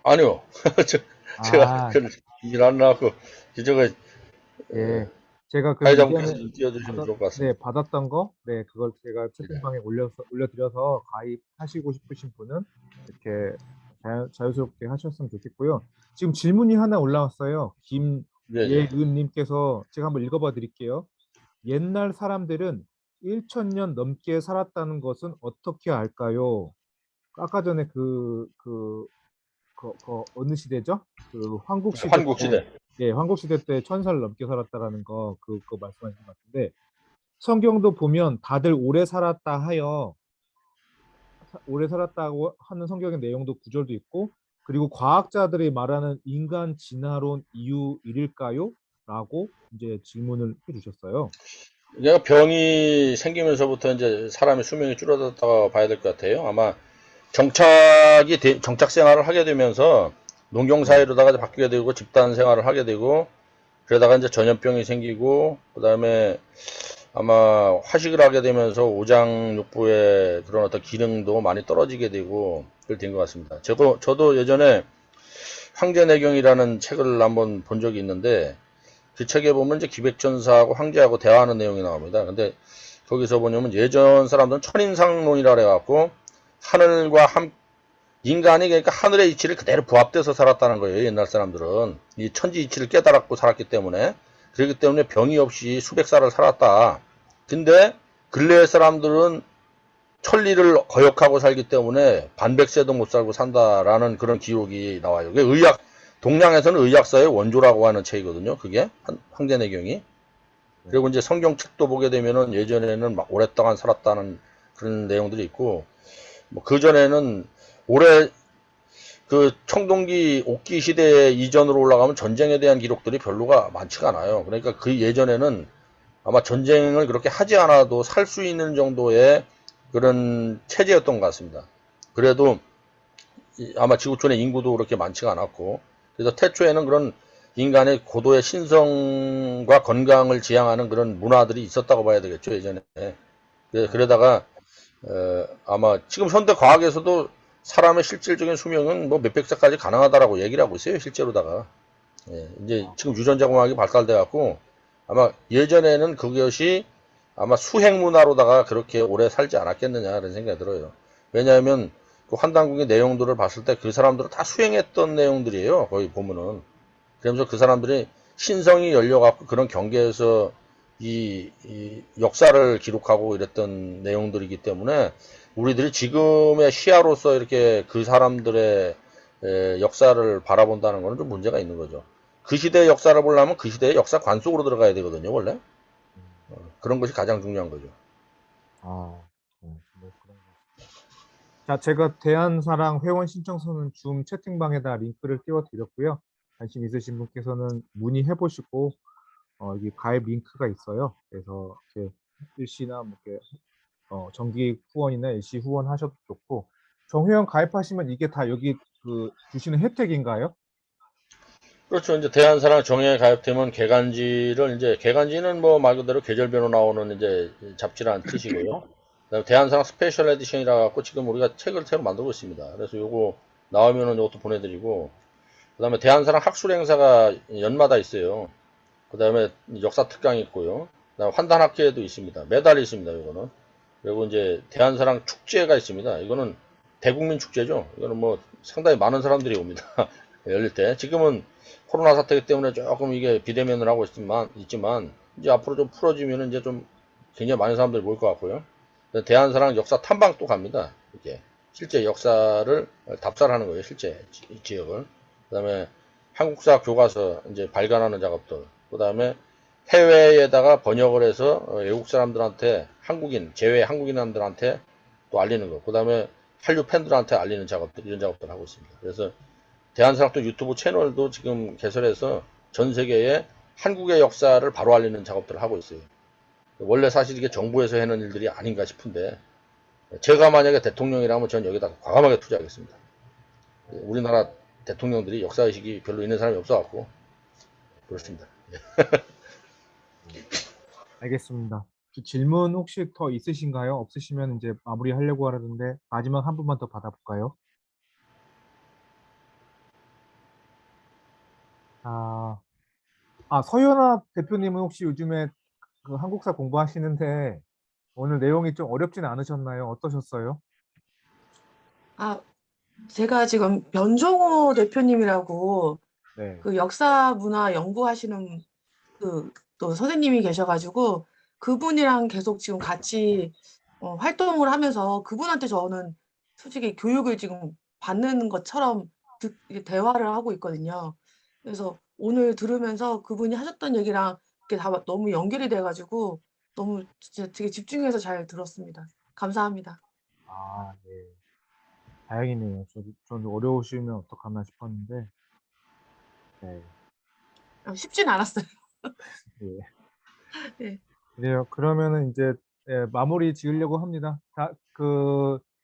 아니요. 제가 아, 그 준비를 안 하고 저거 예. 제가 그 사회자분께서 이전에 좀 띄워주시면 좋을 것 네, 같습니다. 받았던 거, 네, 그걸 제가 네. 채팅방에 올려드려서 가입하시고 싶으신 분은 이렇게 자유스럽게 하셨으면 좋겠고요. 지금 질문이 하나 올라왔어요. 네, 네. 김예은님께서 제가 한번 읽어봐 드릴게요. 옛날 사람들은 1,000년 넘게 살았다는 것은 어떻게 알까요? 아까 전에 어느 시대죠? 그 황국 시대 때, 환국시대. 예, 황국 시대 때 1,000살 넘게 살았다라는 그거 말씀하신 것 같은데, 성경도 보면 다들 오래 살았다 하여 오래 살았다고 하는 성경의 내용도 구절도 있고, 그리고 과학자들이 말하는 인간 진화론 이유일까요? 라고 이제 질문을 해주셨어요. 그러니까 병이 생기면서부터 이제 사람의 수명이 줄어들었다고 봐야 될 것 같아요. 아마 정착 생활을 하게 되면서 농경 네. 사회로다가 바뀌게 되고 집단 생활을 하게 되고 그러다가 이제 전염병이 생기고 그다음에 아마 화식을 하게 되면서 오장육부의 그런 어떤 기능도 많이 떨어지게 되고 그렇게 된 것 같습니다. 저도 예전에 황제내경이라는 책을 한번 본 적이 있는데 그 책에 보면 이제 기백전사하고 황제하고 대화하는 내용이 나옵니다. 근데 거기서 보냐면 예전 사람들은 천인상론이라 해갖고 하늘과 인간이 그러니까 하늘의 이치를 그대로 부합돼서 살았다는 거예요. 옛날 사람들은 이 천지 이치를 깨달았고 살았기 때문에 그렇기 때문에 병이 없이 수백 살을 살았다. 근데 근래 사람들은 천리를 거역하고 살기 때문에 반백세도 못 살고 산다라는 그런 기록이 나와요. 그게 동양에서는 의학사의 원조라고 하는 책이거든요. 그게 황제내경이. 네. 그리고 이제 성경책도 보게 되면은 예전에는 막 오랫동안 살았다는 그런 내용들이 있고 뭐 그전에는 오래 그 청동기 옥기 시대 이전으로 올라가면 전쟁에 대한 기록들이 별로가 많지가 않아요. 그러니까 그 예전에는 아마 전쟁을 그렇게 하지 않아도 살 수 있는 정도의 그런 체제였던 것 같습니다. 그래도 아마 지구촌의 인구도 그렇게 많지가 않았고 그래서 태초에는 그런 인간의 고도의 신성과 건강을 지향하는 그런 문화들이 있었다고 봐야 되겠죠 예전에. 그러다가 아마 지금 현대 과학에서도 사람의 실질적인 수명은 뭐 몇백 살까지 가능하다라고 얘기를 하고 있어요 실제로다가. 이제 지금 유전자 공학이 발달돼 갖고 아마 예전에는 그것이 아마 수행 문화로다가 그렇게 오래 살지 않았겠느냐라는 생각이 들어요. 왜냐하면 그 환단국의 내용들을 봤을 때 그 사람들은 다 수행했던 내용들이에요. 거의 보면은. 그러면서 그 사람들이 신성이 열려갖고 그런 경계에서 이 역사를 기록하고 이랬던 내용들이기 때문에 우리들이 지금의 시야로서 이렇게 그 사람들의 역사를 바라본다는 것은 좀 문제가 있는 거죠. 그 시대의 역사를 보려면 그 시대의 역사관 속으로 들어가야 되거든요, 원래. 음, 그런 것이 가장 중요한 거죠. 정말 그런 것 같습니다. 자, 제가 대한사랑 회원 신청서는 줌 채팅방에다 링크를 띄워 드렸고요. 관심 있으신 분께서는 문의해 보시고 여기 가입 링크가 있어요. 그래서 이렇게 일시나 뭐 이렇게 정기 후원이나 일시 후원 하셔도 좋고, 정회원 가입하시면 이게 다 여기 그 주시는 혜택인가요? 그렇죠. 이제 대한사랑 정예에 가입되면 개간지를 이제 개간지는 뭐 말 그대로 계절별로 나오는 이제 잡지라는 뜻이고요. 그다음에 대한사랑 스페셜 에디션이라 갖고 지금 우리가 책을 새로 만들고 있습니다. 그래서 요거 나오면은 요것도 보내드리고 그다음에 대한사랑 학술 행사가 연마다 있어요. 그다음에 역사 특강이 있고요. 그다음에 환단학회도 있습니다. 매달 있습니다. 요거는. 그리고 이제 대한사랑 축제가 있습니다. 이거는 대국민 축제죠. 이거는 뭐 상당히 많은 사람들이 옵니다. 열릴 때. 지금은 코로나 사태 때문에 조금 이게 비대면을 하고 있지만 이제 앞으로 좀 풀어지면 이제 좀 굉장히 많은 사람들이 모일 것 같고요. 대한사랑 역사 탐방도 갑니다. 이게 실제 역사를 답사하는 거예요. 실제 지역을. 그다음에 한국사 교과서 이제 발간하는 작업들. 그다음에 해외에다가 번역을 해서 외국 사람들한테 제외 한국인들한테 또 알리는 거. 그다음에 한류 팬들한테 알리는 작업들 이런 작업들 을 하고 있습니다. 그래서 대한사학도 유튜브 채널도 지금 개설해서 전 세계에 한국의 역사를 바로 알리는 작업들을 하고 있어요. 원래 사실 이게 정부에서 해는 일들이 아닌가 싶은데 제가 만약에 대통령이라면 전 여기다 과감하게 투자하겠습니다. 우리나라 대통령들이 역사의식이 별로 있는 사람이 없어갖고 그렇습니다. 알겠습니다. 질문 혹시 더 있으신가요? 없으시면 이제 마무리하려고 하는데 마지막 한 분만 더 받아볼까요? 아, 서연아 대표님은 혹시 요즘에 그 한국사 공부하시는데 오늘 내용이 좀 어렵진 않으셨나요? 어떠셨어요? 아, 제가 지금 변종호 대표님이라고 네. 그 역사 문화 연구하시는 그 또 선생님이 계셔가지고 그분이랑 계속 지금 같이 활동을 하면서 그분한테 저는 솔직히 교육을 지금 받는 것처럼 이렇게 대화를 하고 있거든요. 그래서 오늘 들으면서 그분이 하셨던 얘기랑 이렇게 다 너무 연결이 돼가지고 너무 진짜 되게 집중해서 잘 들었습니다. 감사합니다. 아, 네. 다행이네요. 저는 어려우시면 어떡하나 싶었는데, 네. 쉽지는 않았어요. 예. 네. 그래요. 그러면은 이제 예, 마무리 지으려고 합니다.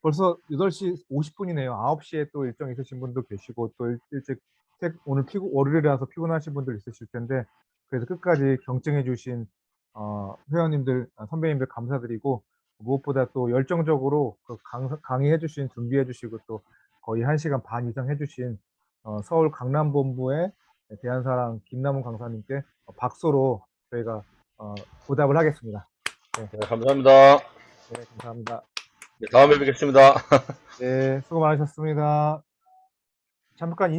벌써 8시 50분이네요. 9시에 또 일정 있으신 분도 계시고 또 일찍 오늘 월요일이라서 피곤하신 분들 있으실 텐데 그래서 끝까지 경청해 주신 회원님들, 선배님들 감사드리고 무엇보다 또 열정적으로 그 강의해 주신 준비해 주시고 또 거의 1시간 반 이상 해 주신 서울 강남본부의 대한사랑 김남훈 강사님께 박수로 저희가 보답을 하겠습니다. 네, 네, 감사합니다. 네, 감사합니다. 네, 다음에 뵙겠습니다. 네, 수고 많으셨습니다. 잠깐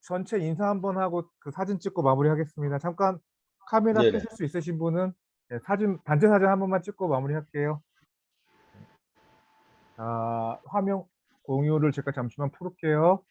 전체 인사 한번 하고 그 사진 찍고 마무리하겠습니다. 잠깐 카메라 네네. 켜실 수 있으신 분은 네, 단체 사진 한 번만 찍고 마무리할게요. 자, 화면 공유를 제가 잠시만 풀을게요.